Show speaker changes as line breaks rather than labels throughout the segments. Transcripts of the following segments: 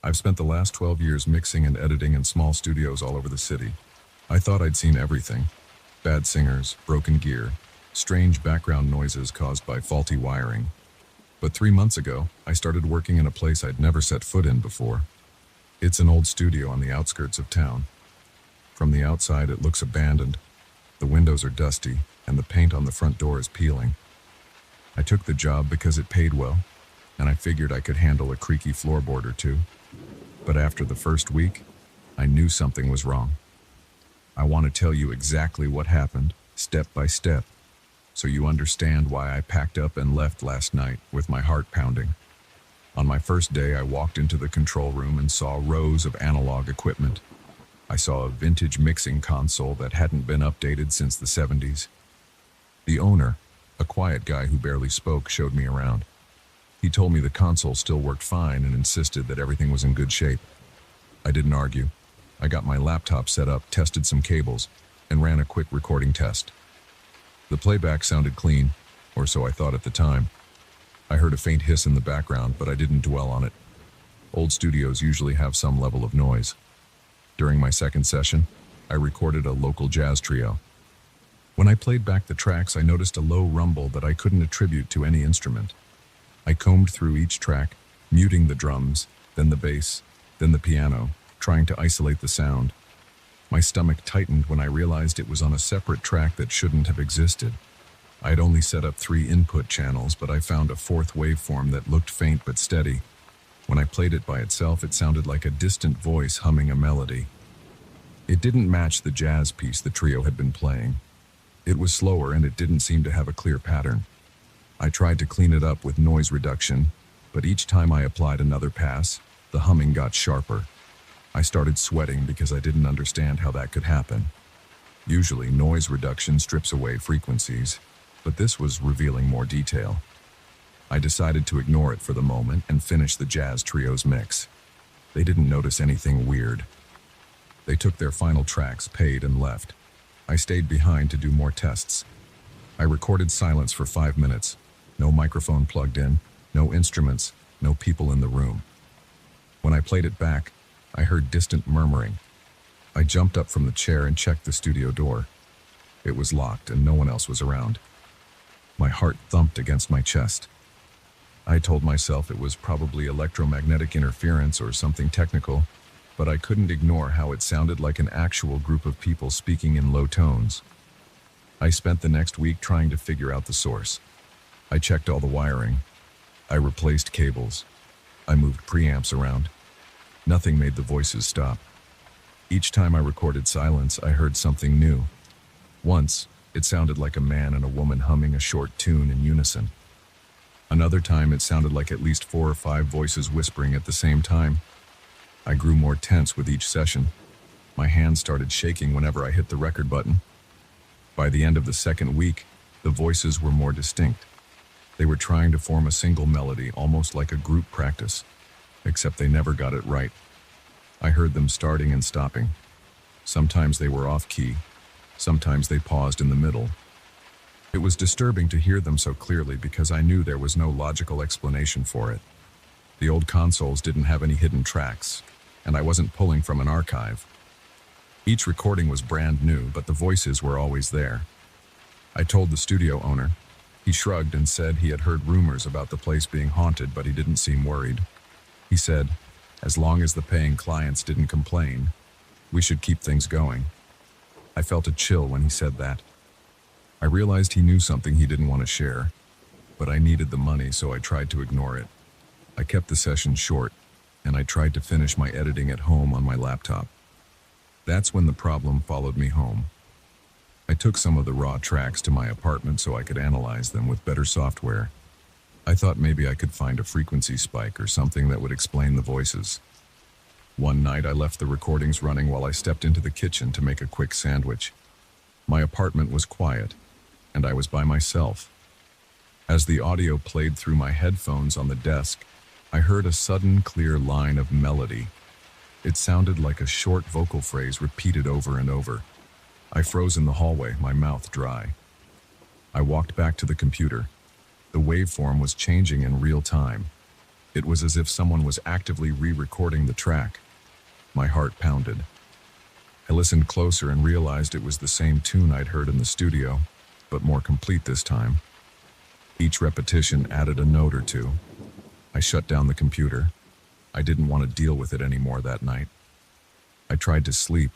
I've spent the last 12 years mixing and editing in small studios all over the city. I thought I'd seen everything. Bad singers, broken gear, strange background noises caused by faulty wiring. But 3 months ago, I started working in a place I'd never set foot in before. It's an old studio on the outskirts of town. From the outside, it looks abandoned. The windows are dusty, and the paint on the front door is peeling. I took the job because it paid well, and I figured I could handle a creaky floorboard or two. But after the first week, I knew something was wrong. I want to tell you exactly what happened, step by step, so you understand why I packed up and left last night with my heart pounding. On my first day, I walked into the control room and saw rows of analog equipment. I saw a vintage mixing console that hadn't been updated since the 70s. The owner, a quiet guy who barely spoke, showed me around. He told me the console still worked fine and insisted that everything was in good shape. I didn't argue. I got my laptop set up, tested some cables, and ran a quick recording test. The playback sounded clean, or so I thought at the time. I heard a faint hiss in the background, but I didn't dwell on it. Old studios usually have some level of noise. During my second session, I recorded a local jazz trio. When I played back the tracks, I noticed a low rumble that I couldn't attribute to any instrument. I combed through each track, muting the drums, then the bass, then the piano, trying to isolate the sound. My stomach tightened when I realized it was on a separate track that shouldn't have existed. I had only set up 3 input channels, but I found a 4th waveform that looked faint but steady. When I played it by itself, it sounded like a distant voice humming a melody. It didn't match the jazz piece the trio had been playing. It was slower and it didn't seem to have a clear pattern. I tried to clean it up with noise reduction, but each time I applied another pass, the humming got sharper. I started sweating because I didn't understand how that could happen. Usually, noise reduction strips away frequencies, but this was revealing more detail. I decided to ignore it for the moment and finish the jazz trio's mix. They didn't notice anything weird. They took their final tracks, paid, and left. I stayed behind to do more tests. I recorded silence for 5 minutes. No microphone plugged in, no instruments, no people in the room. When I played it back, I heard distant murmuring. I jumped up from the chair and checked the studio door. It was locked and no one else was around. My heart thumped against my chest. I told myself it was probably electromagnetic interference or something technical, but I couldn't ignore how it sounded like an actual group of people speaking in low tones. I spent the next week trying to figure out the source. I checked all the wiring. I replaced cables. I moved preamps around. Nothing made the voices stop. Each time I recorded silence, I heard something new. Once, it sounded like a man and a woman humming a short tune in unison. Another time, it sounded like at least 4 or 5 voices whispering at the same time. I grew more tense with each session. My hands started shaking whenever I hit the record button. By the end of the second week, the voices were more distinct. They were trying to form a single melody, almost like a group practice, except they never got it right. I heard them starting and stopping. Sometimes they were off-key. Sometimes they paused in the middle. It was disturbing to hear them so clearly because I knew there was no logical explanation for it. The old consoles didn't have any hidden tracks, and I wasn't pulling from an archive. Each recording was brand new, but the voices were always there. I told the studio owner. He shrugged and said he had heard rumors about the place being haunted, but he didn't seem worried. He said, as long as the paying clients didn't complain, we should keep things going. I felt a chill when he said that. I realized he knew something he didn't want to share, but I needed the money, so I tried to ignore it. I kept the session short, and I tried to finish my editing at home on my laptop. That's when the problem followed me home. I took some of the raw tracks to my apartment so I could analyze them with better software. I thought maybe I could find a frequency spike or something that would explain the voices. One night I left the recordings running while I stepped into the kitchen to make a quick sandwich. My apartment was quiet, and I was by myself. As the audio played through my headphones on the desk, I heard a sudden, clear line of melody. It sounded like a short vocal phrase repeated over and over. I froze in the hallway, my mouth dry. I walked back to the computer. The waveform was changing in real time. It was as if someone was actively re-recording the track. My heart pounded. I listened closer and realized it was the same tune I'd heard in the studio, but more complete this time. Each repetition added a note or two. I shut down the computer. I didn't want to deal with it anymore that night. I tried to sleep,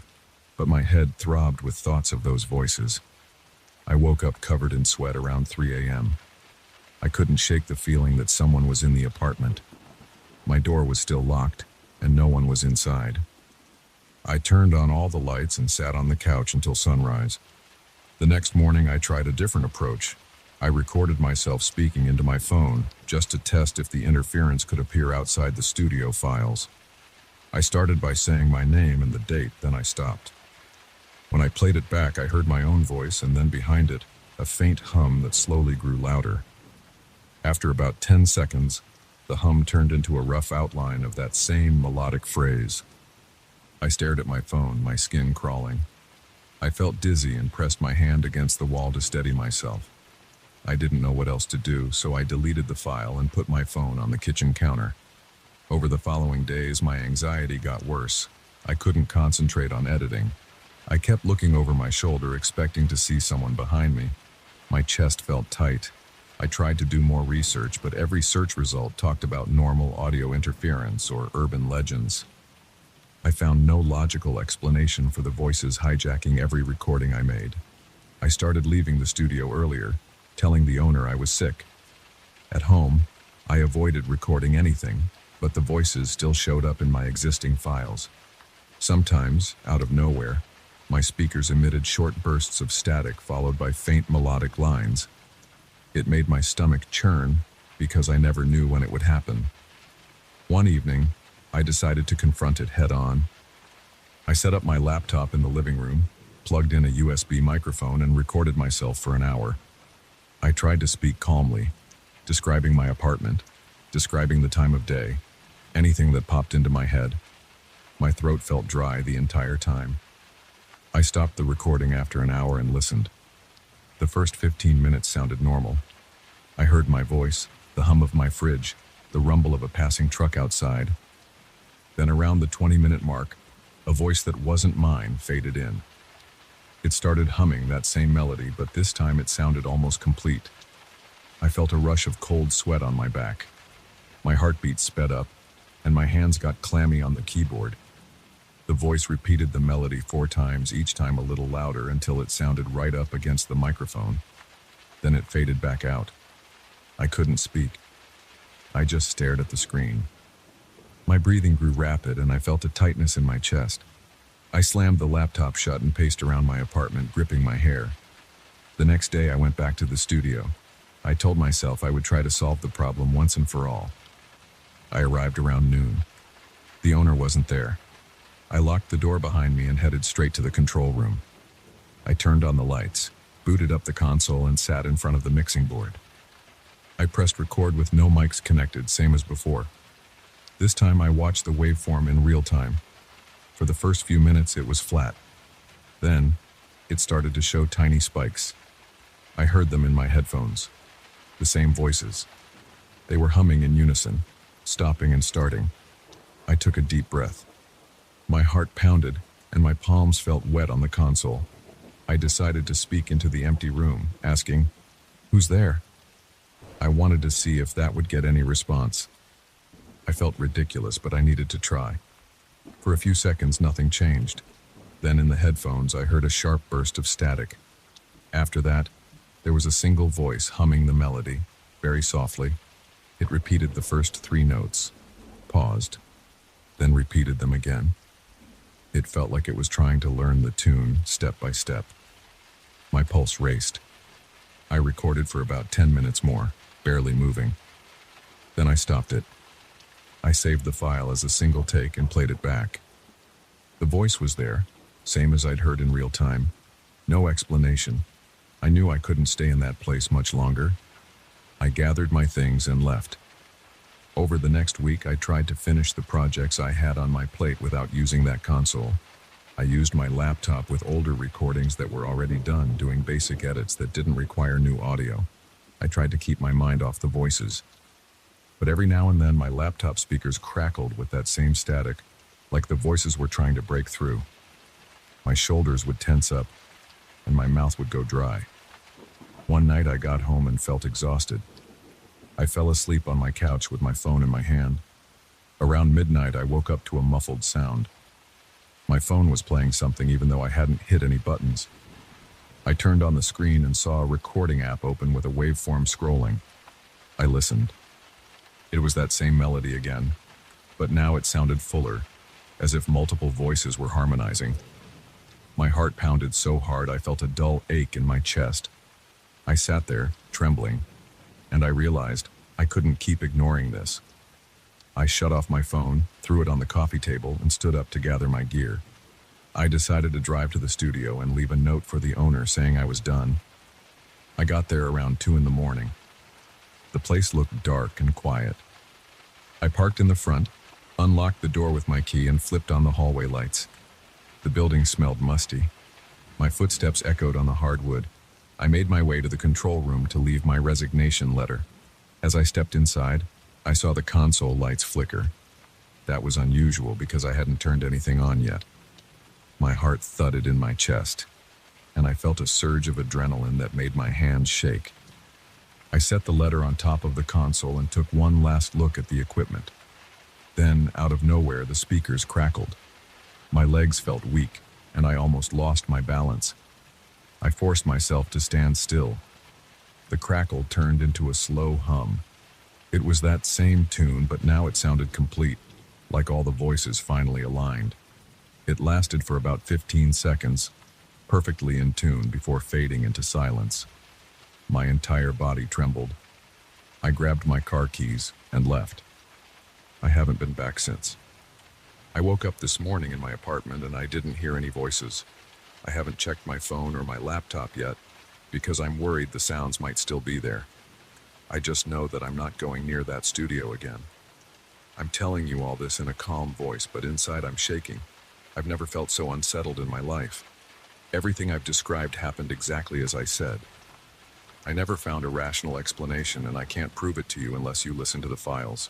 but my head throbbed with thoughts of those voices. I woke up covered in sweat around 3 a.m. I couldn't shake the feeling that someone was in the apartment. My door was still locked, and no one was inside. I turned on all the lights and sat on the couch until sunrise. The next morning I tried a different approach. I recorded myself speaking into my phone, just to test if the interference could appear outside the studio files. I started by saying my name and the date, then I stopped. When I played it back, I heard my own voice, and then behind it, a faint hum that slowly grew louder. After about 10 seconds, the hum turned into a rough outline of that same melodic phrase. I stared at my phone, my skin crawling. I felt dizzy and pressed my hand against the wall to steady myself. I didn't know what else to do, so I deleted the file and put my phone on the kitchen counter. Over the following days, my anxiety got worse. I couldn't concentrate on editing. I kept looking over my shoulder, expecting to see someone behind me. My chest felt tight. I tried to do more research, but every search result talked about normal audio interference or urban legends. I found no logical explanation for the voices hijacking every recording I made. I started leaving the studio earlier, telling the owner I was sick. At home, I avoided recording anything, but the voices still showed up in my existing files. Sometimes, out of nowhere, my speakers emitted short bursts of static followed by faint melodic lines. It made my stomach churn because I never knew when it would happen. One evening, I decided to confront it head-on. I set up my laptop in the living room, plugged in a USB microphone, and recorded myself for an hour. I tried to speak calmly, describing my apartment, describing the time of day, anything that popped into my head. My throat felt dry the entire time. I stopped the recording after an hour and listened. The first 15 minutes sounded normal. I heard my voice, the hum of my fridge, the rumble of a passing truck outside. Then around the 20-minute mark, a voice that wasn't mine faded in. It started humming that same melody, but this time it sounded almost complete. I felt a rush of cold sweat on my back. My heartbeat sped up, and my hands got clammy on the keyboard. The voice repeated the melody 4 times, each time a little louder, until it sounded right up against the microphone. Then it faded back out. I couldn't speak. I just stared at the screen. My breathing grew rapid, and I felt a tightness in my chest. I slammed the laptop shut and paced around my apartment, gripping my hair. The next day, I went back to the studio. I told myself I would try to solve the problem once and for all. I arrived around noon. The owner wasn't there. I locked the door behind me and headed straight to the control room. I turned on the lights, booted up the console, and sat in front of the mixing board. I pressed record with no mics connected, same as before. This time I watched the waveform in real time. For the first few minutes it was flat. Then, it started to show tiny spikes. I heard them in my headphones. The same voices. They were humming in unison, stopping and starting. I took a deep breath. My heart pounded, and my palms felt wet on the console. I decided to speak into the empty room, asking, "Who's there?" I wanted to see if that would get any response. I felt ridiculous, but I needed to try. For a few seconds, nothing changed. Then in the headphones, I heard a sharp burst of static. After that, there was a single voice humming the melody, very softly. It repeated the first 3 notes, paused, then repeated them again. It felt like it was trying to learn the tune step by step. My pulse raced. I recorded for about 10 minutes more, barely moving. Then I stopped it. I saved the file as a single take and played it back. The voice was there, same as I'd heard in real time. No explanation. I knew I couldn't stay in that place much longer. I gathered my things and left. Over the next week, I tried to finish the projects I had on my plate without using that console. I used my laptop with older recordings that were already done, doing basic edits that didn't require new audio. I tried to keep my mind off the voices. But every now and then my laptop speakers crackled with that same static, like the voices were trying to break through. My shoulders would tense up, and my mouth would go dry. One night I got home and felt exhausted. I fell asleep on my couch with my phone in my hand. Around midnight, I woke up to a muffled sound. My phone was playing something even though I hadn't hit any buttons. I turned on the screen and saw a recording app open with a waveform scrolling. I listened. It was that same melody again, but now it sounded fuller, as if multiple voices were harmonizing. My heart pounded so hard I felt a dull ache in my chest. I sat there, trembling, and I realized I couldn't keep ignoring this. I shut off my phone, threw it on the coffee table, and stood up to gather my gear. I decided to drive to the studio and leave a note for the owner saying I was done. I got there around 2 a.m. The place looked dark and quiet. I parked in the front, unlocked the door with my key, and flipped on the hallway lights. The building smelled musty. My footsteps echoed on the hardwood. I made my way to the control room to leave my resignation letter. As I stepped inside, I saw the console lights flicker. That was unusual because I hadn't turned anything on yet. My heart thudded in my chest, and I felt a surge of adrenaline that made my hands shake. I set the letter on top of the console and took one last look at the equipment. Then, out of nowhere, the speakers crackled. My legs felt weak, and I almost lost my balance. I forced myself to stand still. The crackle turned into a slow hum. It was that same tune, but now it sounded complete, like all the voices finally aligned. It lasted for about 15 seconds, perfectly in tune before fading into silence. My entire body trembled. I grabbed my car keys and left. I haven't been back since. I woke up this morning in my apartment and I didn't hear any voices. I haven't checked my phone or my laptop yet because I'm worried the sounds might still be there. I just know that I'm not going near that studio again. I'm telling you all this in a calm voice, but inside I'm shaking. I've never felt so unsettled in my life. Everything I've described happened exactly as I said. I never found a rational explanation, and I can't prove it to you unless you listen to the files.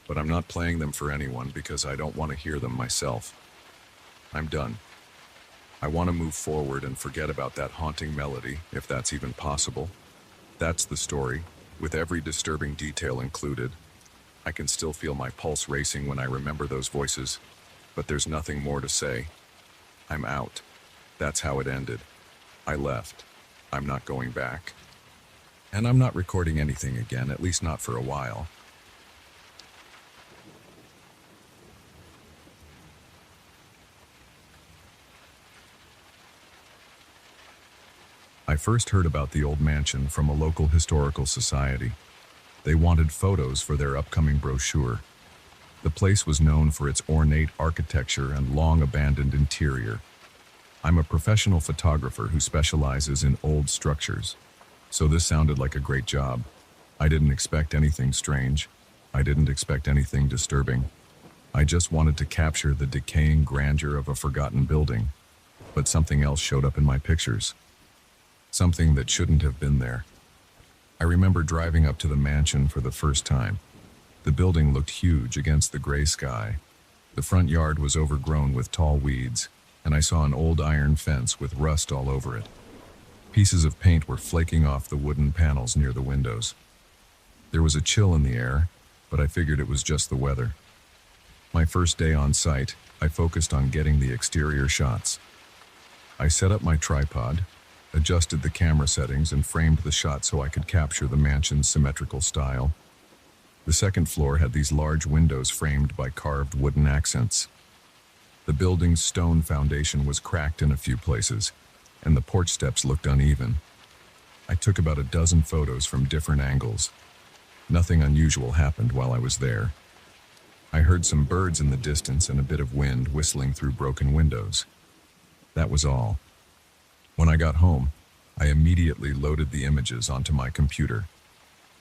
But I'm not playing them for anyone because I don't want to hear them myself. I'm done. I want to move forward and forget about that haunting melody, if that's even possible. That's the story, with every disturbing detail included. I can still feel my pulse racing when I remember those voices, but there's nothing more to say. I'm out. That's how it ended. I left. I'm not going back. And I'm not recording anything again, at least not for a while. I first heard about the old mansion from a local historical society. They wanted photos for their upcoming brochure. The place was known for its ornate architecture and long-abandoned interior. I'm a professional photographer who specializes in old structures, so this sounded like a great job. I didn't expect anything strange. I didn't expect anything disturbing. I just wanted to capture the decaying grandeur of a forgotten building. But something else showed up in my pictures. Something that shouldn't have been there. I remember driving up to the mansion for the first time. The building looked huge against the gray sky. The front yard was overgrown with tall weeds, and I saw an old iron fence with rust all over it. Pieces of paint were flaking off the wooden panels near the windows. There was a chill in the air, but I figured it was just the weather. My first day on site, I focused on getting the exterior shots. I set up my tripod, adjusted the camera settings, and framed the shot so I could capture the mansion's symmetrical style. The second floor had these large windows framed by carved wooden accents. The building's stone foundation was cracked in a few places, and the porch steps looked uneven. I took about a dozen photos from different angles. Nothing unusual happened while I was there. I heard some birds in the distance and a bit of wind whistling through broken windows. That was all. When I got home, I immediately loaded the images onto my computer.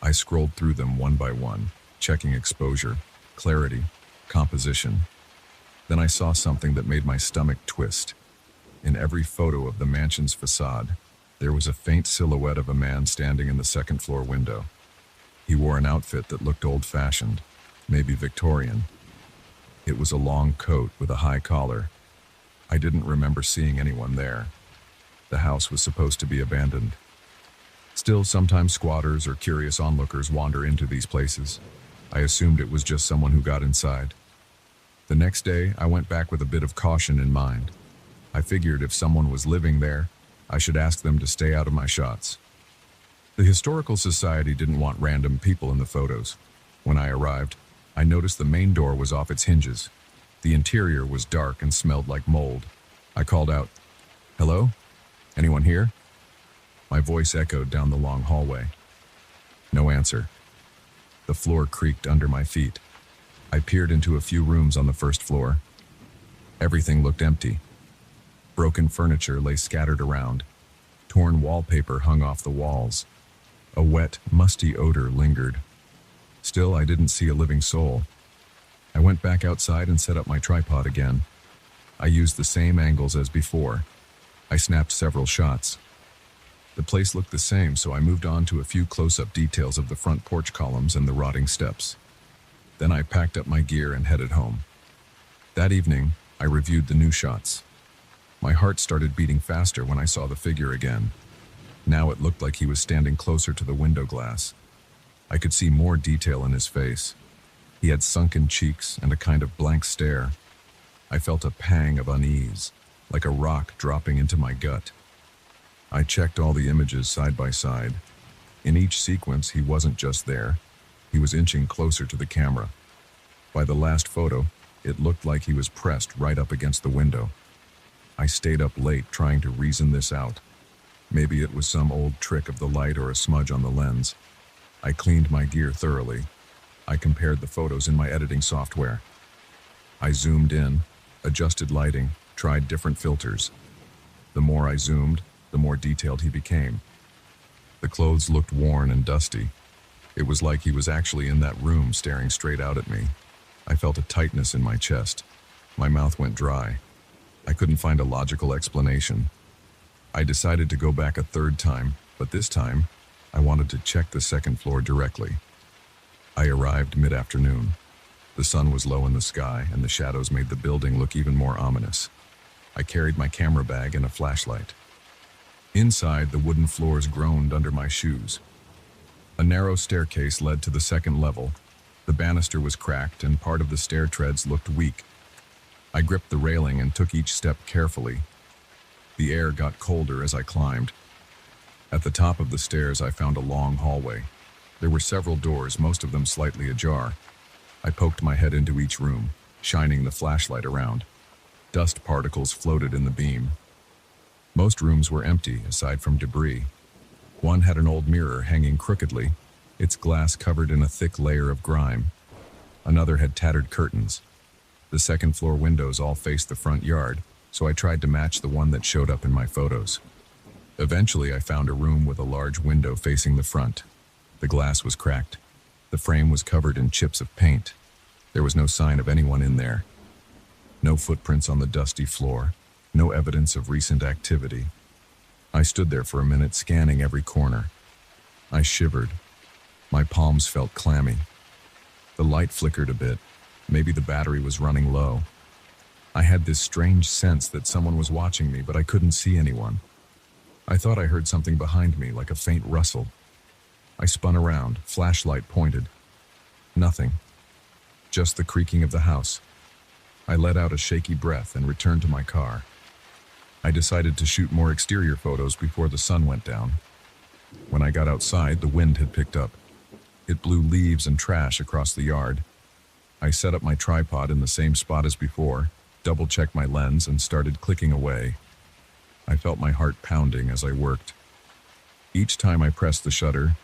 I scrolled through them one by one, checking exposure, clarity, composition. Then I saw something that made my stomach twist. In every photo of the mansion's facade, there was a faint silhouette of a man standing in the second floor window. He wore an outfit that looked old-fashioned, maybe Victorian. It was a long coat with a high collar. I didn't remember seeing anyone there. The house was supposed to be abandoned. Still, sometimes squatters or curious onlookers wander into these places. I assumed it was just someone who got inside. The next day, I went back with a bit of caution in mind. I figured if someone was living there, I should ask them to stay out of my shots. The Historical Society didn't want random people in the photos. When I arrived, I noticed the main door was off its hinges. The interior was dark and smelled like mold. I called out, "Hello? Anyone here?" My voice echoed down the long hallway. No answer. The floor creaked under my feet. I peered into a few rooms on the first floor. Everything looked empty. Broken furniture lay scattered around. Torn wallpaper hung off the walls. A wet, musty odor lingered. Still, I didn't see a living soul. I went back outside and set up my tripod again. I used the same angles as before. I snapped several shots. The place looked the same, so I moved on to a few close-up details of the front porch columns and the rotting steps. Then I packed up my gear and headed home. That evening, I reviewed the new shots. My heart started beating faster when I saw the figure again. Now it looked like he was standing closer to the window glass. I could see more detail in his face. He had sunken cheeks and a kind of blank stare. I felt a pang of unease, like a rock dropping into my gut. I checked all the images side by side. In each sequence, he wasn't just there. He was inching closer to the camera. By the last photo, it looked like he was pressed right up against the window. I stayed up late trying to reason this out. Maybe it was some old trick of the light or a smudge on the lens. I cleaned my gear thoroughly. I compared the photos in my editing software. I zoomed in, adjusted lighting, tried different filters. The more I zoomed, the more detailed he became. The clothes looked worn and dusty. It was like he was actually in that room staring straight out at me. I felt a tightness in my chest. My mouth went dry. I couldn't find a logical explanation. I decided to go back a third time, but this time, I wanted to check the second floor directly. I arrived mid-afternoon. The sun was low in the sky, and the shadows made the building look even more ominous. I carried my camera bag and a flashlight. Inside, the wooden floors groaned under my shoes. A narrow staircase led to the second level. The banister was cracked, and part of the stair treads looked weak. I gripped the railing and took each step carefully. The air got colder as I climbed. At the top of the stairs, I found a long hallway. There were several doors, most of them slightly ajar. I poked my head into each room, shining the flashlight around. Dust particles floated in the beam. Most rooms were empty, aside from debris. One had an old mirror hanging crookedly, its glass covered in a thick layer of grime. Another had tattered curtains. The second floor windows all faced the front yard, so I tried to match the one that showed up in my photos. Eventually, I found a room with a large window facing the front. The glass was cracked. The frame was covered in chips of paint. There was no sign of anyone in there. No footprints on the dusty floor. No evidence of recent activity. I stood there for a minute, scanning every corner. I shivered. My palms felt clammy. The light flickered a bit. Maybe the battery was running low. I had this strange sense that someone was watching me, but I couldn't see anyone. I thought I heard something behind me, like a faint rustle. I spun around, flashlight pointed. Nothing. Just the creaking of the house. I let out a shaky breath and returned to my car. I decided to shoot more exterior photos before the sun went down. When I got outside, the wind had picked up. It blew leaves and trash across the yard. I set up my tripod in the same spot as before, double-checked my lens, and started clicking away. I felt my heart pounding as I worked. Each time I pressed the shutter,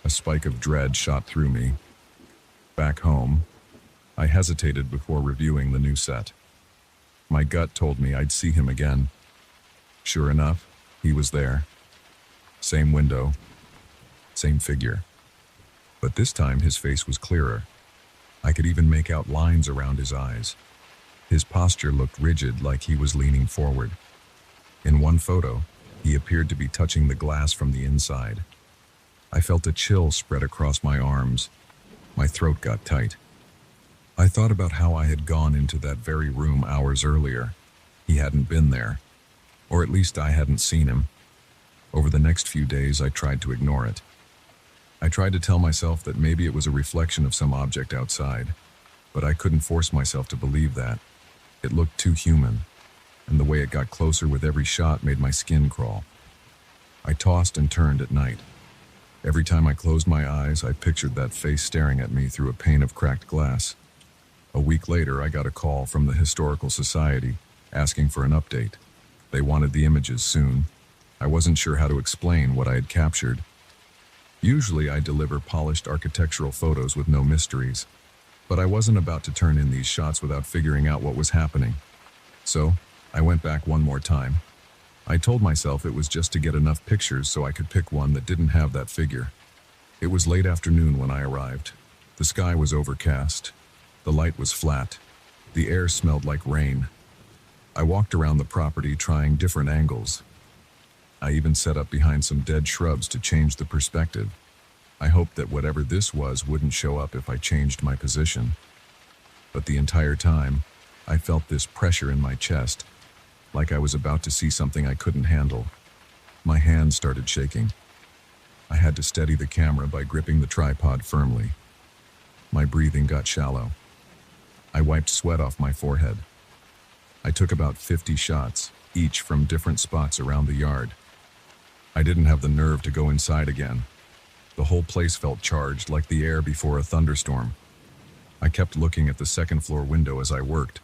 a spike of dread shot through me. Back home, I hesitated before reviewing the new set. My gut told me I'd see him again. Sure enough, he was there. Same window, same figure. But this time his face was clearer. I could even make out lines around his eyes. His posture looked rigid, like he was leaning forward. In one photo, he appeared to be touching the glass from the inside. I felt a chill spread across my arms. My throat got tight. I thought about how I had gone into that very room hours earlier. He hadn't been there, or at least I hadn't seen him. Over the next few days, I tried to ignore it. I tried to tell myself that maybe it was a reflection of some object outside, but I couldn't force myself to believe that. It looked too human, and the way it got closer with every shot made my skin crawl. I tossed and turned at night. Every time I closed my eyes, I pictured that face staring at me through a pane of cracked glass. A week later, I got a call from the Historical Society asking for an update. They wanted the images soon. I wasn't sure how to explain what I had captured. Usually, I deliver polished architectural photos with no mysteries, but I wasn't about to turn in these shots without figuring out what was happening. So, I went back one more time. I told myself it was just to get enough pictures so I could pick one that didn't have that figure. It was late afternoon when I arrived. The sky was overcast. The light was flat. The air smelled like rain. I walked around the property trying different angles. I even set up behind some dead shrubs to change the perspective. I hoped that whatever this was wouldn't show up if I changed my position. But the entire time, I felt this pressure in my chest, like I was about to see something I couldn't handle. My hands started shaking. I had to steady the camera by gripping the tripod firmly. My breathing got shallow. I wiped sweat off my forehead. I took about 50 shots, each from different spots around the yard. I didn't have the nerve to go inside again. The whole place felt charged, like the air before a thunderstorm. I kept looking at the second-floor window as I worked.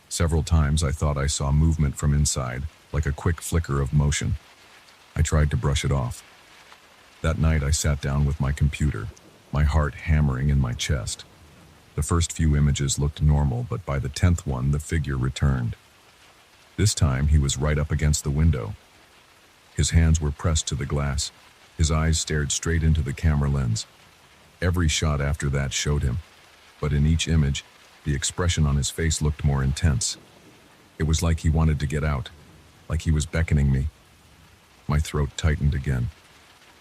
Several times I thought I saw movement from inside, like a quick flicker of motion. I tried to brush it off. That night I sat down with my computer, my heart hammering in my chest. The first few images looked normal, but by the 10th one, the figure returned. This time, he was right up against the window. His hands were pressed to the glass. His eyes stared straight into the camera lens. Every shot after that showed him, but in each image, the expression on his face looked more intense. It was like he wanted to get out, like he was beckoning me. My throat tightened again.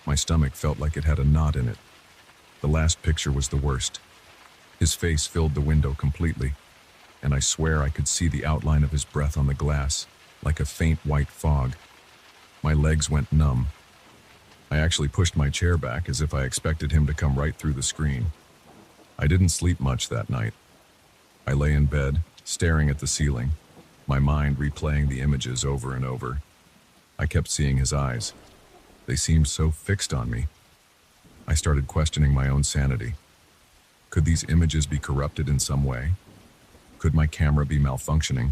My stomach felt like it had a knot in it. The last picture was the worst. His face filled the window completely, and I swear I could see the outline of his breath on the glass, like a faint white fog. My legs went numb. I actually pushed my chair back as if I expected him to come right through the screen. I didn't sleep much that night. I lay in bed, staring at the ceiling, my mind replaying the images over and over. I kept seeing his eyes. They seemed so fixed on me. I started questioning my own sanity. Could these images be corrupted in some way? Could my camera be malfunctioning?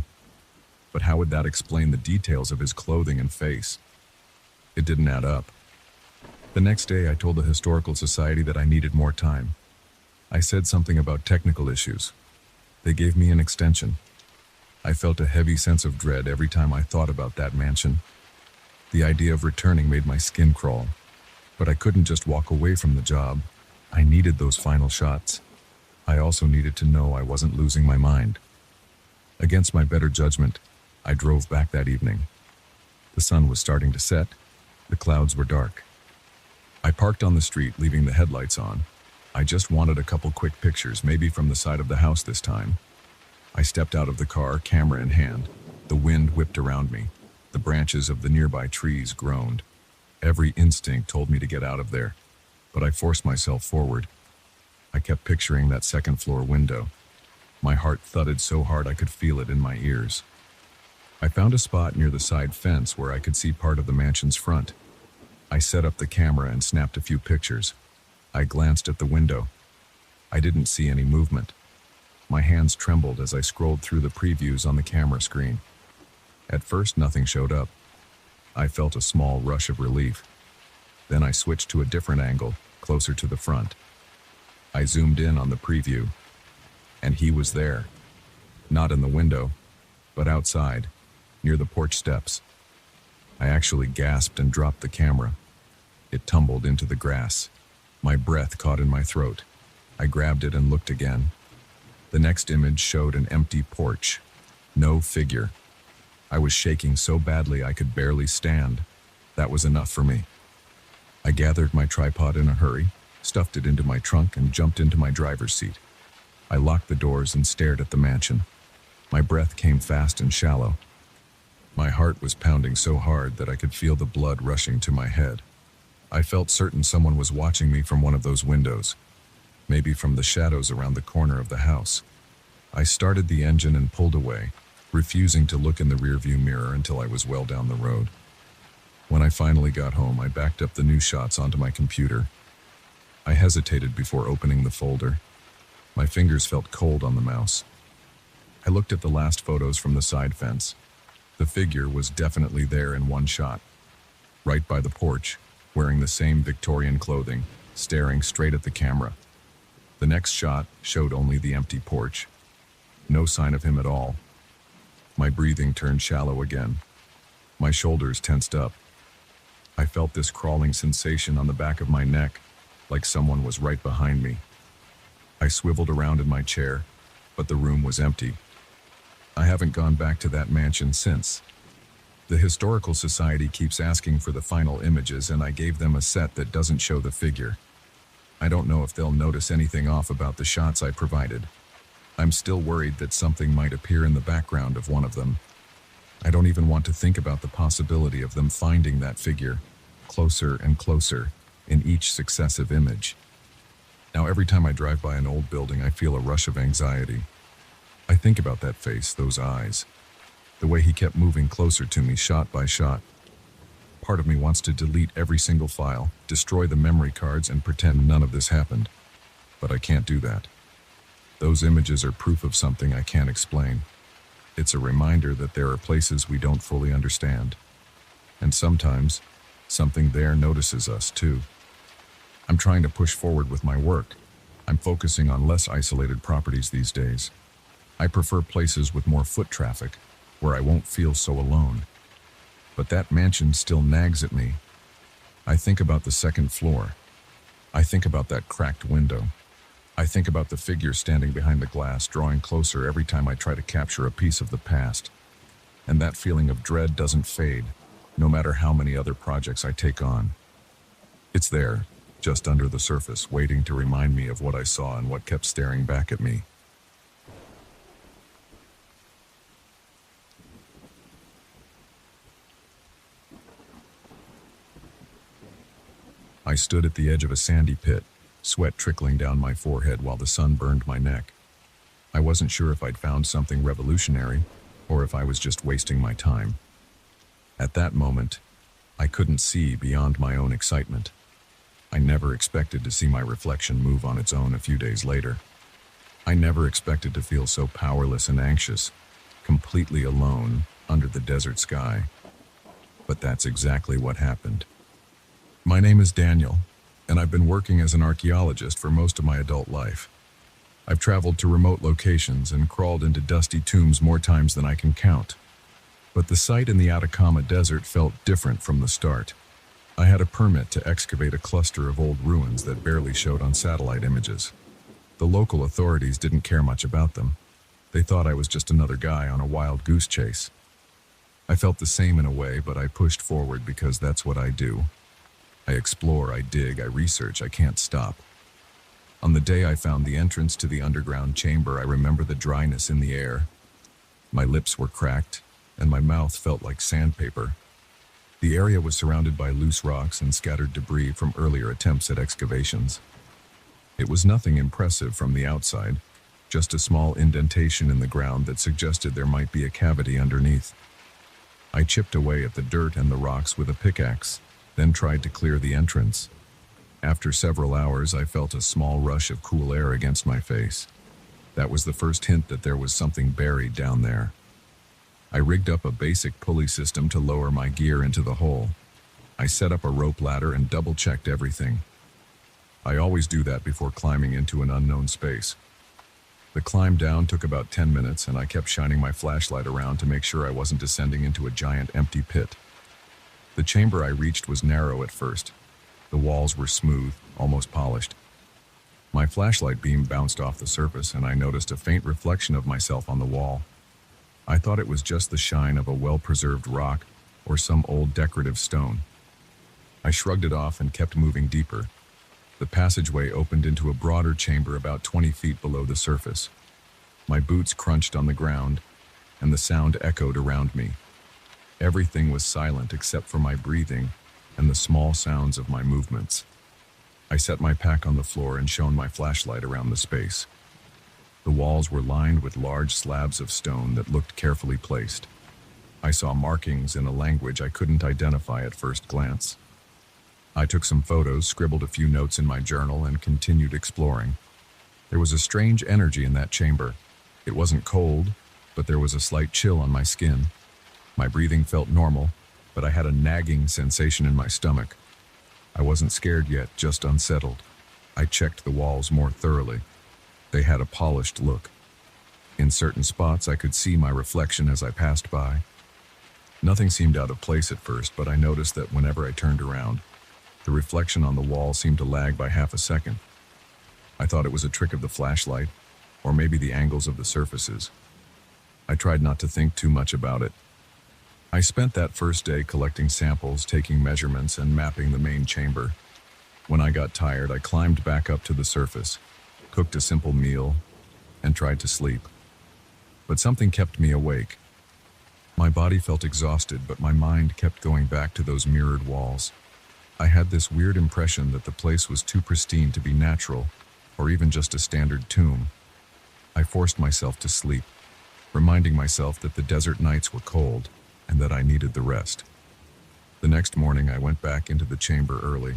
But how would that explain the details of his clothing and face? It didn't add up. The next day, I told the Historical Society that I needed more time. I said something about technical issues. They gave me an extension. I felt a heavy sense of dread every time I thought about that mansion. The idea of returning made my skin crawl. But I couldn't just walk away from the job. I needed those final shots. I also needed to know I wasn't losing my mind. Against my better judgment, I drove back that evening. The sun was starting to set. The clouds were dark. I parked on the street, leaving the headlights on. I just wanted a couple quick pictures, maybe from the side of the house this time. I stepped out of the car, camera in hand. The wind whipped around me. The branches of the nearby trees groaned. Every instinct told me to get out of there, but I forced myself forward. I kept picturing that second-floor window. My heart thudded so hard I could feel it in my ears. I found a spot near the side fence where I could see part of the mansion's front. I set up the camera and snapped a few pictures. I glanced at the window. I didn't see any movement. My hands trembled as I scrolled through the previews on the camera screen. At first, nothing showed up. I felt a small rush of relief. Then I switched to a different angle, closer to the front. I zoomed in on the preview, and he was there. Not in the window, but outside, near the porch steps. I actually gasped and dropped the camera. It tumbled into the grass. My breath caught in my throat. I grabbed it and looked again. The next image showed an empty porch. No figure. I was shaking so badly I could barely stand. That was enough for me. I gathered my tripod in a hurry, stuffed it into my trunk, and jumped into my driver's seat. I locked the doors and stared at the mansion. My breath came fast and shallow. My heart was pounding so hard that I could feel the blood rushing to my head. I felt certain someone was watching me from one of those windows, maybe from the shadows around the corner of the house. I started the engine and pulled away, refusing to look in the rearview mirror until I was well down the road. When I finally got home, I backed up the new shots onto my computer. I hesitated before opening the folder. My fingers felt cold on the mouse. I looked at the last photos from the side fence. The figure was definitely there in one shot, right by the porch, wearing the same Victorian clothing, staring straight at the camera. The next shot showed only the empty porch. No sign of him at all. My breathing turned shallow again. My shoulders tensed up. I felt this crawling sensation on the back of my neck, like someone was right behind me. I swiveled around in my chair, but the room was empty. I haven't gone back to that mansion since. The Historical Society keeps asking for the final images, and I gave them a set that doesn't show the figure. I don't know if they'll notice anything off about the shots I provided. I'm still worried that something might appear in the background of one of them. I don't even want to think about the possibility of them finding that figure, closer and closer, in each successive image. Now every time I drive by an old building, I feel a rush of anxiety. I think about that face, those eyes, the way he kept moving closer to me shot by shot. Part of me wants to delete every single file, destroy the memory cards, and pretend none of this happened. But I can't do that. Those images are proof of something I can't explain. It's a reminder that there are places we don't fully understand. And sometimes, something there notices us too. I'm trying to push forward with my work. I'm focusing on less isolated properties these days. I prefer places with more foot traffic, where I won't feel so alone. But that mansion still nags at me. I think about the second floor. I think about that cracked window. I think about the figure standing behind the glass, drawing closer every time I try to capture a piece of the past. And that feeling of dread doesn't fade, no matter how many other projects I take on. It's there, just under the surface, waiting to remind me of what I saw and what kept staring back at me. I stood at the edge of a sandy pit, sweat trickling down my forehead while the sun burned my neck. I wasn't sure if I'd found something revolutionary, or if I was just wasting my time. At that moment, I couldn't see beyond my own excitement. I never expected to see my reflection move on its own a few days later. I never expected to feel so powerless and anxious, completely alone under the desert sky. But that's exactly what happened. My name is Daniel, and I've been working as an archaeologist for most of my adult life. I've traveled to remote locations and crawled into dusty tombs more times than I can count. But the site in the Atacama Desert felt different from the start. I had a permit to excavate a cluster of old ruins that barely showed on satellite images. The local authorities didn't care much about them. They thought I was just another guy on a wild goose chase. I felt the same in a way, but I pushed forward because that's what I do. I explore, I dig, I research, I can't stop. On the day I found the entrance to the underground chamber, I remember the dryness in the air. My lips were cracked, and my mouth felt like sandpaper. The area was surrounded by loose rocks and scattered debris from earlier attempts at excavations. It was nothing impressive from the outside, just a small indentation in the ground that suggested there might be a cavity underneath. I chipped away at the dirt and the rocks with a pickaxe, then tried to clear the entrance. After several hours, I felt a small rush of cool air against my face. That was the first hint that there was something buried down there. I rigged up a basic pulley system to lower my gear into the hole. I set up a rope ladder and double-checked everything. I always do that before climbing into an unknown space. The climb down took about 10 minutes, and I kept shining my flashlight around to make sure I wasn't descending into a giant empty pit. The chamber I reached was narrow at first. The walls were smooth, almost polished. My flashlight beam bounced off the surface, and I noticed a faint reflection of myself on the wall. I thought it was just the shine of a well-preserved rock or some old decorative stone. I shrugged it off and kept moving deeper. The passageway opened into a broader chamber about 20 feet below the surface. My boots crunched on the ground, and the sound echoed around me. Everything was silent except for my breathing and the small sounds of my movements. I set my pack on the floor and shone my flashlight around the space. The walls were lined with large slabs of stone that looked carefully placed. I saw markings in a language I couldn't identify at first glance. I took some photos, scribbled a few notes in my journal, and continued exploring. There was a strange energy in that chamber. It wasn't cold, but there was a slight chill on my skin. My breathing felt normal, but I had a nagging sensation in my stomach. I wasn't scared yet, just unsettled. I checked the walls more thoroughly. They had a polished look. In certain spots, I could see my reflection as I passed by. Nothing seemed out of place at first, but I noticed that whenever I turned around, the reflection on the wall seemed to lag by half a second. I thought it was a trick of the flashlight, or maybe the angles of the surfaces. I tried not to think too much about it. I spent that first day collecting samples, taking measurements, and mapping the main chamber. When I got tired, I climbed back up to the surface, cooked a simple meal, and tried to sleep. But something kept me awake. My body felt exhausted, but my mind kept going back to those mirrored walls. I had this weird impression that the place was too pristine to be natural, or even just a standard tomb. I forced myself to sleep, reminding myself that the desert nights were cold and that I needed the rest. The next morning, I went back into the chamber early.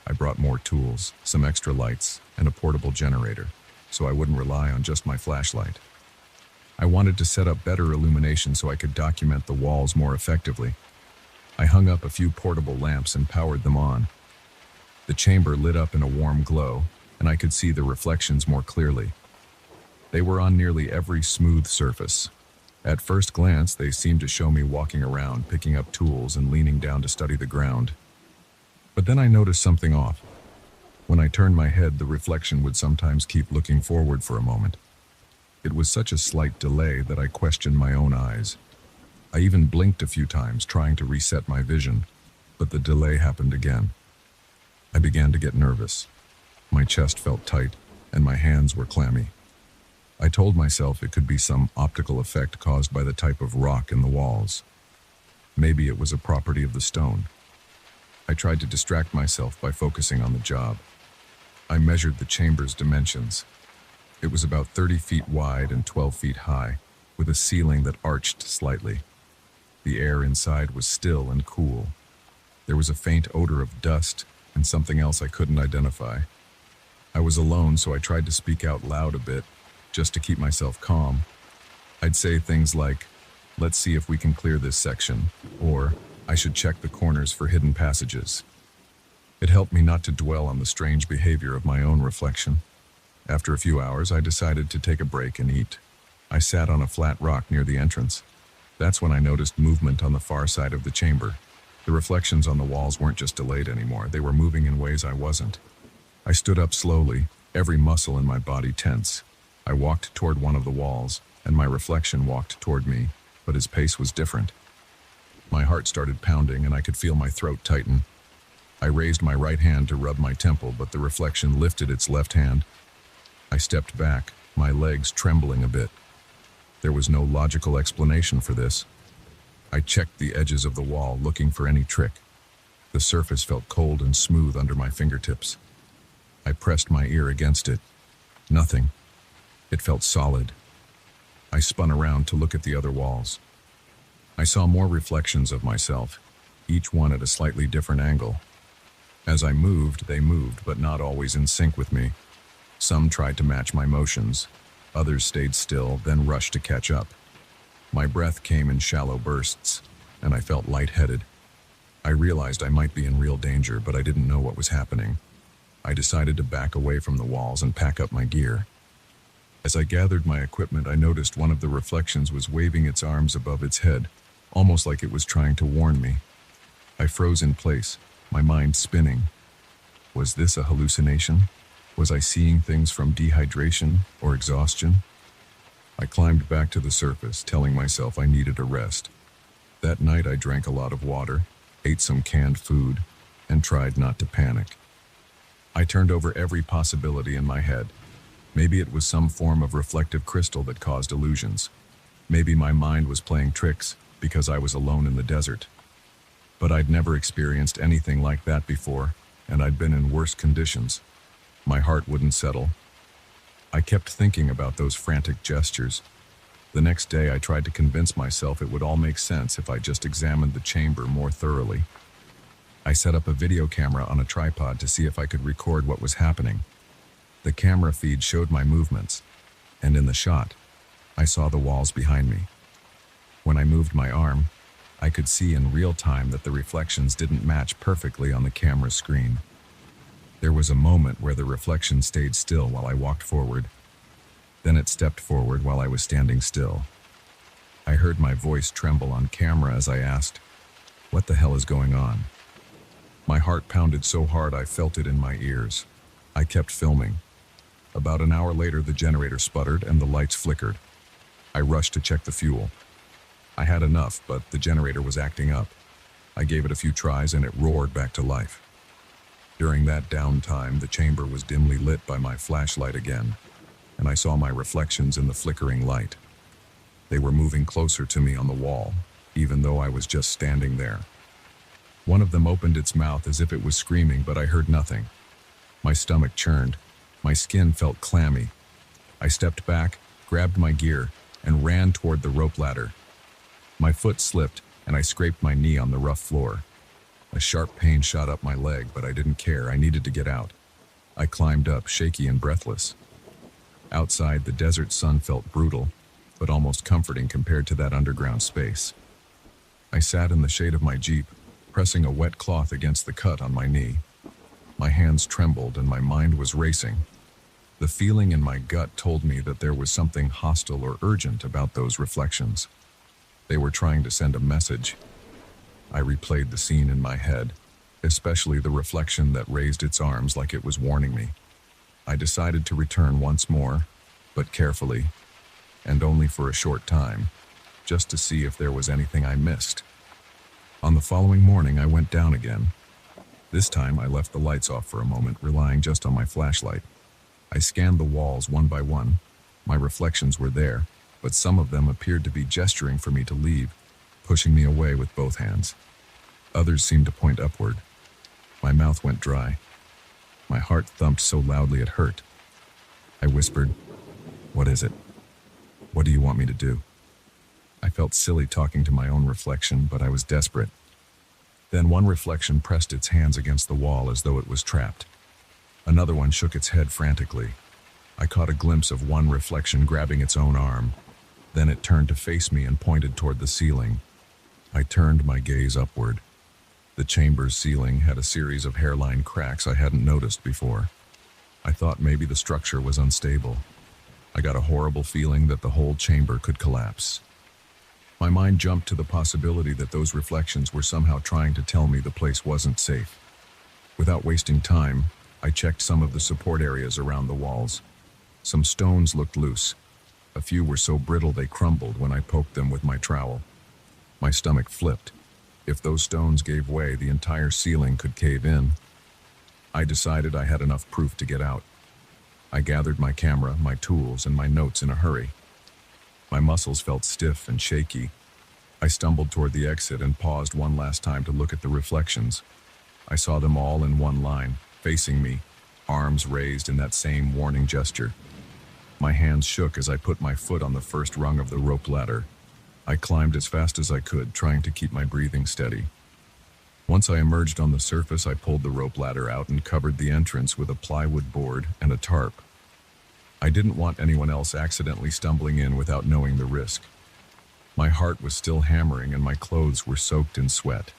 I brought more tools, some extra lights, and a portable generator, so I wouldn't rely on just my flashlight. I wanted to set up better illumination so I could document the walls more effectively. I hung up a few portable lamps and powered them on. The chamber lit up in a warm glow, and I could see the reflections more clearly. They were on nearly every smooth surface. At first glance, they seemed to show me walking around, picking up tools and leaning down to study the ground. But then I noticed something off. When I turned my head, the reflection would sometimes keep looking forward for a moment. It was such a slight delay that I questioned my own eyes. I even blinked a few times, trying to reset my vision, but the delay happened again. I began to get nervous. My chest felt tight, and my hands were clammy. I told myself it could be some optical effect caused by the type of rock in the walls. Maybe it was a property of the stone. I tried to distract myself by focusing on the job. I measured the chamber's dimensions. It was about 30 feet wide and 12 feet high, with a ceiling that arched slightly. The air inside was still and cool. There was a faint odor of dust and something else I couldn't identify. I was alone, so I tried to speak out loud a bit, just to keep myself calm. I'd say things like, "Let's see if we can clear this section," or "I should check the corners for hidden passages." It helped me not to dwell on the strange behavior of my own reflection. After a few hours, I decided to take a break and eat. I sat on a flat rock near the entrance. That's when I noticed movement on the far side of the chamber. The reflections on the walls weren't just delayed anymore, they were moving in ways I wasn't. I stood up slowly, every muscle in my body tense. I walked toward one of the walls, and my reflection walked toward me, but his pace was different. My heart started pounding, and I could feel my throat tighten. I raised my right hand to rub my temple, but the reflection lifted its left hand. I stepped back, my legs trembling a bit. There was no logical explanation for this. I checked the edges of the wall, looking for any trick. The surface felt cold and smooth under my fingertips. I pressed my ear against it. Nothing. It felt solid. I spun around to look at the other walls. I saw more reflections of myself, each one at a slightly different angle. As I moved, they moved, but not always in sync with me. Some tried to match my motions. Others stayed still, then rushed to catch up. My breath came in shallow bursts, and I felt lightheaded. I realized I might be in real danger, but I didn't know what was happening. I decided to back away from the walls and pack up my gear. As I gathered my equipment, I noticed one of the reflections was waving its arms above its head, almost like it was trying to warn me. I froze in place, my mind spinning. Was this a hallucination? Was I seeing things from dehydration or exhaustion? I climbed back to the surface, telling myself I needed a rest. That night I drank a lot of water, ate some canned food, and tried not to panic. I turned over every possibility in my head. Maybe it was some form of reflective crystal that caused illusions. Maybe my mind was playing tricks because I was alone in the desert. But I'd never experienced anything like that before, and I'd been in worse conditions. My heart wouldn't settle. I kept thinking about those frantic gestures. The next day I tried to convince myself it would all make sense if I just examined the chamber more thoroughly. I set up a video camera on a tripod to see if I could record what was happening. The camera feed showed my movements, and in the shot, I saw the walls behind me. When I moved my arm, I could see in real time that the reflections didn't match perfectly on the camera screen. There was a moment where the reflection stayed still while I walked forward. Then it stepped forward while I was standing still. I heard my voice tremble on camera as I asked, "What the hell is going on?" My heart pounded so hard I felt it in my ears. I kept filming. About an hour later, the generator sputtered and the lights flickered. I rushed to check the fuel. I had enough, but the generator was acting up. I gave it a few tries and it roared back to life. During that downtime, the chamber was dimly lit by my flashlight again, and I saw my reflections in the flickering light. They were moving closer to me on the wall, even though I was just standing there. One of them opened its mouth as if it was screaming, but I heard nothing. My stomach churned. My skin felt clammy. I stepped back, grabbed my gear, and ran toward the rope ladder. My foot slipped, and I scraped my knee on the rough floor. A sharp pain shot up my leg, but I didn't care. I needed to get out. I climbed up, shaky and breathless. Outside, the desert sun felt brutal, but almost comforting compared to that underground space. I sat in the shade of my Jeep, pressing a wet cloth against the cut on my knee. My hands trembled and my mind was racing. The feeling in my gut told me that there was something hostile or urgent about those reflections. They were trying to send a message. I replayed the scene in my head, especially the reflection that raised its arms like it was warning me. I decided to return once more, but carefully, and only for a short time, just to see if there was anything I missed. On the following morning, I went down again. This time, I left the lights off for a moment, relying just on my flashlight. I scanned the walls one by one. My reflections were there, but some of them appeared to be gesturing for me to leave, pushing me away with both hands. Others seemed to point upward. My mouth went dry. My heart thumped so loudly it hurt. I whispered, "What is it? What do you want me to do?" I felt silly talking to my own reflection, but I was desperate. Then one reflection pressed its hands against the wall as though it was trapped. Another one shook its head frantically. I caught a glimpse of one reflection grabbing its own arm. Then it turned to face me and pointed toward the ceiling. I turned my gaze upward. The chamber's ceiling had a series of hairline cracks I hadn't noticed before. I thought maybe the structure was unstable. I got a horrible feeling that the whole chamber could collapse. My mind jumped to the possibility that those reflections were somehow trying to tell me the place wasn't safe. Without wasting time, I checked some of the support areas around the walls. Some stones looked loose. A few were so brittle they crumbled when I poked them with my trowel. My stomach flipped. If those stones gave way, the entire ceiling could cave in. I decided I had enough proof to get out. I gathered my camera, my tools, and my notes in a hurry. My muscles felt stiff and shaky. I stumbled toward the exit and paused one last time to look at the reflections. I saw them all in one line, facing me, arms raised in that same warning gesture. My hands shook as I put my foot on the first rung of the rope ladder. I climbed as fast as I could, trying to keep my breathing steady. Once I emerged on the surface, I pulled the rope ladder out and covered the entrance with a plywood board and a tarp. I didn't want anyone else accidentally stumbling in without knowing the risk. My heart was still hammering and my clothes were soaked in sweat.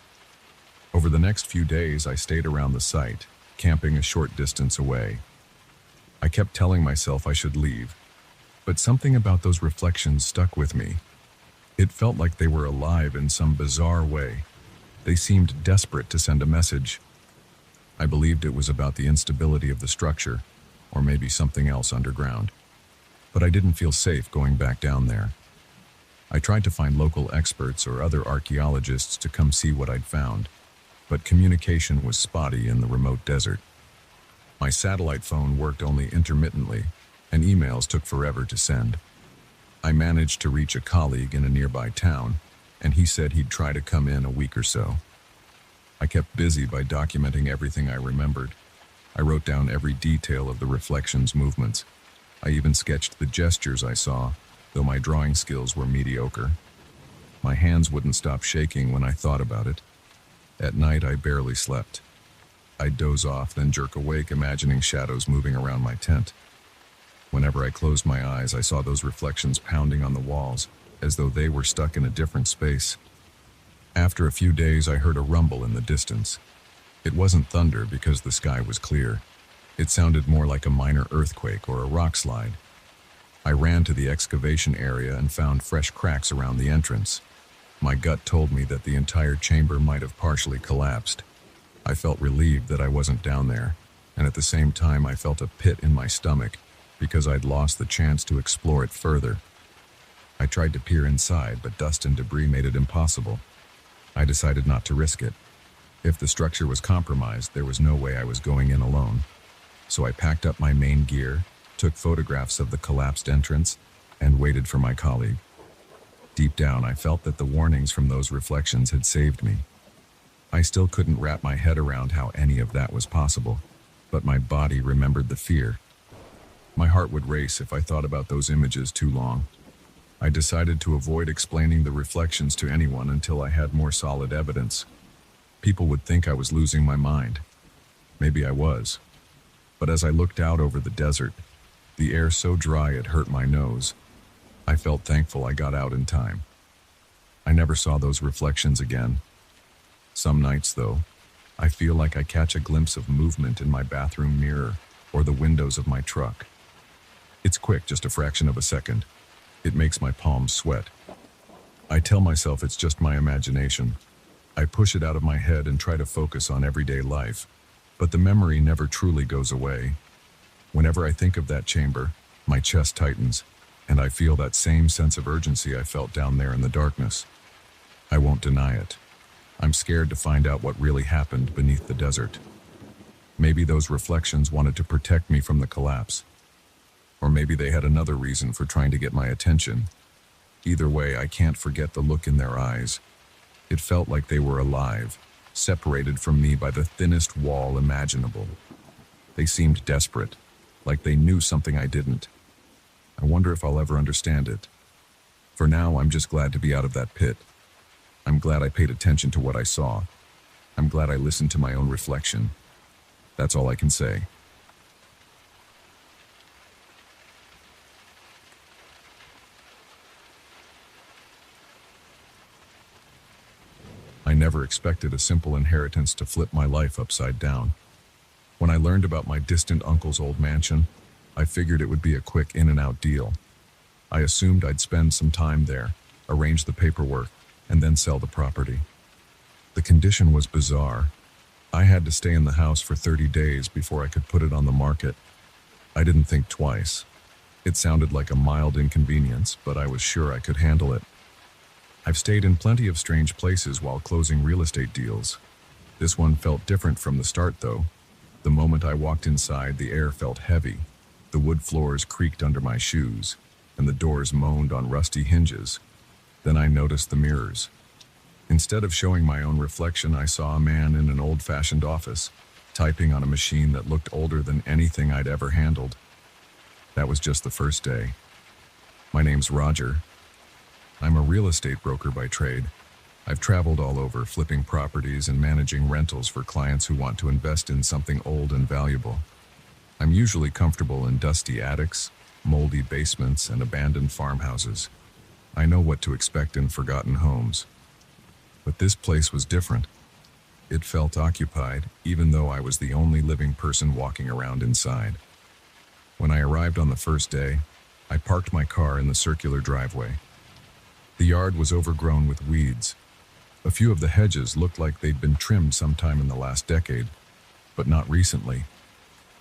Over the next few days, I stayed around the site, camping a short distance away. I kept telling myself I should leave, but something about those reflections stuck with me. It felt like they were alive in some bizarre way. They seemed desperate to send a message. I believed it was about the instability of the structure, or maybe something else underground. But I didn't feel safe going back down there. I tried to find local experts or other archaeologists to come see what I'd found. but communication was spotty in the remote desert. My satellite phone worked only intermittently, and emails took forever to send. I managed to reach a colleague in a nearby town, and he said he'd try to come in a week or so. I kept busy by documenting everything I remembered. I wrote down every detail of the reflection's movements. I even sketched the gestures I saw, though my drawing skills were mediocre. My hands wouldn't stop shaking when I thought about it. At night, I barely slept. I'd doze off, then jerk awake, imagining shadows moving around my tent. Whenever I closed my eyes, I saw those reflections pounding on the walls, as though they were stuck in a different space. After a few days, I heard a rumble in the distance. It wasn't thunder because the sky was clear. It sounded more like a minor earthquake or a rock slide. I ran to the excavation area and found fresh cracks around the entrance. My gut told me that the entire chamber might have partially collapsed. I felt relieved that I wasn't down there, and at the same time I felt a pit in my stomach because I'd lost the chance to explore it further. I tried to peer inside, but dust and debris made it impossible. I decided not to risk it. If the structure was compromised, there was no way I was going in alone. So I packed up my main gear, took photographs of the collapsed entrance, and waited for my colleague. Deep down, I felt that the warnings from those reflections had saved me. I still couldn't wrap my head around how any of that was possible, but my body remembered the fear. My heart would race if I thought about those images too long. I decided to avoid explaining the reflections to anyone until I had more solid evidence. People would think I was losing my mind. Maybe I was. But as I looked out over the desert, the air so dry it hurt my nose, I felt thankful I got out in time. I never saw those reflections again. Some nights, though, I feel like I catch a glimpse of movement in my bathroom mirror or the windows of my truck. It's quick, just a fraction of a second. It makes my palms sweat. I tell myself it's just my imagination. I push it out of my head and try to focus on everyday life, but the memory never truly goes away. Whenever I think of that chamber, my chest tightens, and I feel that same sense of urgency I felt down there in the darkness. I won't deny it. I'm scared to find out what really happened beneath the desert. Maybe those reflections wanted to protect me from the collapse. Or maybe they had another reason for trying to get my attention. Either way, I can't forget the look in their eyes. It felt like they were alive, separated from me by the thinnest wall imaginable. They seemed desperate, like they knew something I didn't. I wonder if I'll ever understand it. For now, I'm just glad to be out of that pit. I'm glad I paid attention to what I saw. I'm glad I listened to my own reflection. That's all I can say. I never expected a simple inheritance to flip my life upside down. When I learned about my distant uncle's old mansion, I figured it would be a quick in-and-out deal. I assumed I'd spend some time there, arrange the paperwork, and then sell the property. The condition was bizarre. I had to stay in the house for 30 days before I could put it on the market. I didn't think twice. It sounded like a mild inconvenience, but I was sure I could handle it. I've stayed in plenty of strange places while closing real estate deals. This one felt different from the start, though. The moment I walked inside, the air felt heavy. The wood floors creaked under my shoes, and the doors moaned on rusty hinges. Then I noticed the mirrors. Instead of showing my own reflection, I saw a man in an old-fashioned office, typing on a machine that looked older than anything I'd ever handled. That was just the first day. My name's Roger. I'm a real estate broker by trade. I've traveled all over, flipping properties and managing rentals for clients who want to invest in something old and valuable. I'm usually comfortable in dusty attics, moldy basements, and abandoned farmhouses. I know what to expect in forgotten homes. But this place was different. It felt occupied, even though I was the only living person walking around inside. When I arrived on the first day, I parked my car in the circular driveway. The yard was overgrown with weeds. A few of the hedges looked like they'd been trimmed sometime in the last decade, but not recently.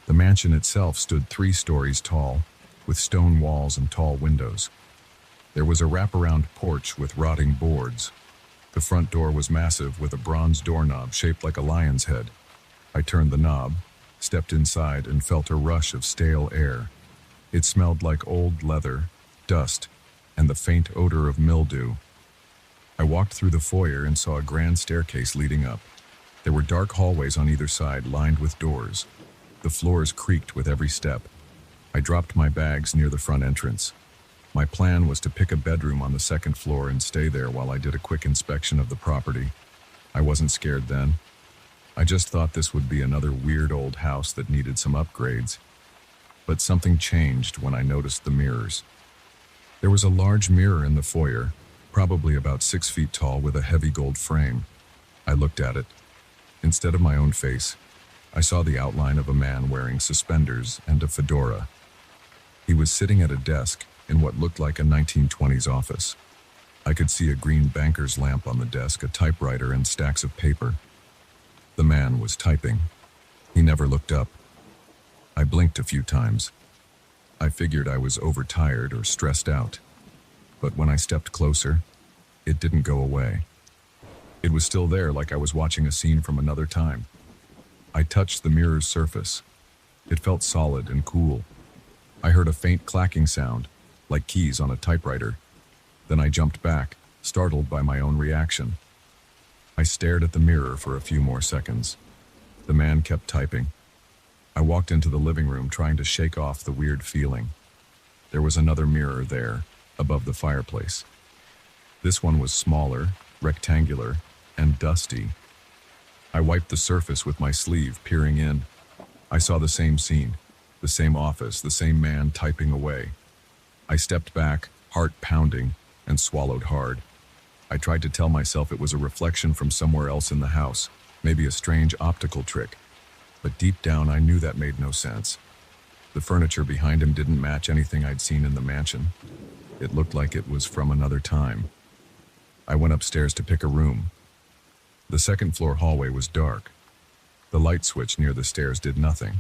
The mansion itself stood 3 stories tall, with stone walls and tall windows. There was a wraparound porch with rotting boards. The front door was massive with a bronze doorknob shaped like a lion's head. I turned the knob, stepped inside, and felt a rush of stale air. It smelled like old leather, dust, and the faint odor of mildew. I walked through the foyer and saw a grand staircase leading up. There were dark hallways on either side lined with doors. The floors creaked with every step. I dropped my bags near the front entrance. My plan was to pick a bedroom on the second floor and stay there while I did a quick inspection of the property. I wasn't scared then. I just thought this would be another weird old house that needed some upgrades. But something changed when I noticed the mirrors. There was a large mirror in the foyer, probably about 6 feet tall with a heavy gold frame. I looked at it. Instead of my own face, I saw the outline of a man wearing suspenders and a fedora. He was sitting at a desk in what looked like a 1920s office. I could see a green banker's lamp on the desk, a typewriter, and stacks of paper. The man was typing. He never looked up. I blinked a few times. I figured I was overtired or stressed out. But when I stepped closer, it didn't go away. It was still there, like I was watching a scene from another time. I touched the mirror's surface. It felt solid and cool. I heard a faint clacking sound, like keys on a typewriter. Then I jumped back, startled by my own reaction. I stared at the mirror for a few more seconds. The man kept typing. I walked into the living room, trying to shake off the weird feeling. There was another mirror there, above the fireplace. This one was smaller, rectangular, and dusty. I wiped the surface with my sleeve, peering in. I saw the same scene, the same office, the same man typing away. I stepped back, heart pounding, and swallowed hard. I tried to tell myself it was a reflection from somewhere else in the house, maybe a strange optical trick. But deep down, I knew that made no sense. The furniture behind him didn't match anything I'd seen in the mansion. It looked like it was from another time. I went upstairs to pick a room. The second-floor hallway was dark. The light switch near the stairs did nothing.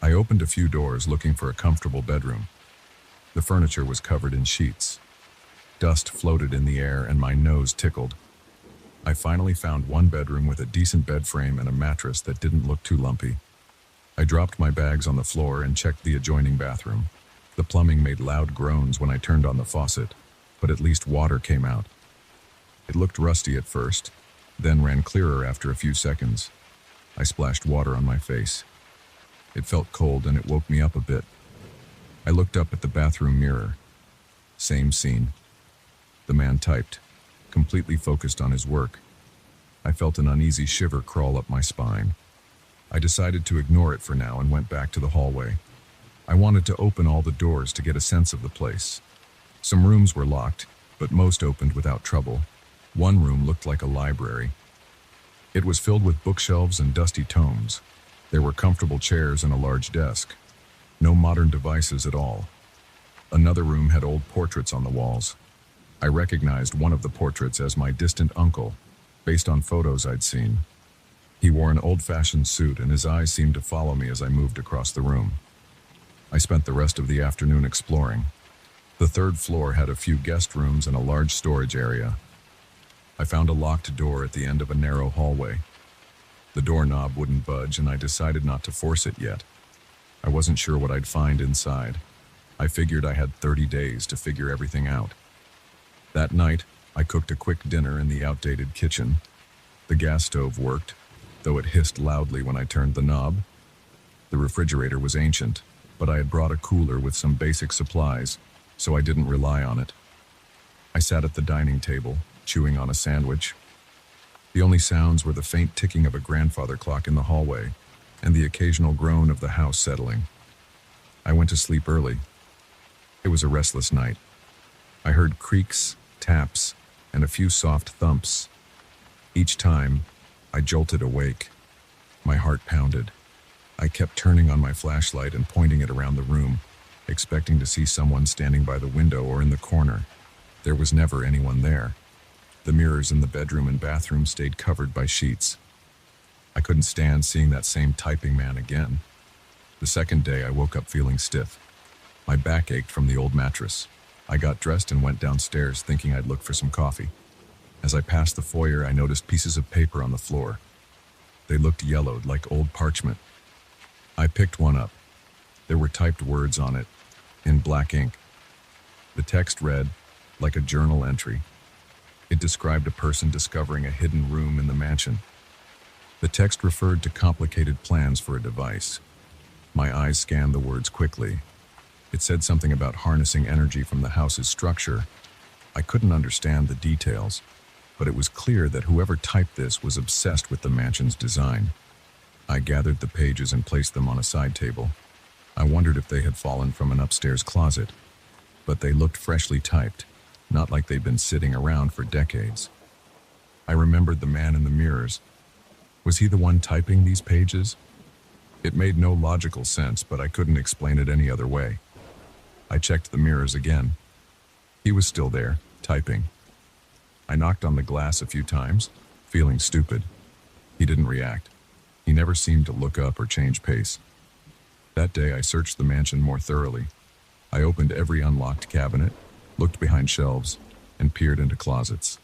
I opened a few doors looking for a comfortable bedroom. The furniture was covered in sheets. Dust floated in the air and my nose tickled. I finally found one bedroom with a decent bed frame and a mattress that didn't look too lumpy. I dropped my bags on the floor and checked the adjoining bathroom. The plumbing made loud groans when I turned on the faucet, but at least water came out. It looked rusty at first, then ran clearer after a few seconds. I splashed water on my face. It felt cold and it woke me up a bit. I looked up at the bathroom mirror. Same scene. The man typed, completely focused on his work. I felt an uneasy shiver crawl up my spine. I decided to ignore it for now and went back to the hallway. I wanted to open all the doors to get a sense of the place. Some rooms were locked, but most opened without trouble. One room looked like a library. It was filled with bookshelves and dusty tomes. There were comfortable chairs and a large desk. No modern devices at all. Another room had old portraits on the walls. I recognized one of the portraits as my distant uncle, based on photos I'd seen. He wore an old-fashioned suit and his eyes seemed to follow me as I moved across the room. I spent the rest of the afternoon exploring. The third floor had a few guest rooms and a large storage area. I found a locked door at the end of a narrow hallway. The doorknob wouldn't budge and I decided not to force it yet. I wasn't sure what I'd find inside. I figured I had 30 days to figure everything out. That night, I cooked a quick dinner in the outdated kitchen. The gas stove worked, though it hissed loudly when I turned the knob. The refrigerator was ancient, but I had brought a cooler with some basic supplies, so I didn't rely on it. I sat at the dining table, chewing on a sandwich. The only sounds were the faint ticking of a grandfather clock in the hallway and the occasional groan of the house settling. I went to sleep early. It was a restless night. I heard creaks, taps, and a few soft thumps. Each time, I jolted awake. My heart pounded. I kept turning on my flashlight and pointing it around the room, expecting to see someone standing by the window or in the corner. There was never anyone there. The mirrors in the bedroom and bathroom stayed covered by sheets. I couldn't stand seeing that same typing man again. The second day, I woke up feeling stiff. My back ached from the old mattress. I got dressed and went downstairs thinking I'd look for some coffee. As As I passed the foyer, I noticed pieces of paper on the floor. They looked yellowed like old parchment. I picked one up. There were typed words on it, in black ink. The text read, like a journal entry. It described a person discovering a hidden room in the mansion. The text referred to complicated plans for a device. My eyes scanned the words quickly. It said something about harnessing energy from the house's structure. I couldn't understand the details, but it was clear that whoever typed this was obsessed with the mansion's design. I gathered the pages and placed them on a side table. I wondered if they had fallen from an upstairs closet, but they looked freshly typed, not like they'd been sitting around for decades. I remembered the man in the mirrors. Was he the one typing these pages? It made no logical sense, but I couldn't explain it any other way. I checked the mirrors again. He was still there, typing. I knocked on the glass a few times, feeling stupid. He didn't react. He never seemed to look up or change pace. That day I searched the mansion more thoroughly. I opened every unlocked cabinet, looked behind shelves, and peered into closets.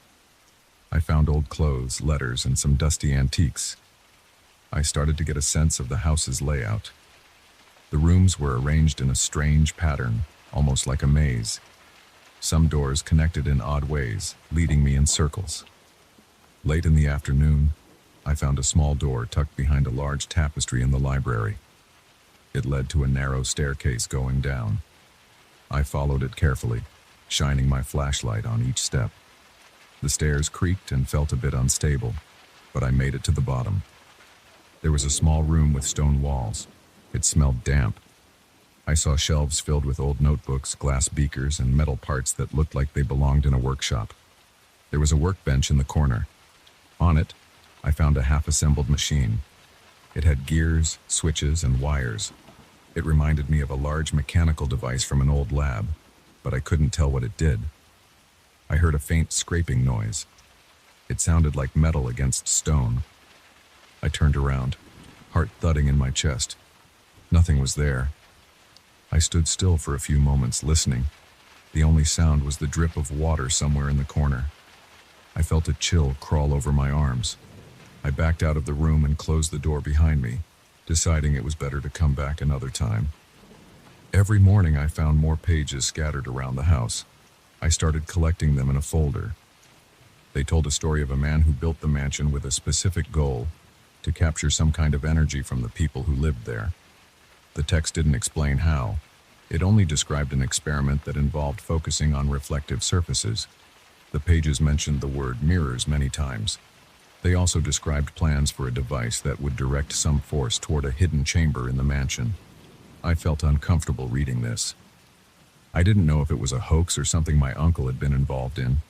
I found old clothes, letters, and some dusty antiques. I started to get a sense of the house's layout. The rooms were arranged in a strange pattern, almost like a maze. Some doors connected in odd ways, leading me in circles. Late in the afternoon, I found a small door tucked behind a large tapestry in the library. It led to a narrow staircase going down. I followed it carefully, shining my flashlight on each step. The stairs creaked and felt a bit unstable, but I made it to the bottom. There was a small room with stone walls. It smelled damp. I saw shelves filled with old notebooks, glass beakers, and metal parts that looked like they belonged in a workshop. There was a workbench in the corner. On it, I found a half-assembled machine. It had gears, switches, and wires. It reminded me of a large mechanical device from an old lab, but I couldn't tell what it did. I heard a faint scraping noise. It sounded like metal against stone. I turned around, heart thudding in my chest. Nothing was there. I stood still for a few moments, listening. The only sound was the drip of water somewhere in the corner. I felt a chill crawl over my arms. I backed out of the room and closed the door behind me, deciding it was better to come back another time. Every morning I found more pages scattered around the house. I started collecting them in a folder. They told a story of a man who built the mansion with a specific goal, to capture some kind of energy from the people who lived there. The text didn't explain how. It only described an experiment that involved focusing on reflective surfaces. The pages mentioned the word mirrors many times. They also described plans for a device that would direct some force toward a hidden chamber in the mansion. I felt uncomfortable reading this. I didn't know if it was a hoax or something my uncle had been involved in.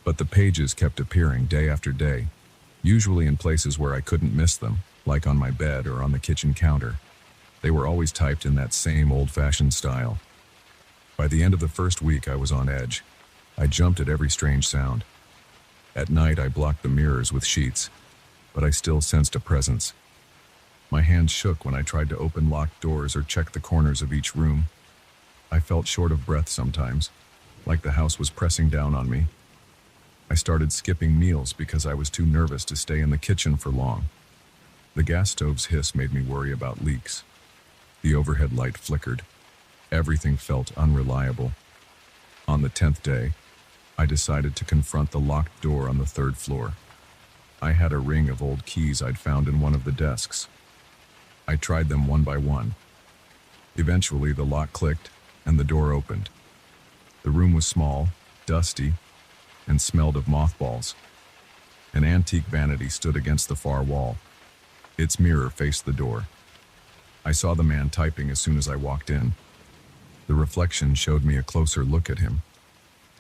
But the pages kept appearing day after day, usually in places where I couldn't miss them, like on my bed or on the kitchen counter. They were always typed in that same old-fashioned style. By the end of the first week, I was on edge. I jumped at every strange sound. At night, I blocked the mirrors with sheets, but I still sensed a presence. My hands shook when I tried to open locked doors or check the corners of each room. I felt short of breath sometimes, like the house was pressing down on me. I started skipping meals because I was too nervous to stay in the kitchen for long. The gas stove's hiss made me worry about leaks. The overhead light flickered. Everything felt unreliable. On the 10th day, I decided to confront the locked door on the 3rd floor. I had a ring of old keys I'd found in one of the desks. I tried them one by one. Eventually, the lock clicked and the door opened. The room was small, dusty, and smelled of mothballs. An antique vanity stood against the far wall. Its mirror faced the door. I saw the man typing as soon as I walked in. The reflection showed me a closer look at him.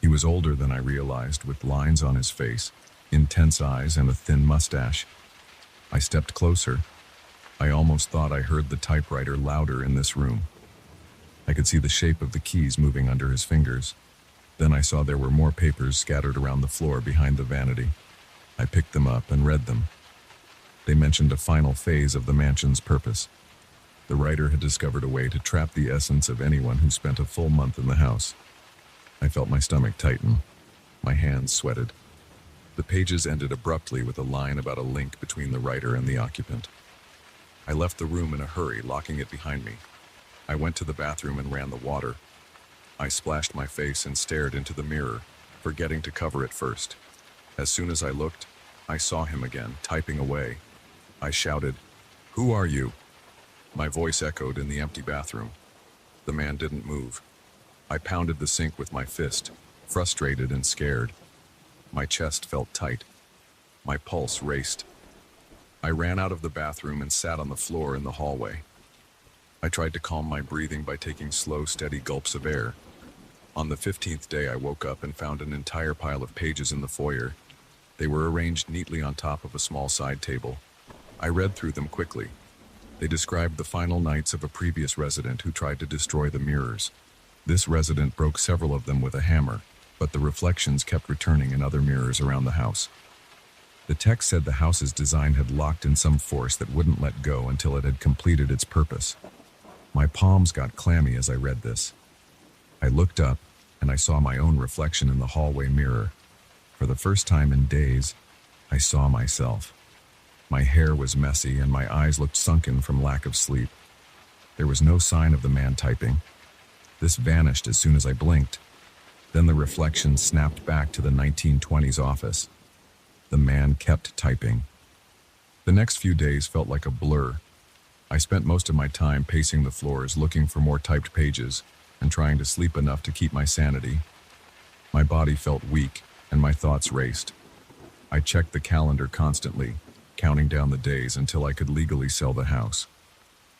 He was older than I realized, with lines on his face, intense eyes, and a thin mustache. I stepped closer. I almost thought I heard the typewriter louder in this room. I could see the shape of the keys moving under his fingers. Then I saw there were more papers scattered around the floor behind the vanity. I picked them up and read them. They mentioned a final phase of the mansion's purpose. The writer had discovered a way to trap the essence of anyone who spent a full month in the house. I felt my stomach tighten. My hands sweated. The pages ended abruptly with a line about a link between the writer and the occupant. I left the room in a hurry, locking it behind me. I went to the bathroom and ran the water. I splashed my face and stared into the mirror, forgetting to cover it first. As soon as I looked, I saw him again, typing away. I shouted, "Who are you?" My voice echoed in the empty bathroom. The man didn't move. I pounded the sink with my fist, frustrated and scared. My chest felt tight. My pulse raced. I ran out of the bathroom and sat on the floor in the hallway. I tried to calm my breathing by taking slow, steady gulps of air. On the 15th day, I woke up and found an entire pile of pages in the foyer. They were arranged neatly on top of a small side table. I read through them quickly. They described the final nights of a previous resident who tried to destroy the mirrors. This resident broke several of them with a hammer, but the reflections kept returning in other mirrors around the house. The text said the house's design had locked in some force that wouldn't let go until it had completed its purpose. My palms got clammy as I read this. I looked up, and I saw my own reflection in the hallway mirror. For the first time in days, I saw myself. My hair was messy, and my eyes looked sunken from lack of sleep. There was no sign of the man typing. This vanished as soon as I blinked. Then the reflection snapped back to the 1920s office. The man kept typing. The next few days felt like a blur. I spent most of my time pacing the floors, looking for more typed pages, and trying to sleep enough to keep my sanity. My body felt weak, and my thoughts raced. I checked the calendar constantly, counting down the days until I could legally sell the house.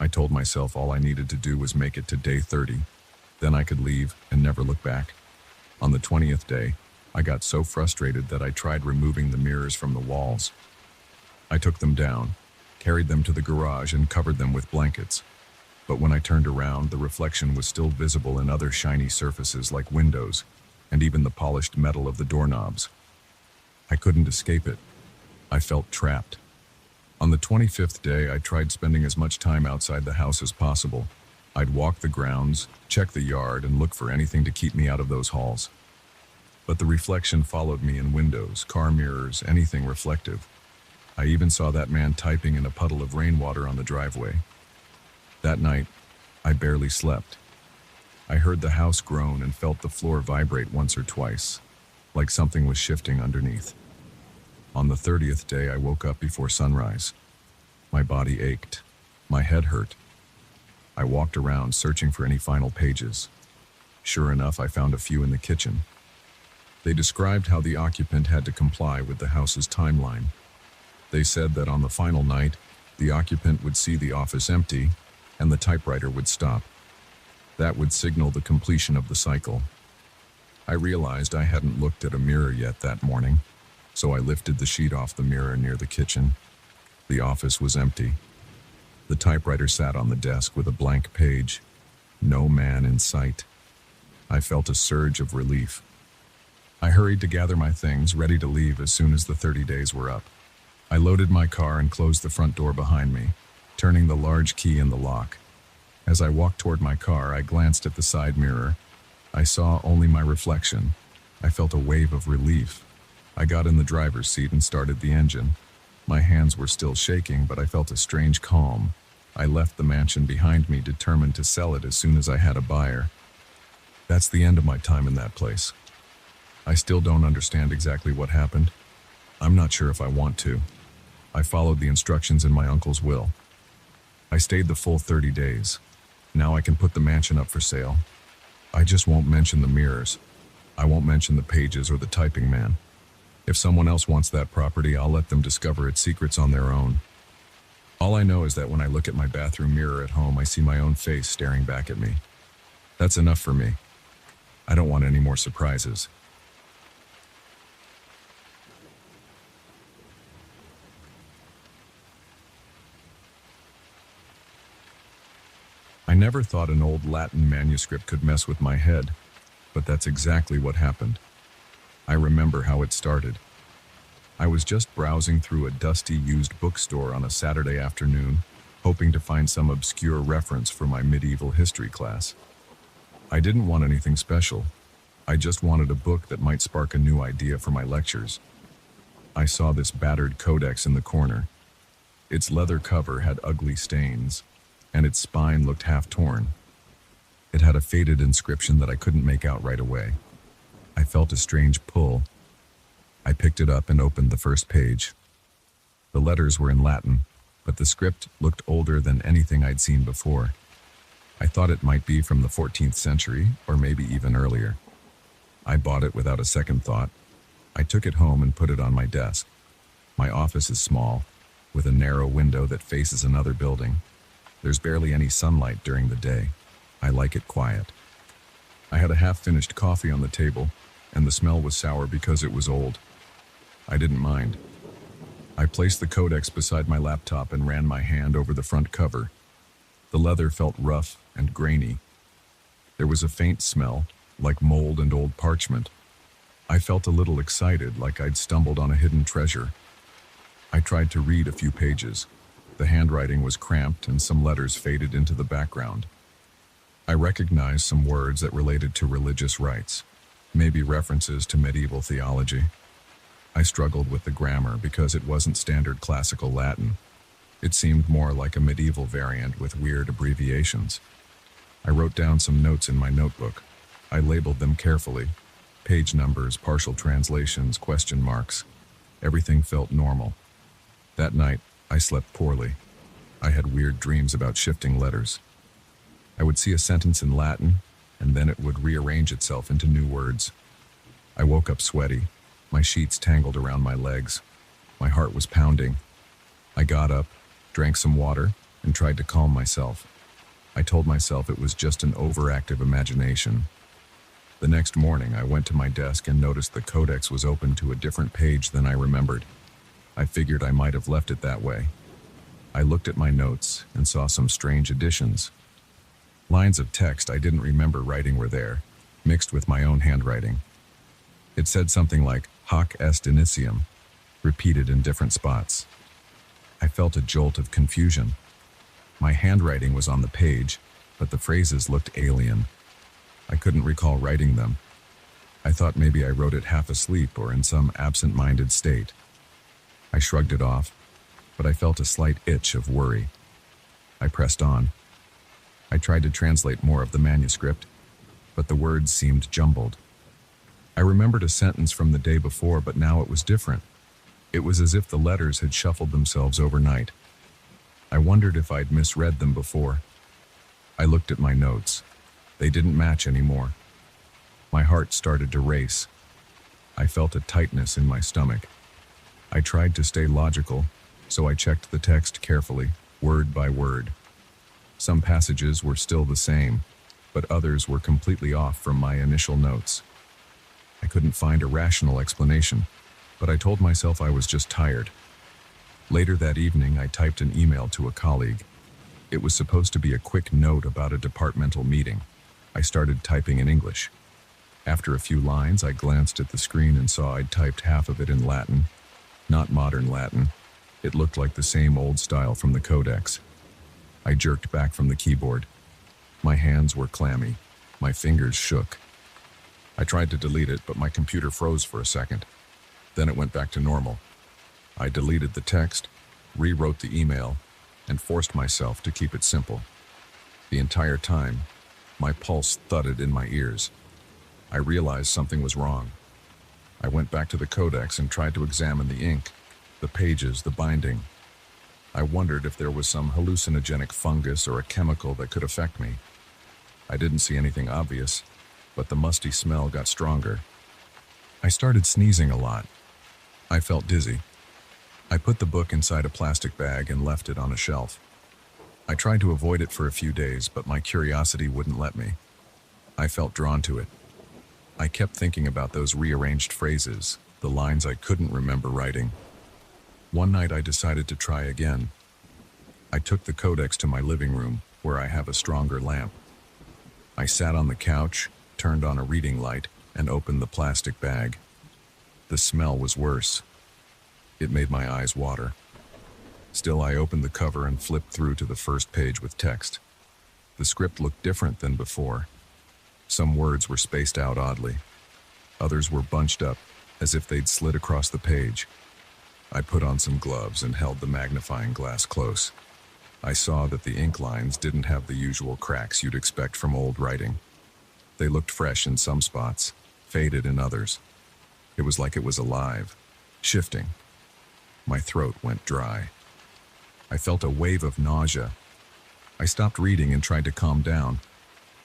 I told myself all I needed to do was make it to day 30. Then I could leave and never look back. On the 20th day, I got so frustrated that I tried removing the mirrors from the walls. I took them down, carried them to the garage, and covered them with blankets. But when I turned around, the reflection was still visible in other shiny surfaces like windows, and even the polished metal of the doorknobs. I couldn't escape it. I felt trapped. On the 25th day, I tried spending as much time outside the house as possible. I'd walk the grounds, check the yard, and look for anything to keep me out of those halls. But the reflection followed me in windows, car mirrors, anything reflective. I even saw that man typing in a puddle of rainwater on the driveway. That night, I barely slept. I heard the house groan and felt the floor vibrate once or twice, like something was shifting underneath. On the 30th day, I woke up before sunrise. My body ached. My head hurt. I walked around searching for any final pages. Sure enough, I found a few in the kitchen. They described how the occupant had to comply with the house's timeline. They said that on the final night, the occupant would see the office empty, and the typewriter would stop. That would signal the completion of the cycle. I realized I hadn't looked at a mirror yet that morning, so I lifted the sheet off the mirror near the kitchen. The office was empty. The typewriter sat on the desk with a blank page. No man in sight. I felt a surge of relief. I hurried to gather my things, ready to leave as soon as the 30 days were up. I loaded my car and closed the front door behind me, turning the large key in the lock. As I walked toward my car, I glanced at the side mirror. I saw only my reflection. I felt a wave of relief. I got in the driver's seat and started the engine. My hands were still shaking, but I felt a strange calm. I left the mansion behind me, determined to sell it as soon as I had a buyer. That's the end of my time in that place. I still don't understand exactly what happened. I'm not sure if I want to. I followed the instructions in my uncle's will. I stayed the full 30 days. Now I can put the mansion up for sale. I just won't mention the mirrors. I won't mention the pages or the typing man. If someone else wants that property, I'll let them discover its secrets on their own. All I know is that when I look at my bathroom mirror at home, I see my own face staring back at me. That's enough for me. I don't want any more surprises. I never thought an old Latin manuscript could mess with my head, but that's exactly what happened. I remember how it started. I was just browsing through a dusty used bookstore on a Saturday afternoon, hoping to find some obscure reference for my medieval history class. I didn't want anything special. I just wanted a book that might spark a new idea for my lectures. I saw this battered codex in the corner. Its leather cover had ugly stains, and its spine looked half torn. It had a faded inscription that I couldn't make out right away. I felt a strange pull. I picked it up and opened the first page. The letters were in Latin, but the script looked older than anything I'd seen before. I thought it might be from the 14th century, or maybe even earlier. I bought it without a second thought. I took it home and put it on my desk. My office is small, with a narrow window that faces another building. There's barely any sunlight during the day. I like it quiet. I had a half-finished coffee on the table, and the smell was sour because it was old. I didn't mind. I placed the codex beside my laptop and ran my hand over the front cover. The leather felt rough and grainy. There was a faint smell, like mold and old parchment. I felt a little excited, like I'd stumbled on a hidden treasure. I tried to read a few pages. The handwriting was cramped and some letters faded into the background. I recognized some words that related to religious rites, maybe references to medieval theology. I struggled with the grammar because it wasn't standard classical Latin. It seemed more like a medieval variant with weird abbreviations. I wrote down some notes in my notebook. I labeled them carefully. Page numbers, partial translations, question marks. Everything felt normal. That night, I slept poorly. I had weird dreams about shifting letters. I would see a sentence in Latin, and then it would rearrange itself into new words. I woke up sweaty, my sheets tangled around my legs. My heart was pounding. I got up, drank some water, and tried to calm myself. I told myself it was just an overactive imagination. The next morning, I went to my desk and noticed the codex was open to a different page than I remembered. I figured I might have left it that way. I looked at my notes and saw some strange additions. Lines of text I didn't remember writing were there, mixed with my own handwriting. It said something like, "Hoc est initium," repeated in different spots. I felt a jolt of confusion. My handwriting was on the page, but the phrases looked alien. I couldn't recall writing them. I thought maybe I wrote it half asleep or in some absent-minded state. I shrugged it off, but I felt a slight itch of worry. I pressed on. I tried to translate more of the manuscript, but the words seemed jumbled. I remembered a sentence from the day before, but now it was different. It was as if the letters had shuffled themselves overnight. I wondered if I'd misread them before. I looked at my notes. They didn't match anymore. My heart started to race. I felt a tightness in my stomach. I tried to stay logical, so I checked the text carefully, word by word. Some passages were still the same, but others were completely off from my initial notes. I couldn't find a rational explanation, but I told myself I was just tired. Later that evening, I typed an email to a colleague. It was supposed to be a quick note about a departmental meeting. I started typing in English. After a few lines, I glanced at the screen and saw I'd typed half of it in Latin. Not modern Latin. It looked like the same old style from the codex. I jerked back from the keyboard. My hands were clammy. My fingers shook. I tried to delete it, but my computer froze for a second. Then it went back to normal. I deleted the text, rewrote the email, and forced myself to keep it simple. The entire time, my pulse thudded in my ears. I realized something was wrong. I went back to the codex and tried to examine the ink, the pages, the binding. I wondered if there was some hallucinogenic fungus or a chemical that could affect me. I didn't see anything obvious, but the musty smell got stronger. I started sneezing a lot. I felt dizzy. I put the book inside a plastic bag and left it on a shelf. I tried to avoid it for a few days, but my curiosity wouldn't let me. I felt drawn to it. I kept thinking about those rearranged phrases, the lines I couldn't remember writing. One night I decided to try again. I took the codex to my living room, where I have a stronger lamp. I sat on the couch, turned on a reading light, and opened the plastic bag. The smell was worse. It made my eyes water. Still, I opened the cover and flipped through to the first page with text. The script looked different than before. Some words were spaced out oddly. Others were bunched up, as if they'd slid across the page. I put on some gloves and held the magnifying glass close. I saw that the ink lines didn't have the usual cracks you'd expect from old writing. They looked fresh in some spots, faded in others. It was like it was alive, shifting. My throat went dry. I felt a wave of nausea. I stopped reading and tried to calm down.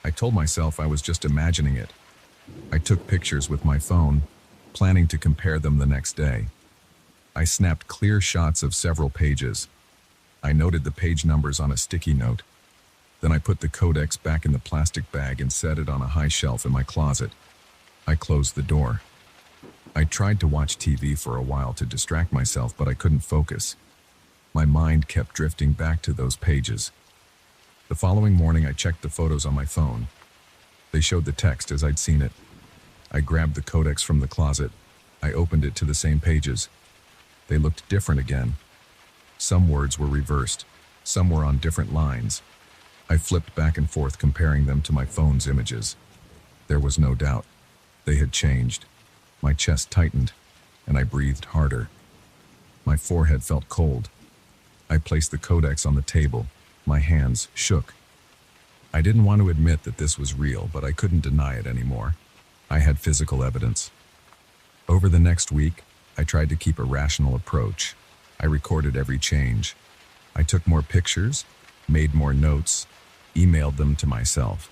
I told myself I was just imagining it. I took pictures with my phone, planning to compare them the next day. I snapped clear shots of several pages. I noted the page numbers on a sticky note. Then I put the codex back in the plastic bag and set it on a high shelf in my closet. I closed the door. I tried to watch TV for a while to distract myself, but I couldn't focus. My mind kept drifting back to those pages. The following morning, I checked the photos on my phone. They showed the text as I'd seen it. I grabbed the codex from the closet. I opened it to the same pages. They looked different again. Some words were reversed. Some were on different lines. I flipped back and forth, comparing them to my phone's images. There was no doubt. They had changed. My chest tightened, and I breathed harder. My forehead felt cold. I placed the codex on the table. My hands shook. I didn't want to admit that this was real, but I couldn't deny it anymore. I had physical evidence. Over the next week, I tried to keep a rational approach. I recorded every change. I took more pictures, made more notes, emailed them to myself.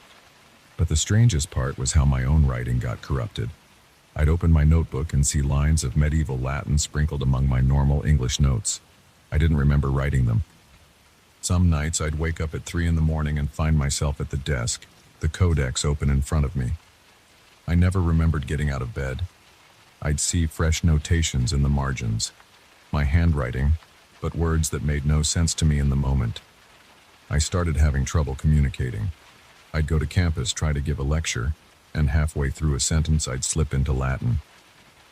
But the strangest part was how my own writing got corrupted. I'd open my notebook and see lines of medieval Latin sprinkled among my normal English notes. I didn't remember writing them. Some nights I'd wake up at 3 a.m. and find myself at the desk, the codex open in front of me. I never remembered getting out of bed. I'd see fresh notations in the margins. My handwriting, but words that made no sense to me in the moment. I started having trouble communicating. I'd go to campus, try to give a lecture, and halfway through a sentence I'd slip into Latin.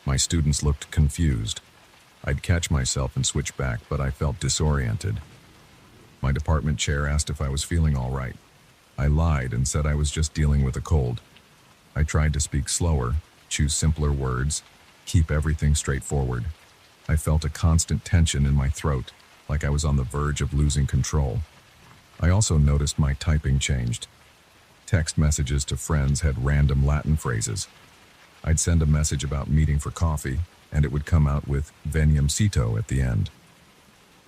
My students looked confused. I'd catch myself and switch back, but I felt disoriented. My department chair asked if I was feeling all right. I lied and said I was just dealing with a cold. I tried to speak slower, choose simpler words, keep everything straightforward. I felt a constant tension in my throat, like I was on the verge of losing control. I also noticed my typing changed. Text messages to friends had random Latin phrases. I'd send a message about meeting for coffee, and it would come out with "veniam cito" at the end.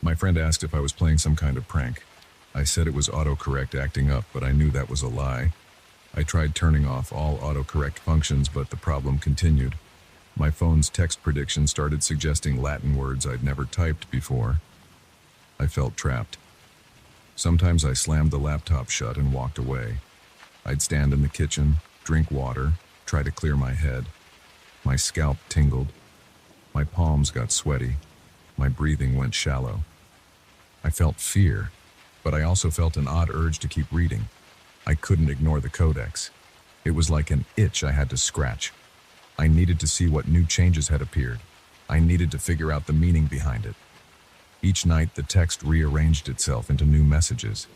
My friend asked if I was playing some kind of prank. I said it was autocorrect acting up, but I knew that was a lie. I tried turning off all autocorrect functions, but the problem continued. My phone's text prediction started suggesting Latin words I'd never typed before. I felt trapped. Sometimes I slammed the laptop shut and walked away. I'd stand in the kitchen, drink water, try to clear my head. My scalp tingled. My palms got sweaty. My breathing went shallow. I felt fear, but I also felt an odd urge to keep reading. I couldn't ignore the codex. It was like an itch I had to scratch. I needed to see what new changes had appeared. I needed to figure out the meaning behind it. Each night, the text rearranged itself into new messages.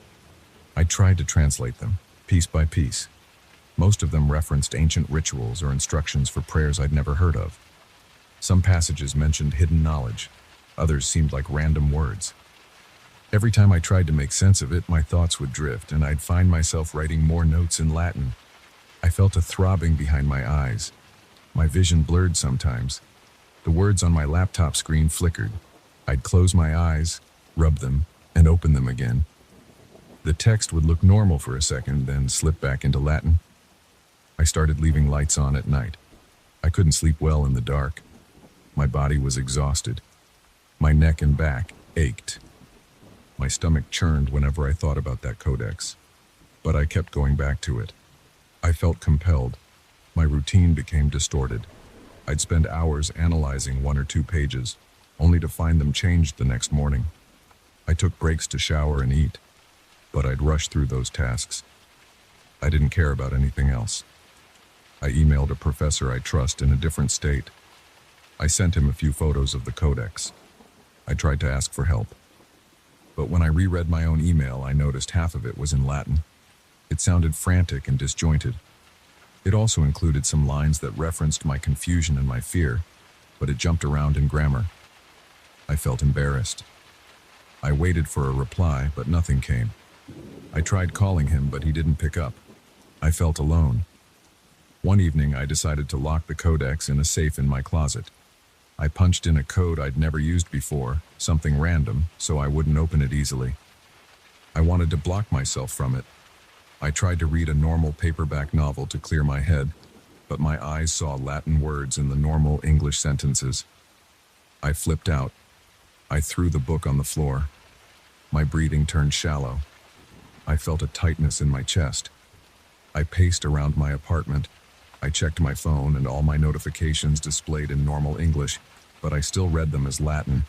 I tried to translate them, piece by piece. Most of them referenced ancient rituals or instructions for prayers I'd never heard of. Some passages mentioned hidden knowledge. Others seemed like random words. Every time I tried to make sense of it, my thoughts would drift, and I'd find myself writing more notes in Latin. I felt a throbbing behind my eyes. My vision blurred sometimes. The words on my laptop screen flickered. I'd close my eyes, rub them, and open them again. The text would look normal for a second, then slip back into Latin. I started leaving lights on at night. I couldn't sleep well in the dark. My body was exhausted. My neck and back ached. My stomach churned whenever I thought about that codex. But I kept going back to it. I felt compelled. My routine became distorted. I'd spend hours analyzing 1 or 2 pages, only to find them changed the next morning. I took breaks to shower and eat, but I'd rush through those tasks. I didn't care about anything else. I emailed a professor I trust in a different state. I sent him a few photos of the codex. I tried to ask for help. But when I reread my own email, I noticed half of it was in Latin. It sounded frantic and disjointed. It also included some lines that referenced my confusion and my fear, but it jumped around in grammar. I I felt embarrassed. I waited for a reply, but nothing came. I tried calling him, but he didn't pick up. I felt alone. One evening, I decided to lock the codex in a safe in my closet. I punched in a code I'd never used before, something random, so I wouldn't open it easily. I wanted to block myself from it. I tried to read a normal paperback novel to clear my head, but my eyes saw Latin words in the normal English sentences. I flipped out. I threw the book on the floor. My breathing turned shallow. I felt a tightness in my chest. I paced around my apartment. I checked my phone and all my notifications displayed in normal English, but I still read them as Latin.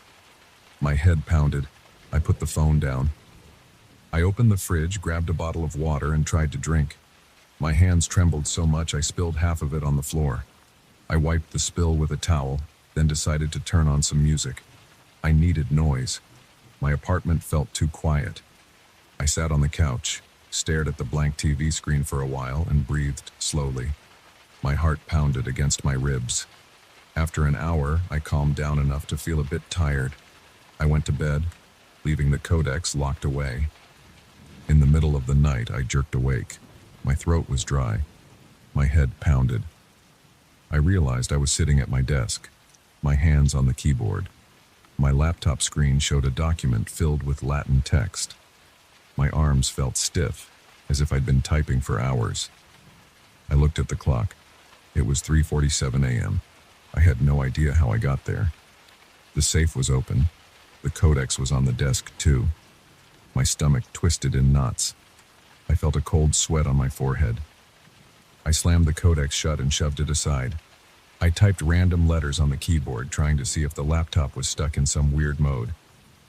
My head pounded. I put the phone down. I opened the fridge, grabbed a bottle of water, and tried to drink. My hands trembled so much I spilled half of it on the floor. I wiped the spill with a towel, then decided to turn on some music. I needed noise. My apartment felt too quiet. I sat on the couch, stared at the blank TV screen for a while, and breathed slowly. My heart pounded against my ribs. After an hour, I calmed down enough to feel a bit tired. I went to bed, leaving the codex locked away. In the middle of the night, I jerked awake. My throat was dry. My head pounded. I realized I was sitting at my desk, my hands on the keyboard. My laptop screen showed a document filled with Latin text. My arms felt stiff, as if I'd been typing for hours. I looked at the clock. It was 3:47 a.m. I had no idea how I got there. The safe was open. The codex was on the desk, too. My stomach twisted in knots. I felt a cold sweat on my forehead. I slammed the codex shut and shoved it aside. I typed random letters on the keyboard, trying to see if the laptop was stuck in some weird mode.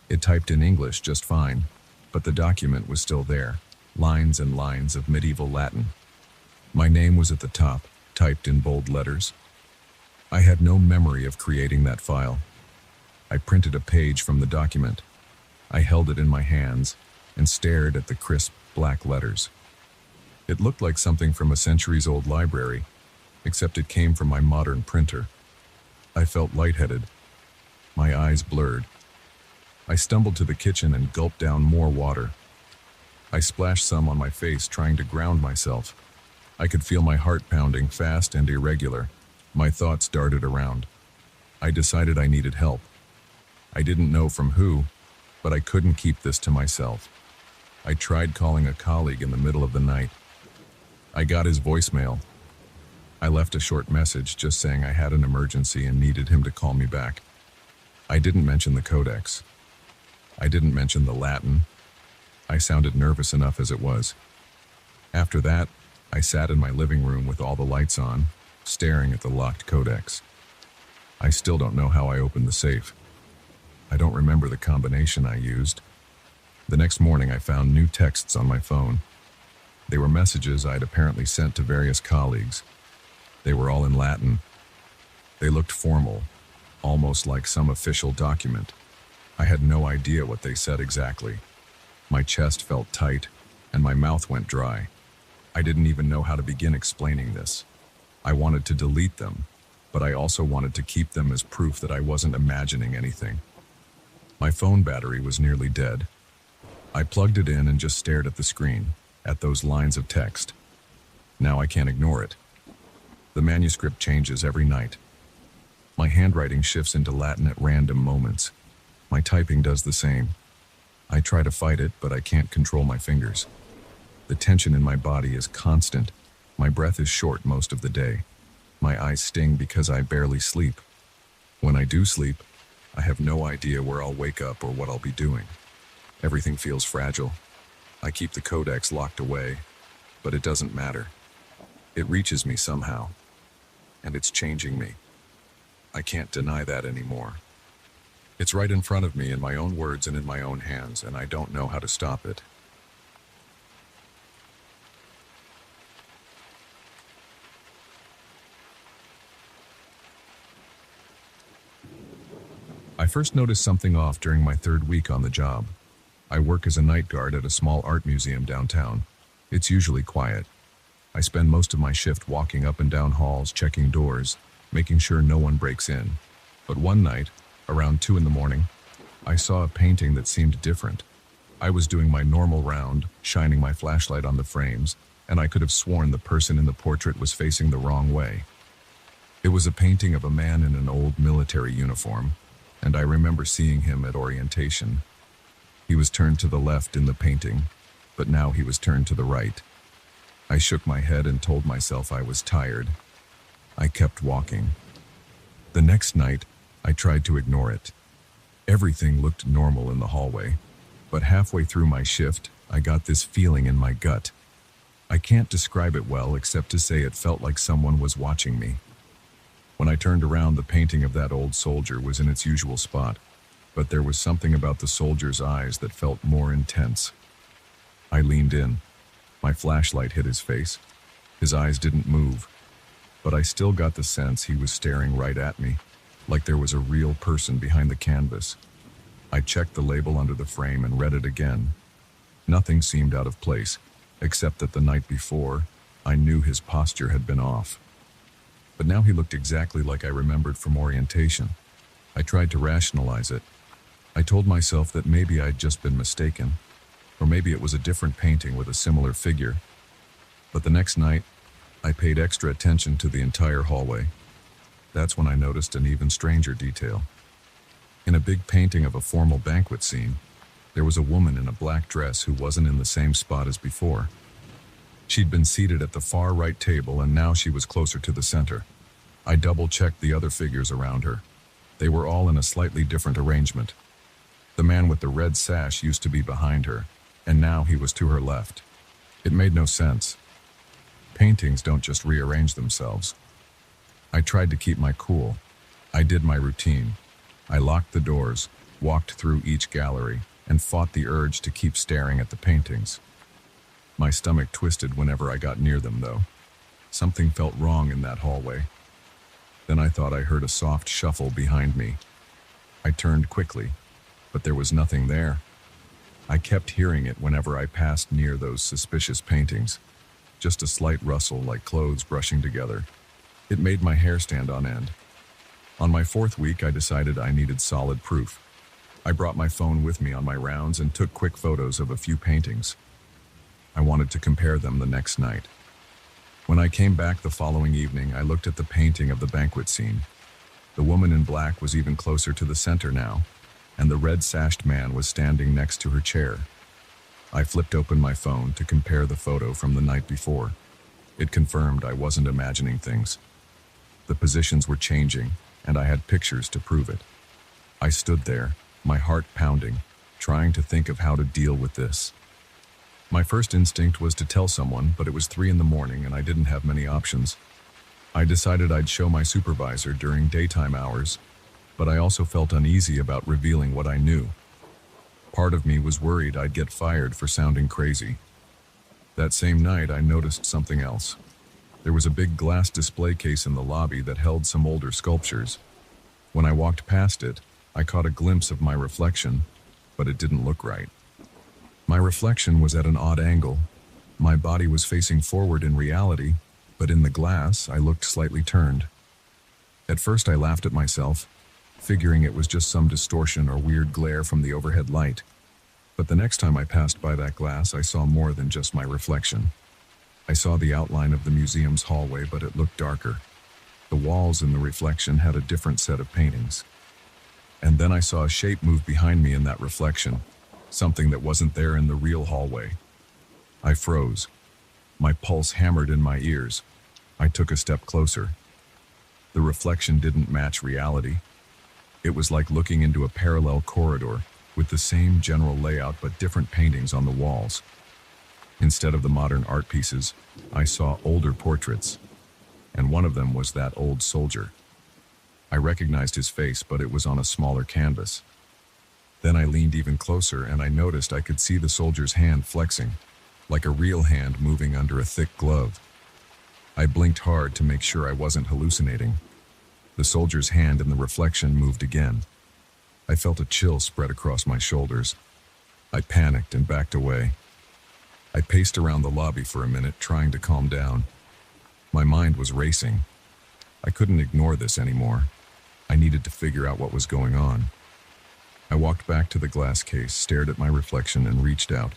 It typed in English just fine, but the document was still there, lines and lines of medieval Latin. My name was at the top, typed in bold letters. I had no memory of creating that file. I printed a page from the document. I held it in my hands and stared at the crisp black letters. It looked like something from a centuries-old library, except it came from my modern printer. I felt lightheaded. My eyes blurred. I stumbled to the kitchen and gulped down more water. I splashed some on my face, trying to ground myself. I could feel my heart pounding fast and irregular. My thoughts darted around. I decided I needed help. I didn't know from who, but I couldn't keep this to myself. I tried calling a colleague in the middle of the night. I got his voicemail. I left a short message just saying I had an emergency and needed him to call me back. I didn't mention the codex. I didn't mention the Latin. I sounded nervous enough as it was. After that, I sat in my living room with all the lights on, staring at the locked codex. I still don't know how I opened the safe. I don't remember the combination I used. The next morning, I found new texts on my phone. They were messages I'd apparently sent to various colleagues. They were all in Latin. They looked formal, almost like some official document. I had no idea what they said exactly. My chest felt tight, and my mouth went dry. I didn't even know how to begin explaining this. I wanted to delete them, but I also wanted to keep them as proof that I wasn't imagining anything. My phone battery was nearly dead. I plugged it in and just stared at the screen, at those lines of text. Now I can't ignore it. The manuscript changes every night. My handwriting shifts into Latin at random moments. My typing does the same. I try to fight it, but I can't control my fingers. The tension in my body is constant. My breath is short most of the day. My eyes sting because I barely sleep. When I do sleep, I have no idea where I'll wake up or what I'll be doing. Everything feels fragile. I keep the codex locked away, but it doesn't matter. It reaches me somehow, and it's changing me. I can't deny that anymore. It's right in front of me in my own words and in my own hands, and I don't know how to stop it. I first noticed something off during my third week on the job. I work as a night guard at a small art museum downtown. It's usually quiet. I spend most of my shift walking up and down halls, checking doors, making sure no one breaks in. But one night, around 2 in the morning, I saw a painting that seemed different. I was doing my normal round, shining my flashlight on the frames, and I could have sworn the person in the portrait was facing the wrong way. It was a painting of a man in an old military uniform, and I remember seeing him at orientation. He was turned to the left in the painting, but now he was turned to the right. I shook my head and told myself I was tired. I kept walking. The next night, I tried to ignore it. Everything looked normal in the hallway, but halfway through my shift, I got this feeling in my gut. I can't describe it well except to say it felt like someone was watching me. When I turned around, the painting of that old soldier was in its usual spot, but there was something about the soldier's eyes that felt more intense. I leaned in. My flashlight hit his face. His eyes didn't move, but I still got the sense he was staring right at me, like there was a real person behind the canvas. I checked the label under the frame and read it again. Nothing seemed out of place, except that the night before, I knew his posture had been off. But now he looked exactly like I remembered from orientation. I tried to rationalize it. I told myself that maybe I'd just been mistaken, or maybe it was a different painting with a similar figure. But the next night, I paid extra attention to the entire hallway. That's when I noticed an even stranger detail. In a big painting of a formal banquet scene, there was a woman in a black dress who wasn't in the same spot as before. She'd been seated at the far right table, and now she was closer to the center. I double-checked the other figures around her. They were all in a slightly different arrangement. The man with the red sash used to be behind her, and now he was to her left. It made no sense. Paintings don't just rearrange themselves. I tried to keep my cool. I did my routine. I locked the doors, walked through each gallery, and fought the urge to keep staring at the paintings. My stomach twisted whenever I got near them, though. Something felt wrong in that hallway. Then I thought I heard a soft shuffle behind me. I turned quickly, but there was nothing there. I kept hearing it whenever I passed near those suspicious paintings. Just a slight rustle like clothes brushing together. It made my hair stand on end. On my fourth week, I decided I needed solid proof. I brought my phone with me on my rounds and took quick photos of a few paintings. I wanted to compare them the next night. When I came back the following evening, I looked at the painting of the banquet scene. The woman in black was even closer to the center now, and the red-sashed man was standing next to her chair. I flipped open my phone to compare the photo from the night before. It confirmed I wasn't imagining things. The positions were changing, and I had pictures to prove it. I stood there, my heart pounding, trying to think of how to deal with this. My first instinct was to tell someone, but it was 3 a.m. and I didn't have many options. I decided I'd show my supervisor during daytime hours, but I also felt uneasy about revealing what I knew. Part of me was worried I'd get fired for sounding crazy. That same night, I noticed something else. There was a big glass display case in the lobby that held some older sculptures. When I walked past it, I caught a glimpse of my reflection, but it didn't look right. My reflection was at an odd angle. My body was facing forward in reality, but in the glass, I looked slightly turned. At first, I laughed at myself, figuring it was just some distortion or weird glare from the overhead light. But the next time I passed by that glass, I saw more than just my reflection. I saw the outline of the museum's hallway, but it looked darker. The walls in the reflection had a different set of paintings. And then I saw a shape move behind me in that reflection, something that wasn't there in the real hallway. I froze. My pulse hammered in my ears. I took a step closer. The reflection didn't match reality. It was like looking into a parallel corridor with the same general layout but different paintings on the walls. Instead of the modern art pieces, I saw older portraits, and one of them was that old soldier. I recognized his face, but it was on a smaller canvas. Then I leaned even closer, and I noticed I could see the soldier's hand flexing, like a real hand moving under a thick glove. I blinked hard to make sure I wasn't hallucinating. The soldier's hand in the reflection moved again. I felt a chill spread across my shoulders. I panicked and backed away. I paced around the lobby for a minute, trying to calm down. My mind was racing. I couldn't ignore this anymore. I needed to figure out what was going on. I walked back to the glass case, stared at my reflection, and reached out.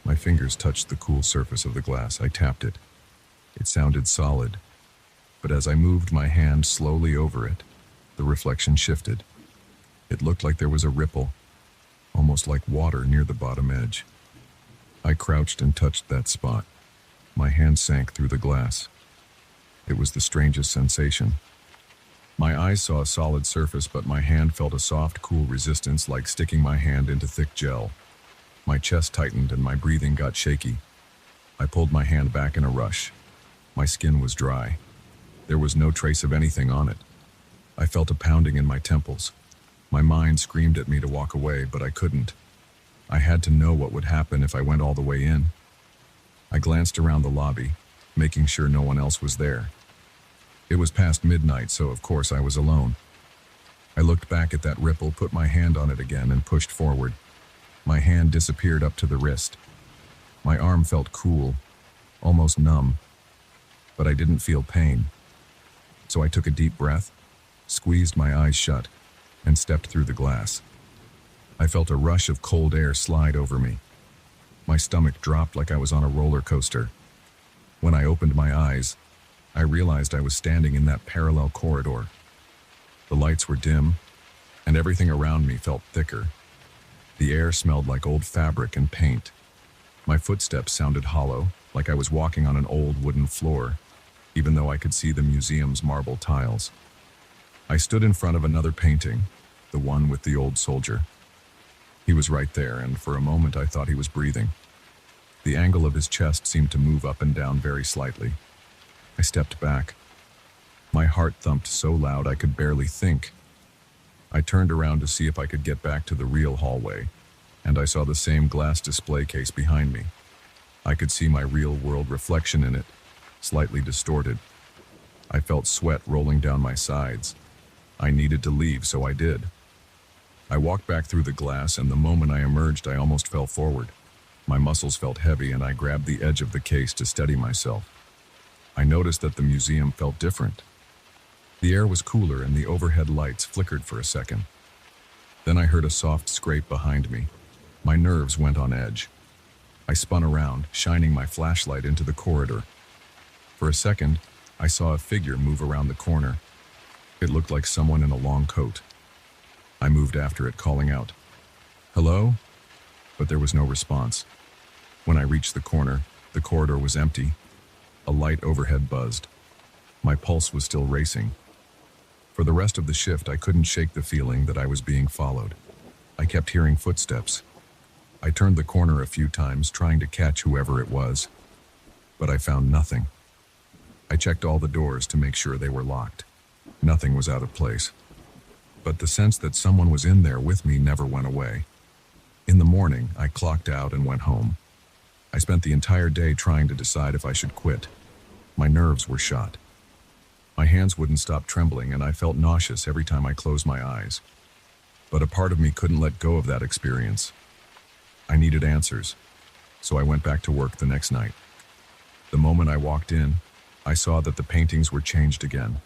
My fingers touched the cool surface of the glass. I tapped it. It sounded solid, but as I moved my hand slowly over it, the reflection shifted. It looked like there was a ripple, almost like water near the bottom edge. I crouched and touched that spot. My hand sank through the glass. It was the strangest sensation. My eyes saw a solid surface, but my hand felt a soft, cool resistance, like sticking my hand into thick gel. My chest tightened and my breathing got shaky. I pulled my hand back in a rush. My skin was dry. There was no trace of anything on it. I felt a pounding in my temples. My mind screamed at me to walk away, but I couldn't. I had to know what would happen if I went all the way in. I glanced around the lobby, making sure no one else was there. It was past midnight, so of course I was alone. I looked back at that ripple, put my hand on it again, and pushed forward. My hand disappeared up to the wrist. My arm felt cool, almost numb, but I didn't feel pain. So I took a deep breath, squeezed my eyes shut, and stepped through the glass. I felt a rush of cold air slide over me. My stomach dropped like I was on a roller coaster. When I opened my eyes, I realized I was standing in that parallel corridor. The lights were dim, and everything around me felt thicker. The air smelled like old fabric and paint. My footsteps sounded hollow, like I was walking on an old wooden floor, even though I could see the museum's marble tiles. I stood in front of another painting, the one with the old soldier. He was right there, and for a moment I thought he was breathing. The angle of his chest seemed to move up and down very slightly. I stepped back. My heart thumped so loud I could barely think. I turned around to see if I could get back to the real hallway, and I saw the same glass display case behind me. I could see my real-world reflection in it, slightly distorted. I felt sweat rolling down my sides. I needed to leave, so I did. I walked back through the glass, and the moment I emerged, I almost fell forward. My muscles felt heavy, and I grabbed the edge of the case to steady myself. I noticed that the museum felt different. The air was cooler, and the overhead lights flickered for a second. Then I heard a soft scrape behind me. My nerves went on edge. I spun around, shining my flashlight into the corridor. For a second, I saw a figure move around the corner. It looked like someone in a long coat. I moved after it, calling out, "Hello?" But there was no response. When I reached the corner, the corridor was empty. A light overhead buzzed. My pulse was still racing. For the rest of the shift, I couldn't shake the feeling that I was being followed. I kept hearing footsteps. I turned the corner a few times, trying to catch whoever it was, but I found nothing. I checked all the doors to make sure they were locked. Nothing was out of place. But the sense that someone was in there with me never went away. In the morning, I clocked out and went home. I spent the entire day trying to decide if I should quit. My nerves were shot. My hands wouldn't stop trembling, and I felt nauseous every time I closed my eyes. But a part of me couldn't let go of that experience. I needed answers, so I went back to work the next night. The moment I walked in, I saw that the paintings were changed again.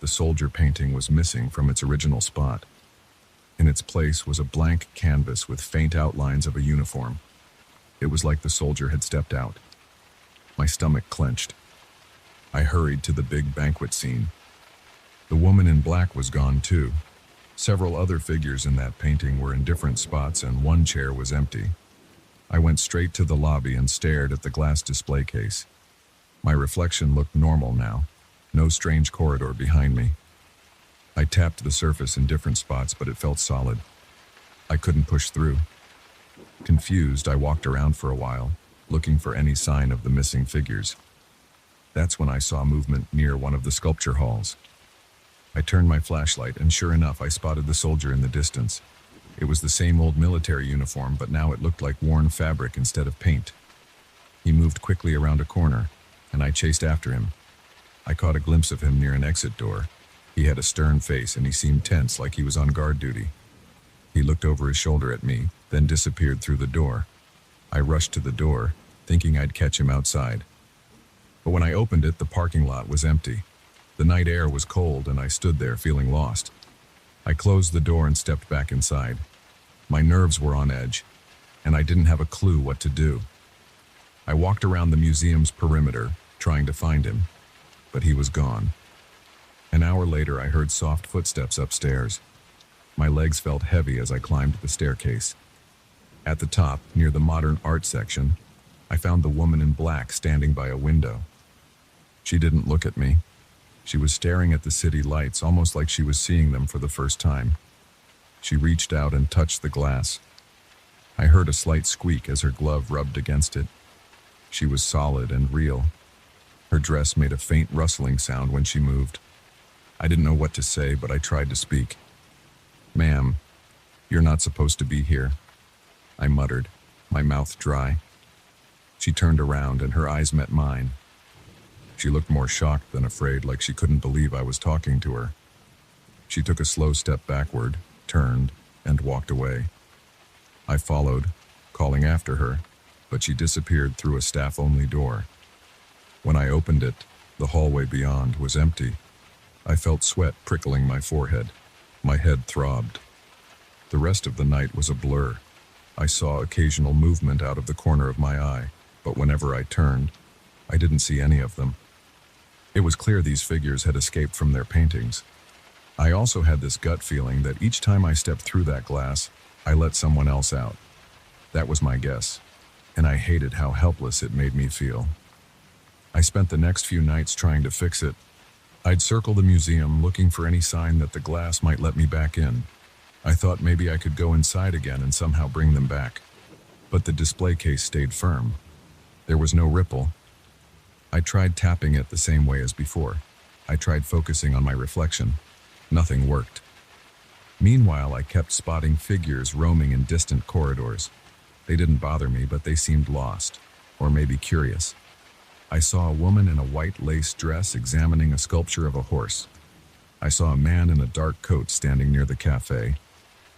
The soldier painting was missing from its original spot. In its place was a blank canvas with faint outlines of a uniform. It was like the soldier had stepped out. My stomach clenched. I hurried to the big banquet scene. The woman in black was gone too. Several other figures in that painting were in different spots, and one chair was empty. I went straight to the lobby and stared at the glass display case. My reflection looked normal now. No strange corridor behind me. I tapped the surface in different spots, but it felt solid. I couldn't push through. Confused, I walked around for a while, looking for any sign of the missing figures. That's when I saw movement near one of the sculpture halls. I turned my flashlight, and sure enough, I spotted the soldier in the distance. It was the same old military uniform, but now it looked like worn fabric instead of paint. He moved quickly around a corner, and I chased after him. I caught a glimpse of him near an exit door. He had a stern face, and he seemed tense, like he was on guard duty. He looked over his shoulder at me, then disappeared through the door. I rushed to the door, thinking I'd catch him outside. But when I opened it, the parking lot was empty. The night air was cold, and I stood there feeling lost. I closed the door and stepped back inside. My nerves were on edge, and I didn't have a clue what to do. I walked around the museum's perimeter, trying to find him, but he was gone. An hour later, I heard soft footsteps upstairs. My legs felt heavy as I climbed the staircase. At the top, near the modern art section, I found the woman in black standing by a window. She didn't look at me. She was staring at the city lights, almost like she was seeing them for the first time. She reached out and touched the glass. I heard a slight squeak as her glove rubbed against it. She was solid and real. Her dress made a faint rustling sound when she moved. I didn't know what to say, but I tried to speak. "Ma'am, you're not supposed to be here," I muttered, my mouth dry. She turned around and her eyes met mine. She looked more shocked than afraid, like she couldn't believe I was talking to her. She took a slow step backward, turned, and walked away. I followed, calling after her, but she disappeared through a staff-only door. When I opened it, the hallway beyond was empty. I felt sweat prickling my forehead. My head throbbed. The rest of the night was a blur. I saw occasional movement out of the corner of my eye, but whenever I turned, I didn't see any of them. It was clear these figures had escaped from their paintings. I also had this gut feeling that each time I stepped through that glass, I let someone else out. That was my guess, and I hated how helpless it made me feel. I spent the next few nights trying to fix it. I'd circle the museum looking for any sign that the glass might let me back in. I thought maybe I could go inside again and somehow bring them back. But the display case stayed firm. There was no ripple. I tried tapping it the same way as before. I tried focusing on my reflection. Nothing worked. Meanwhile, I kept spotting figures roaming in distant corridors. They didn't bother me, but they seemed lost, or maybe curious. I saw a woman in a white lace dress examining a sculpture of a horse. I saw a man in a dark coat standing near the cafe,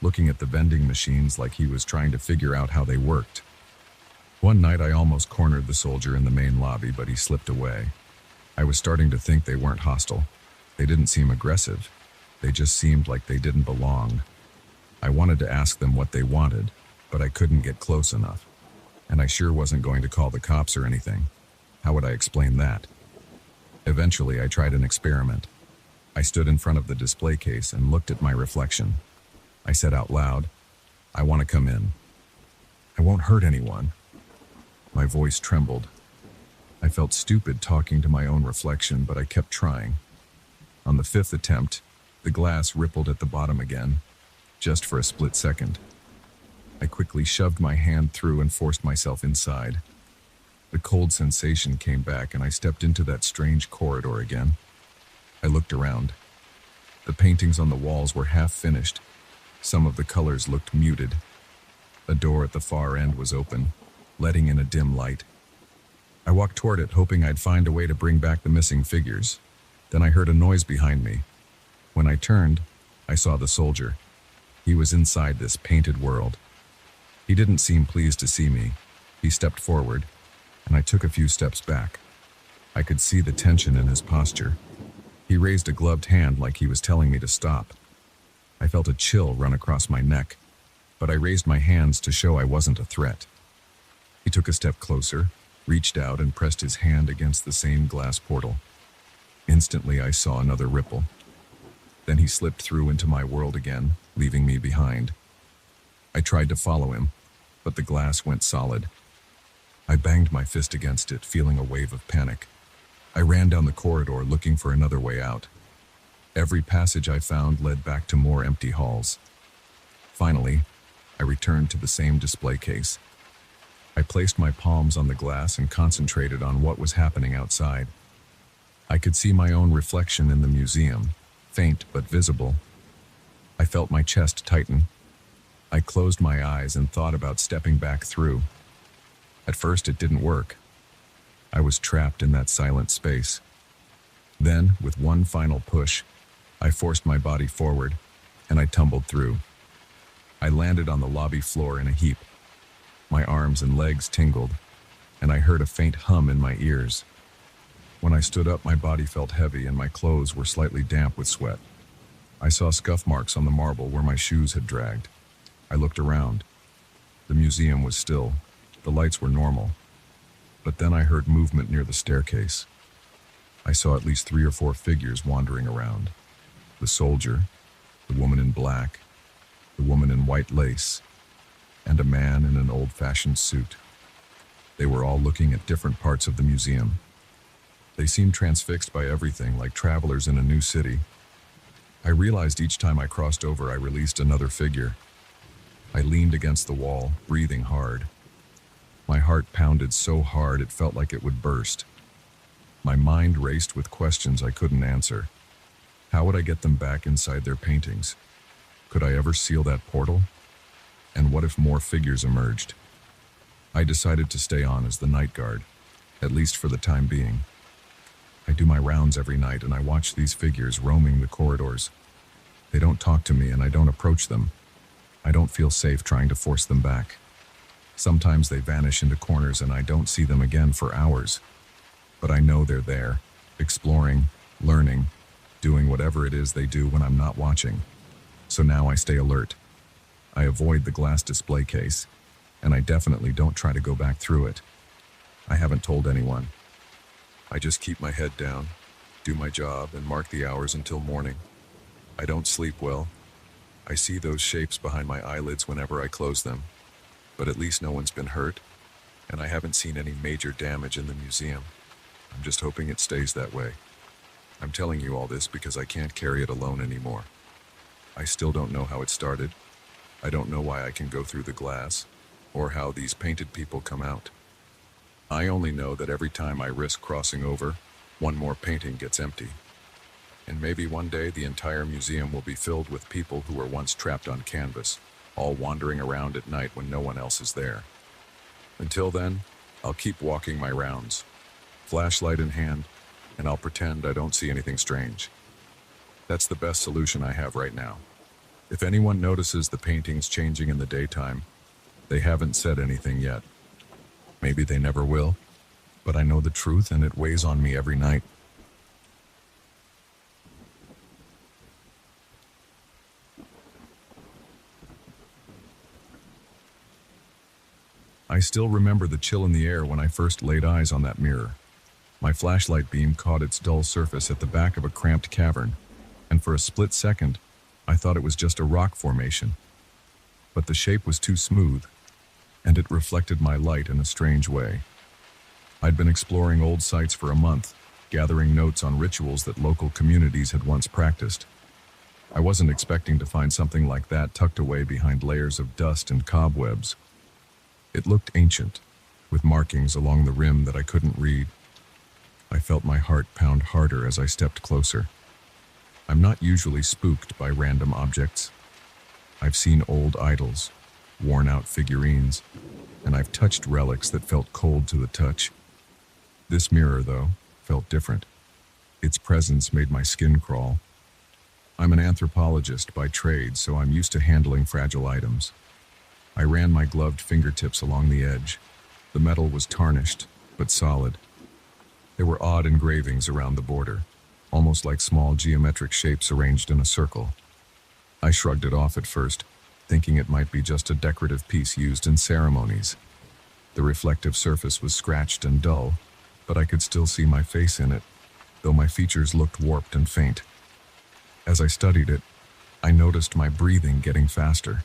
looking at the vending machines like he was trying to figure out how they worked. One night I almost cornered the soldier in the main lobby, but he slipped away. I was starting to think they weren't hostile. They didn't seem aggressive. They just seemed like they didn't belong. I wanted to ask them what they wanted, but I couldn't get close enough. And I sure wasn't going to call the cops or anything. How would I explain that? Eventually, I tried an experiment. I stood in front of the display case and looked at my reflection. I said out loud, "I want to come in. I won't hurt anyone." My voice trembled. I felt stupid talking to my own reflection, but I kept trying. On the fifth attempt, the glass rippled at the bottom again, just for a split second. I quickly shoved my hand through and forced myself inside. The cold sensation came back and I stepped into that strange corridor again. I looked around. The paintings on the walls were half finished. Some of the colors looked muted. A door at the far end was open, letting in a dim light. I walked toward it, hoping I'd find a way to bring back the missing figures. Then I heard a noise behind me. When I turned, I saw the soldier. He was inside this painted world. He didn't seem pleased to see me. He stepped forward, and I took a few steps back. I could see the tension in his posture. He raised a gloved hand like he was telling me to stop. I felt a chill run across my neck, but I raised my hands to show I wasn't a threat. He took a step closer, reached out and pressed his hand against the same glass portal. Instantly, I saw another ripple. Then he slipped through into my world again, leaving me behind. I tried to follow him, but the glass went solid. I banged my fist against it, feeling a wave of panic. I ran down the corridor looking for another way out. Every passage I found led back to more empty halls. Finally, I returned to the same display case. I placed my palms on the glass and concentrated on what was happening outside. I could see my own reflection in the museum, faint but visible. I felt my chest tighten. I closed my eyes and thought about stepping back through. At first, it didn't work. I was trapped in that silent space. Then, with one final push, I forced my body forward, and I tumbled through. I landed on the lobby floor in a heap. My arms and legs tingled, and I heard a faint hum in my ears. When I stood up, my body felt heavy and my clothes were slightly damp with sweat. I saw scuff marks on the marble where my shoes had dragged. I looked around. The museum was still. The lights were normal. But then I heard movement near the staircase. I saw at least 3 or 4 figures wandering around. The soldier, the woman in black, the woman in white lace, and a man in an old-fashioned suit. They were all looking at different parts of the museum. They seemed transfixed by everything, like travelers in a new city. I realized each time I crossed over, I released another figure. I leaned against the wall, breathing hard. My heart pounded so hard it felt like it would burst. My mind raced with questions I couldn't answer. How would I get them back inside their paintings? Could I ever seal that portal? And what if more figures emerged? I decided to stay on as the night guard, at least for the time being. I do my rounds every night and I watch these figures roaming the corridors. They don't talk to me and I don't approach them. I don't feel safe trying to force them back. Sometimes they vanish into corners and I don't see them again for hours. But I know they're there, exploring, learning, doing whatever it is they do when I'm not watching. So now I stay alert. I avoid the glass display case, and I definitely don't try to go back through it. I haven't told anyone. I just keep my head down, do my job, and mark the hours until morning. I don't sleep well. I see those shapes behind my eyelids whenever I close them, but at least no one's been hurt, and I haven't seen any major damage in the museum. I'm just hoping it stays that way. I'm telling you all this because I can't carry it alone anymore. I still don't know how it started. I don't know why I can go through the glass, or how these painted people come out. I only know that every time I risk crossing over, one more painting gets empty. And maybe one day the entire museum will be filled with people who were once trapped on canvas, all wandering around at night when no one else is there. Until then, I'll keep walking my rounds, flashlight in hand, and I'll pretend I don't see anything strange. That's the best solution I have right now. If anyone notices the paintings changing in the daytime, they haven't said anything yet. Maybe they never will, but I know the truth and it weighs on me every night. I still remember the chill in the air when I first laid eyes on that mirror. My flashlight beam caught its dull surface at the back of a cramped cavern, and for a split second, I thought it was just a rock formation. But the shape was too smooth, and it reflected my light in a strange way. I'd been exploring old sites for a month, gathering notes on rituals that local communities had once practiced. I wasn't expecting to find something like that tucked away behind layers of dust and cobwebs. It looked ancient, with markings along the rim that I couldn't read. I felt my heart pound harder as I stepped closer. I'm not usually spooked by random objects. I've seen old idols, worn-out figurines, and I've touched relics that felt cold to the touch. This mirror, though, felt different. Its presence made my skin crawl. I'm an anthropologist by trade, so I'm used to handling fragile items. I ran my gloved fingertips along the edge. The metal was tarnished, but solid. There were odd engravings around the border, almost like small geometric shapes arranged in a circle. I shrugged it off at first, thinking it might be just a decorative piece used in ceremonies. The reflective surface was scratched and dull, but I could still see my face in it, though my features looked warped and faint. As I studied it, I noticed my breathing getting faster.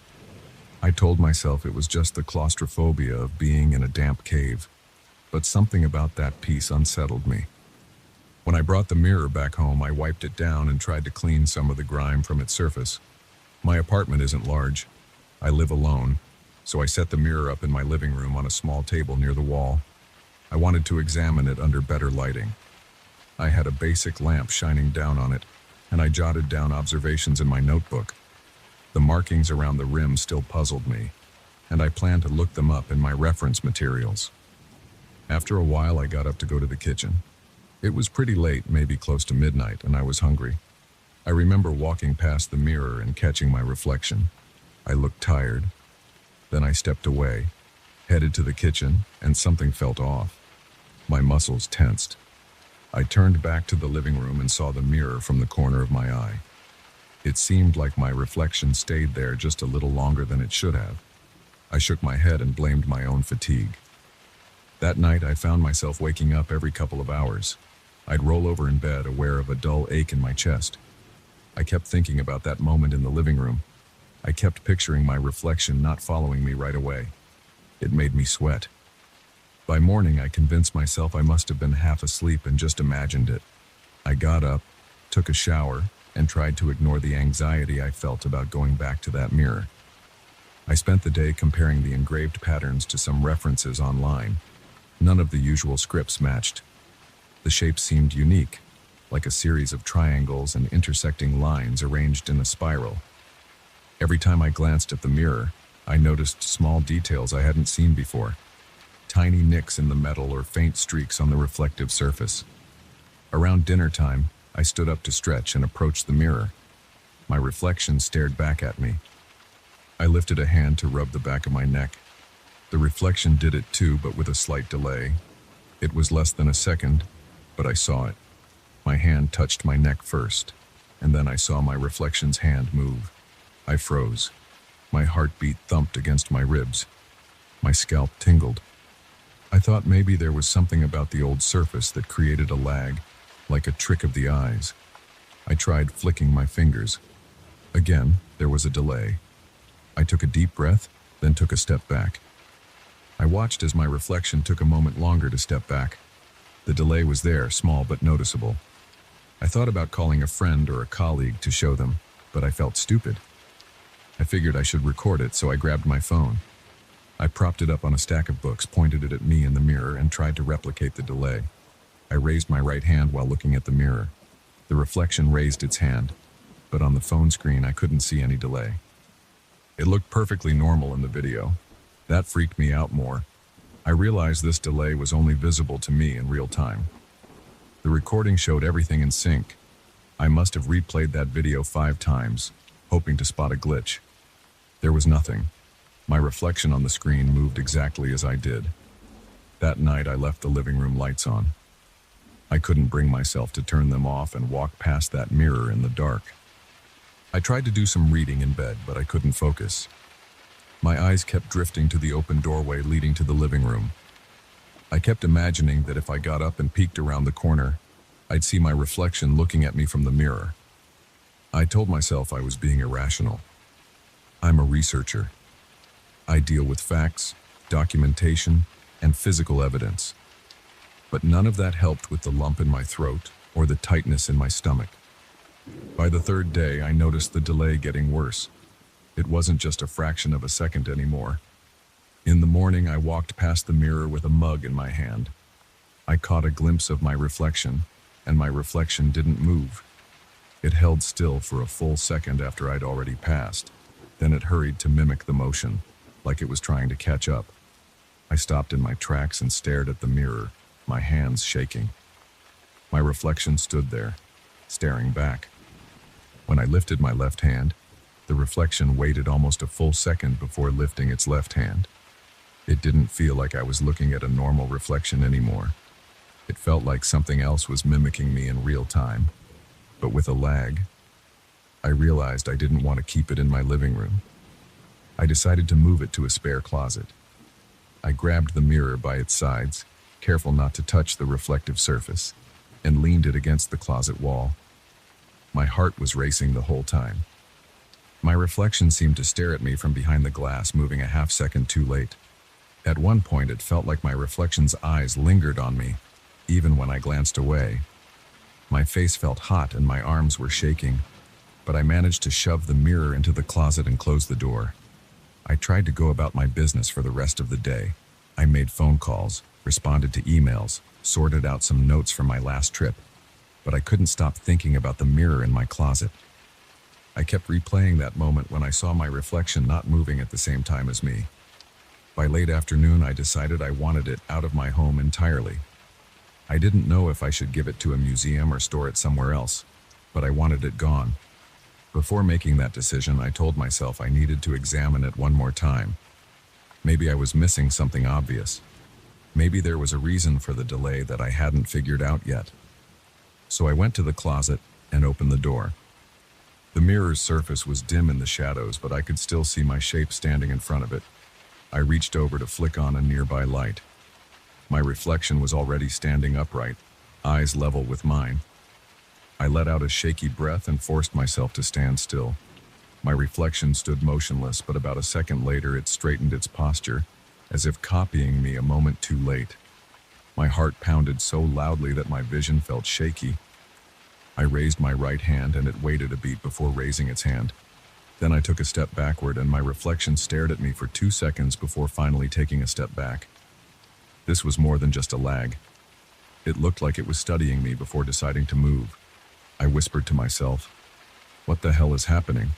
I told myself it was just the claustrophobia of being in a damp cave, but something about that piece unsettled me. When I brought the mirror back home, I wiped it down and tried to clean some of the grime from its surface. My apartment isn't large. I live alone, so I set the mirror up in my living room on a small table near the wall. I wanted to examine it under better lighting. I had a basic lamp shining down on it, and I jotted down observations in my notebook. The markings around the rim still puzzled me, and I planned to look them up in my reference materials. After a while, I got up to go to the kitchen. It was pretty late, maybe close to midnight, and I was hungry. I remember walking past the mirror and catching my reflection. I looked tired. Then I stepped away, headed to the kitchen, and something felt off. My muscles tensed. I turned back to the living room and saw the mirror from the corner of my eye. It seemed like my reflection stayed there just a little longer than it should have. I shook my head and blamed my own fatigue. That night, I found myself waking up every couple of hours. I'd roll over in bed, aware of a dull ache in my chest. I kept thinking about that moment in the living room. I kept picturing my reflection not following me right away. It made me sweat. By morning, I convinced myself I must have been half asleep and just imagined it. I got up, took a shower, and tried to ignore the anxiety I felt about going back to that mirror. I spent the day comparing the engraved patterns to some references online. None of the usual scripts matched. The shapes seemed unique, like a series of triangles and intersecting lines arranged in a spiral. Every time I glanced at the mirror, I noticed small details I hadn't seen before. Tiny nicks in the metal or faint streaks on the reflective surface. Around dinner time, I stood up to stretch and approached the mirror. My reflection stared back at me. I lifted a hand to rub the back of my neck. The reflection did it too, but with a slight delay. It was less than a second, but I saw it. My hand touched my neck first, and then I saw my reflection's hand move. I froze. My heartbeat thumped against my ribs. My scalp tingled. I thought maybe there was something about the old surface that created a lag, like a trick of the eyes. I tried flicking my fingers. Again, there was a delay. I took a deep breath, then took a step back. I watched as my reflection took a moment longer to step back. The delay was there, small but noticeable. I thought about calling a friend or a colleague to show them, but I felt stupid. I figured I should record it, so I grabbed my phone. I propped it up on a stack of books, pointed it at me in the mirror, and tried to replicate the delay. I raised my right hand while looking at the mirror. The reflection raised its hand, but on the phone screen I couldn't see any delay. It looked perfectly normal in the video. That freaked me out more. I realized this delay was only visible to me in real time. The recording showed everything in sync. I must have replayed that video 5 times, hoping to spot a glitch. There was nothing. My reflection on the screen moved exactly as I did. That night I left the living room lights on. I couldn't bring myself to turn them off and walk past that mirror in the dark. I tried to do some reading in bed, but I couldn't focus. My eyes kept drifting to the open doorway leading to the living room. I kept imagining that if I got up and peeked around the corner, I'd see my reflection looking at me from the mirror. I told myself I was being irrational. I'm a researcher. I deal with facts, documentation, and physical evidence. But none of that helped with the lump in my throat or the tightness in my stomach. By the 3rd day, I noticed the delay getting worse. It wasn't just a fraction of a second anymore. In the morning, I walked past the mirror with a mug in my hand. I caught a glimpse of my reflection, and my reflection didn't move. It held still for a full second after I'd already passed. Then it hurried to mimic the motion, like it was trying to catch up. I stopped in my tracks and stared at the mirror, my hands shaking. My reflection stood there, staring back. When I lifted my left hand, the reflection waited almost a full second before lifting its left hand. It didn't feel like I was looking at a normal reflection anymore. It felt like something else was mimicking me in real time, but with a lag. I realized I didn't want to keep it in my living room. I decided to move it to a spare closet. I grabbed the mirror by its sides, careful not to touch the reflective surface, and leaned it against the closet wall. My heart was racing the whole time. My reflection seemed to stare at me from behind the glass, moving a half second too late. At one point, it felt like my reflection's eyes lingered on me, even when I glanced away. My face felt hot and my arms were shaking, but I managed to shove the mirror into the closet and close the door. I tried to go about my business for the rest of the day. I made phone calls, responded to emails, sorted out some notes from my last trip, but I couldn't stop thinking about the mirror in my closet. I kept replaying that moment when I saw my reflection not moving at the same time as me. By late afternoon, I decided I wanted it out of my home entirely. I didn't know if I should give it to a museum or store it somewhere else, but I wanted it gone. Before making that decision, I told myself I needed to examine it one more time. Maybe I was missing something obvious. Maybe there was a reason for the delay that I hadn't figured out yet. So I went to the closet and opened the door. The mirror's surface was dim in the shadows, but I could still see my shape standing in front of it. I reached over to flick on a nearby light. My reflection was already standing upright, eyes level with mine. I let out a shaky breath and forced myself to stand still. My reflection stood motionless, but about a second later it straightened its posture, as if copying me a moment too late. My heart pounded so loudly that my vision felt shaky. I raised my right hand and it waited a beat before raising its hand. Then I took a step backward and my reflection stared at me for 2 seconds before finally taking a step back. This was more than just a lag. It looked like it was studying me before deciding to move. I whispered to myself, "What the hell is happening?"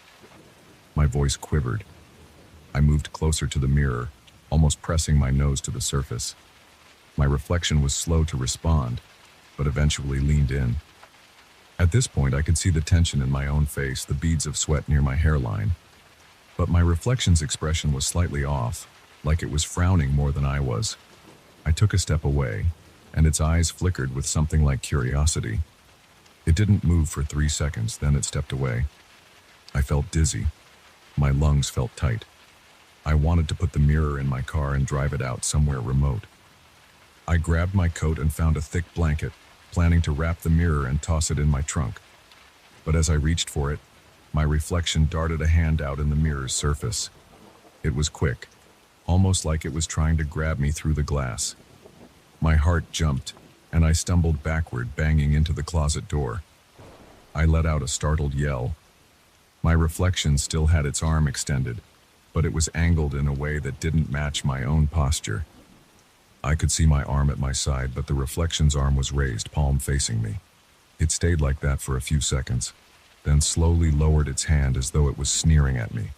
My voice quivered. I moved closer to the mirror, almost pressing my nose to the surface. My reflection was slow to respond, but eventually leaned in. At this point, I could see the tension in my own face, the beads of sweat near my hairline. But my reflection's expression was slightly off, like it was frowning more than I was. I took a step away, and its eyes flickered with something like curiosity. It didn't move for 3 seconds, then it stepped away. I felt dizzy. My lungs felt tight. I wanted to put the mirror in my car and drive it out somewhere remote. I grabbed my coat and found a thick blanket, planning to wrap the mirror and toss it in my trunk. But as I reached for it, my reflection darted a hand out in the mirror's surface. It was quick, almost like it was trying to grab me through the glass. My heart jumped, and I stumbled backward, banging into the closet door. I let out a startled yell. My reflection still had its arm extended, but it was angled in a way that didn't match my own posture. I could see my arm at my side, but the reflection's arm was raised, palm facing me. It stayed like that for a few seconds, then slowly lowered its hand as though it was sneering at me.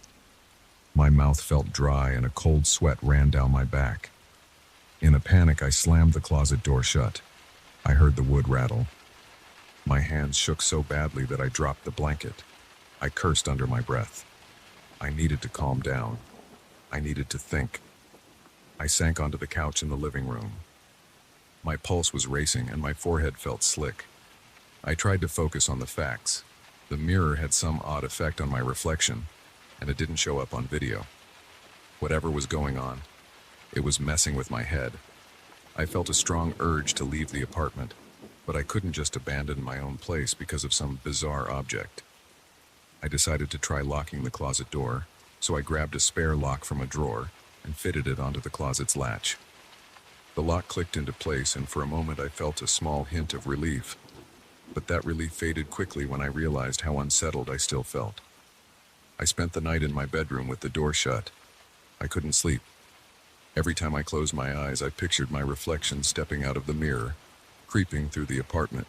My mouth felt dry and a cold sweat ran down my back. In a panic, I slammed the closet door shut. I heard the wood rattle. My hands shook so badly that I dropped the blanket. I cursed under my breath. I needed to calm down. I needed to think. I sank onto the couch in the living room. My pulse was racing and my forehead felt slick. I tried to focus on the facts. The mirror had some odd effect on my reflection, and it didn't show up on video. Whatever was going on, it was messing with my head. I felt a strong urge to leave the apartment, but I couldn't just abandon my own place because of some bizarre object. I decided to try locking the closet door, so I grabbed a spare lock from a drawer and fitted it onto the closet's latch. The lock clicked into place, and for a moment I felt a small hint of relief. But that relief faded quickly when I realized how unsettled I still felt. I spent the night in my bedroom with the door shut. I couldn't sleep. Every time I closed my eyes, I pictured my reflection stepping out of the mirror, creeping through the apartment.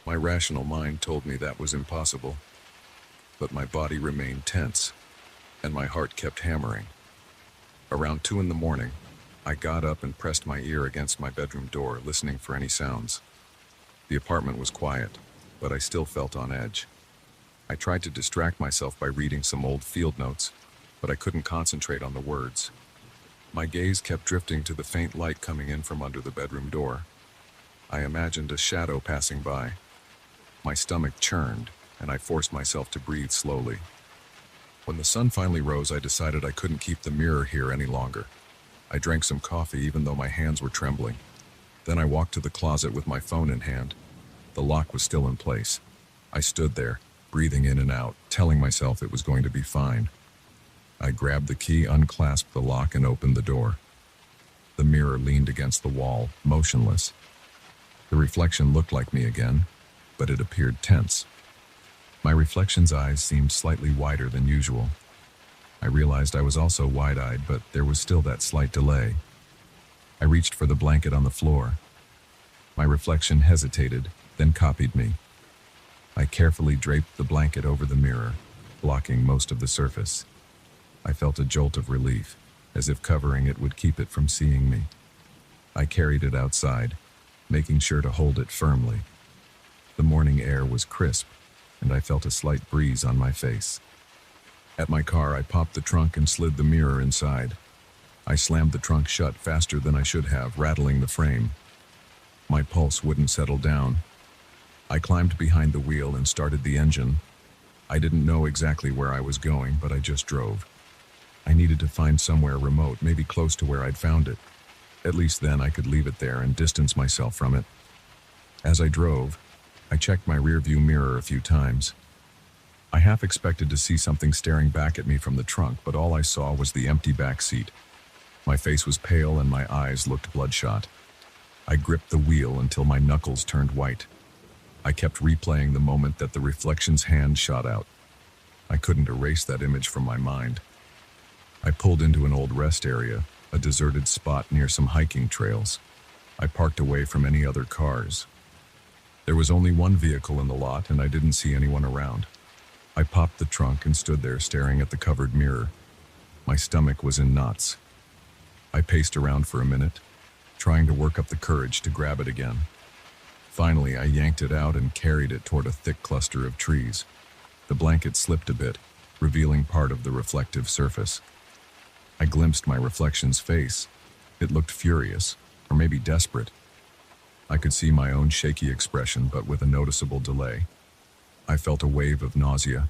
My rational mind told me that was impossible, but my body remained tense, and my heart kept hammering. Around 2 in the morning, I got up and pressed my ear against my bedroom door, listening for any sounds. The apartment was quiet, but I still felt on edge. I tried to distract myself by reading some old field notes, but I couldn't concentrate on the words. My gaze kept drifting to the faint light coming in from under the bedroom door. I imagined a shadow passing by. My stomach churned, and I forced myself to breathe slowly. When the sun finally rose, I decided I couldn't keep the mirror here any longer. I drank some coffee even though my hands were trembling. Then I walked to the closet with my phone in hand. The lock was still in place. I stood there, breathing in and out, telling myself it was going to be fine. I grabbed the key, unclasped the lock, and opened the door. The mirror leaned against the wall, motionless. The reflection looked like me again, but it appeared tense. My reflection's eyes seemed slightly wider than usual. I realized I was also wide-eyed, but there was still that slight delay. I reached for the blanket on the floor. My reflection hesitated, then copied me. I carefully draped the blanket over the mirror, blocking most of the surface. I felt a jolt of relief, as if covering it would keep it from seeing me. I carried it outside, making sure to hold it firmly. The morning air was crisp, and I felt a slight breeze on my face. At my car, I popped the trunk and slid the mirror inside. I slammed the trunk shut faster than I should have, rattling the frame. My pulse wouldn't settle down. I climbed behind the wheel and started the engine. I didn't know exactly where I was going, but I just drove. I needed to find somewhere remote, maybe close to where I'd found it. At least then I could leave it there and distance myself from it. As I drove, I checked my rearview mirror a few times. I half expected to see something staring back at me from the trunk, but all I saw was the empty back seat. My face was pale and my eyes looked bloodshot. I gripped the wheel until my knuckles turned white. I kept replaying the moment that the reflection's hand shot out. I couldn't erase that image from my mind. I pulled into an old rest area, a deserted spot near some hiking trails. I parked away from any other cars. There was only one vehicle in the lot, and I didn't see anyone around. I popped the trunk and stood there staring at the covered mirror. My stomach was in knots. I paced around for a minute, trying to work up the courage to grab it again. Finally, I yanked it out and carried it toward a thick cluster of trees. The blanket slipped a bit, revealing part of the reflective surface. I glimpsed my reflection's face. It looked furious, or maybe desperate. I could see my own shaky expression, but with a noticeable delay. I felt a wave of nausea.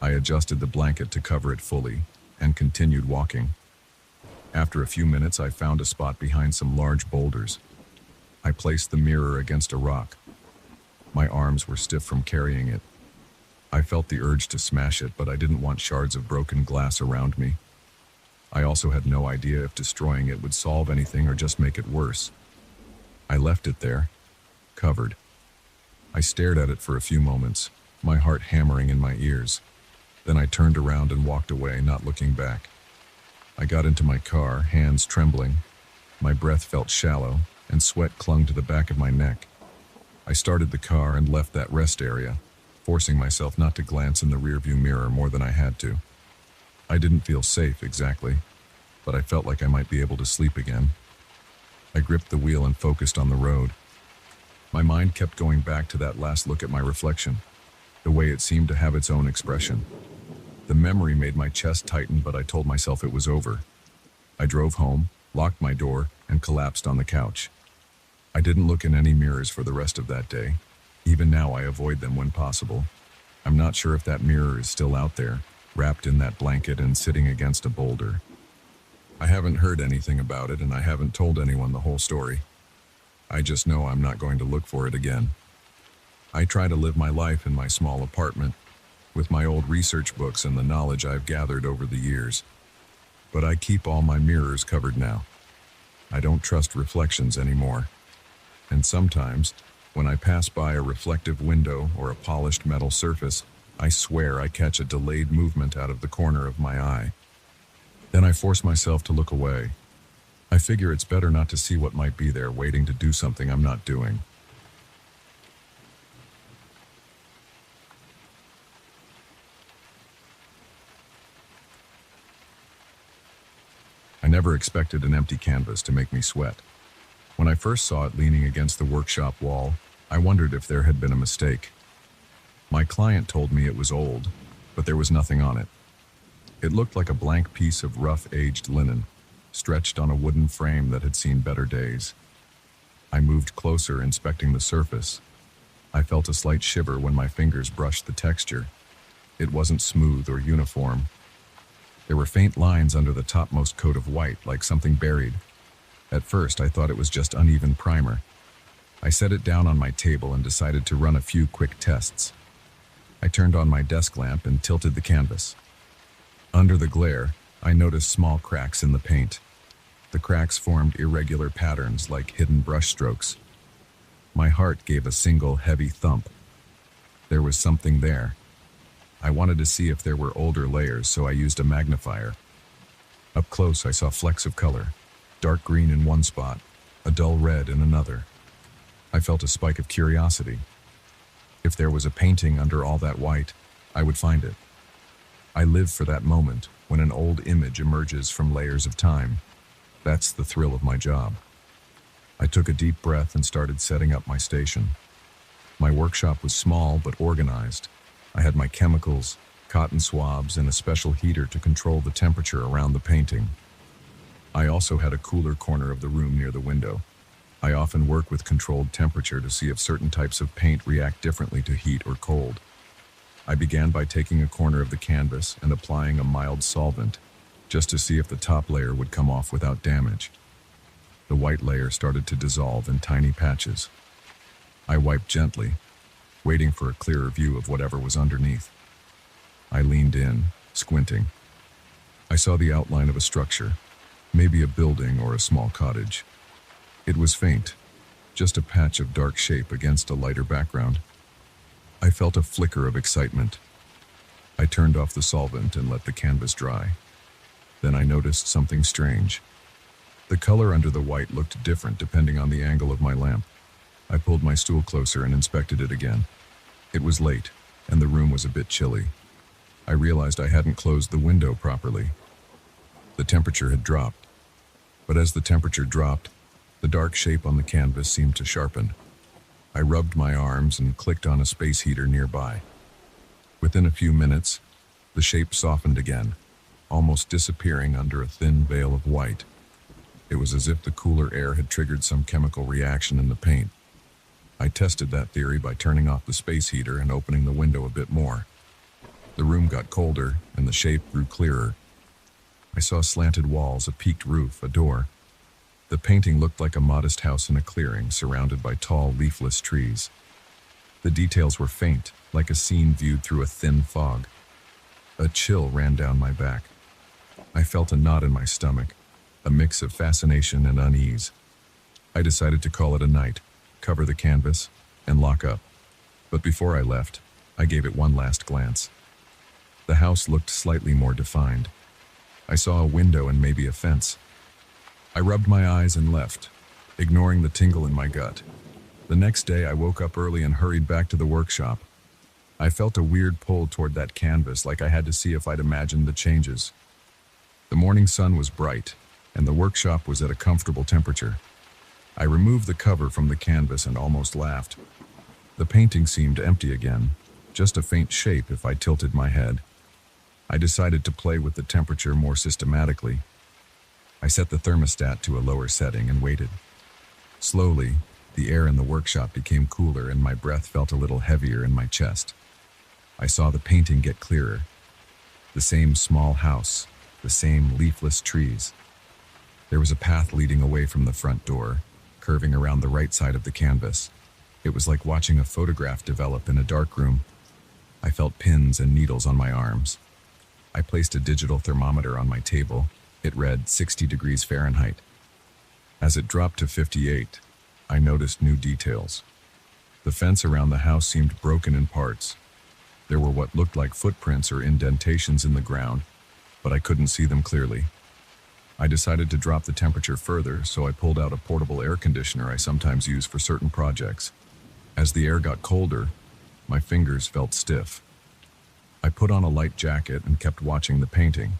I adjusted the blanket to cover it fully and continued walking. After a few minutes, I found a spot behind some large boulders. I placed the mirror against a rock. My arms were stiff from carrying it. I felt the urge to smash it, but I didn't want shards of broken glass around me. I also had no idea if destroying it would solve anything or just make it worse. I left it there, covered. I stared at it for a few moments, my heart hammering in my ears. Then I turned around and walked away, not looking back. I got into my car, hands trembling. My breath felt shallow, and sweat clung to the back of my neck. I started the car and left that rest area, forcing myself not to glance in the rearview mirror more than I had to. I didn't feel safe exactly, but I felt like I might be able to sleep again. I gripped the wheel and focused on the road. My mind kept going back to that last look at my reflection, the way it seemed to have its own expression. The memory made my chest tighten, but I told myself it was over. I drove home, locked my door, and collapsed on the couch. I didn't look in any mirrors for the rest of that day. Even now, I avoid them when possible. I'm not sure if that mirror is still out there, wrapped in that blanket and sitting against a boulder. I haven't heard anything about it, and I haven't told anyone the whole story. I just know I'm not going to look for it again. I try to live my life in my small apartment, with my old research books and the knowledge I've gathered over the years. But I keep all my mirrors covered now. I don't trust reflections anymore. And sometimes, when I pass by a reflective window or a polished metal surface, I swear I catch a delayed movement out of the corner of my eye. Then I force myself to look away. I figure it's better not to see what might be there waiting to do something I'm not doing. I never expected an empty canvas to make me sweat. When I first saw it leaning against the workshop wall, I wondered if there had been a mistake. My client told me it was old, but there was nothing on it. It looked like a blank piece of rough, aged linen, stretched on a wooden frame that had seen better days. I moved closer, inspecting the surface. I felt a slight shiver when my fingers brushed the texture. It wasn't smooth or uniform. There were faint lines under the topmost coat of white, like something buried. At first, I thought it was just uneven primer. I set it down on my table and decided to run a few quick tests. I turned on my desk lamp and tilted the canvas. Under the glare, I noticed small cracks in the paint. The cracks formed irregular patterns like hidden brush strokes. My heart gave a single heavy thump. There was something there. I wanted to see if there were older layers, so I used a magnifier. Up close, I saw flecks of color, dark green in one spot, a dull red in another. I felt a spike of curiosity. If there was a painting under all that white, I would find it. I live for that moment when an old image emerges from layers of time. That's the thrill of my job. I took a deep breath and started setting up my station. My workshop was small but organized. I had my chemicals, cotton swabs, and a special heater to control the temperature around the painting. I also had a cooler corner of the room near the window. I often work with controlled temperature to see if certain types of paint react differently to heat or cold. I began by taking a corner of the canvas and applying a mild solvent, just to see if the top layer would come off without damage. The white layer started to dissolve in tiny patches. I wiped gently, waiting for a clearer view of whatever was underneath. I leaned in, squinting. I saw the outline of a structure, maybe a building or a small cottage. It was faint, just a patch of dark shape against a lighter background. I felt a flicker of excitement. I turned off the solvent and let the canvas dry. Then I noticed something strange. The color under the white looked different depending on the angle of my lamp. I pulled my stool closer and inspected it again. It was late, and the room was a bit chilly. I realized I hadn't closed the window properly. The temperature had dropped. But as the temperature dropped, the dark shape on the canvas seemed to sharpen. I rubbed my arms and clicked on a space heater nearby. Within a few minutes, the shape softened again, almost disappearing under a thin veil of white. It was as if the cooler air had triggered some chemical reaction in the paint. I tested that theory by turning off the space heater and opening the window a bit more. The room got colder, and the shape grew clearer. I saw slanted walls, a peaked roof, a door. The painting looked like a modest house in a clearing, surrounded by tall, leafless trees. The details were faint, like a scene viewed through a thin fog. A chill ran down my back. I felt a knot in my stomach, a mix of fascination and unease. I decided to call it a night, cover the canvas, and lock up. But before I left, I gave it one last glance. The house looked slightly more defined. I saw a window and maybe a fence. I rubbed my eyes and left, ignoring the tingle in my gut. The next day, I woke up early and hurried back to the workshop. I felt a weird pull toward that canvas, like I had to see if I'd imagined the changes. The morning sun was bright, and the workshop was at a comfortable temperature. I removed the cover from the canvas and almost laughed. The painting seemed empty again, just a faint shape if I tilted my head. I decided to play with the temperature more systematically. I set the thermostat to a lower setting and waited. Slowly, the air in the workshop became cooler and my breath felt a little heavier in my chest. I saw the painting get clearer. The same small house, the same leafless trees. There was a path leading away from the front door, curving around the right side of the canvas. It was like watching a photograph develop in a dark room. I felt pins and needles on my arms. I placed a digital thermometer on my table. It read 60 degrees Fahrenheit. As it dropped to 58, I noticed new details. The fence around the house seemed broken in parts. There were what looked like footprints or indentations in the ground, but I couldn't see them clearly. I decided to drop the temperature further, so I pulled out a portable air conditioner I sometimes use for certain projects. As the air got colder, my fingers felt stiff. I put on a light jacket and kept watching the painting.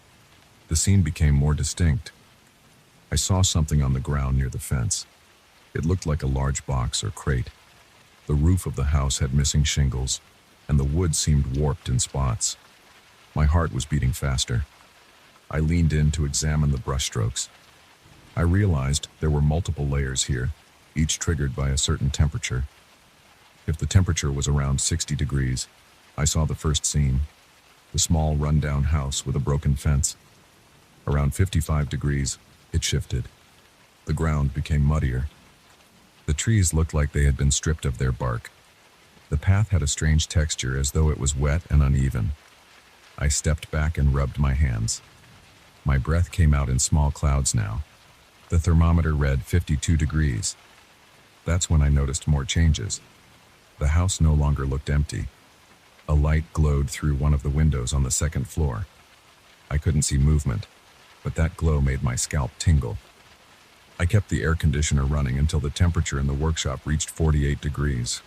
The scene became more distinct. I saw something on the ground near the fence. It looked like a large box or crate. The roof of the house had missing shingles, and the wood seemed warped in spots. My heart was beating faster. I leaned in to examine the brushstrokes. I realized there were multiple layers here, each triggered by a certain temperature. If the temperature was around 60 degrees, I saw the first scene, the small rundown house with a broken fence. Around 55 degrees, it shifted. The ground became muddier. The trees looked like they had been stripped of their bark. The path had a strange texture as though it was wet and uneven. I stepped back and rubbed my hands. My breath came out in small clouds now. The thermometer read 52 degrees. That's when I noticed more changes. The house no longer looked empty. A light glowed through one of the windows on the second floor. I couldn't see movement, but that glow made my scalp tingle. I kept the air conditioner running until the temperature in the workshop reached 48 degrees.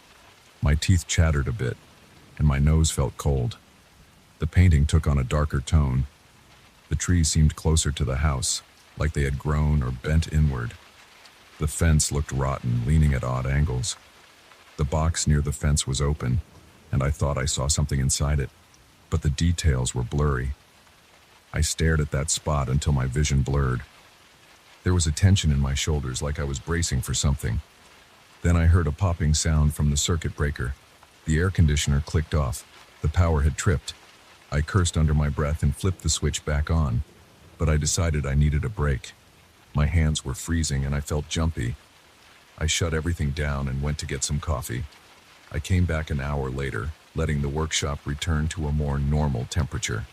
My teeth chattered a bit, and my nose felt cold. The painting took on a darker tone. The trees seemed closer to the house, like they had grown or bent inward. The fence looked rotten, leaning at odd angles. The box near the fence was open, and I thought I saw something inside it, but the details were blurry. I stared at that spot until my vision blurred. There was a tension in my shoulders, like I was bracing for something. Then I heard a popping sound from the circuit breaker. The air conditioner clicked off. The power had tripped. I cursed under my breath and flipped the switch back on, but I decided I needed a break. My hands were freezing and I felt jumpy. I shut everything down and went to get some coffee. I came back an hour later, letting the workshop return to a more normal temperature.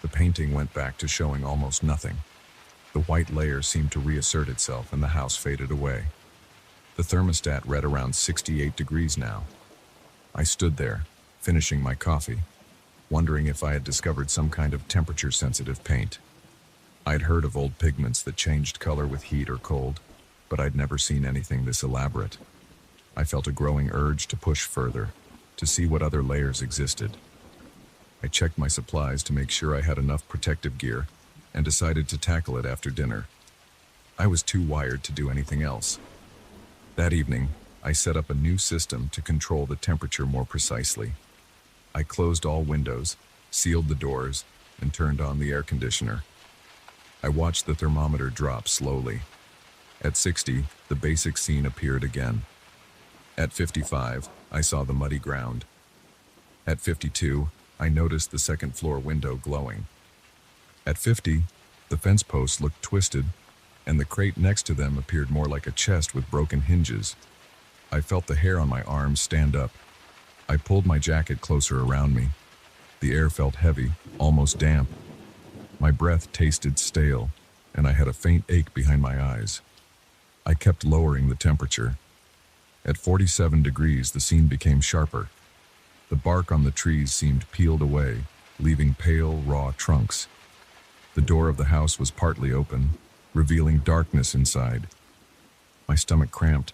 The painting went back to showing almost nothing. The white layer seemed to reassert itself and the house faded away. The thermostat read around 68 degrees now. I stood there, finishing my coffee, wondering if I had discovered some kind of temperature-sensitive paint. I'd heard of old pigments that changed color with heat or cold, but I'd never seen anything this elaborate. I felt a growing urge to push further, to see what other layers existed. I checked my supplies to make sure I had enough protective gear and decided to tackle it after dinner. I was too wired to do anything else. That evening, I set up a new system to control the temperature more precisely. I closed all windows, sealed the doors, and turned on the air conditioner. I watched the thermometer drop slowly. At 60, the basic scene appeared again. At 55, I saw the muddy ground. At 52, I noticed the second floor window glowing. At 50, the fence posts looked twisted, and the crate next to them appeared more like a chest with broken hinges. I felt the hair on my arms stand up. I pulled my jacket closer around me. The air felt heavy, almost damp. My breath tasted stale, and I had a faint ache behind my eyes. I kept lowering the temperature. At 47 degrees, the scene became sharper. The bark on the trees seemed peeled away, leaving pale, raw trunks. The door of the house was partly open, revealing darkness inside. My stomach cramped.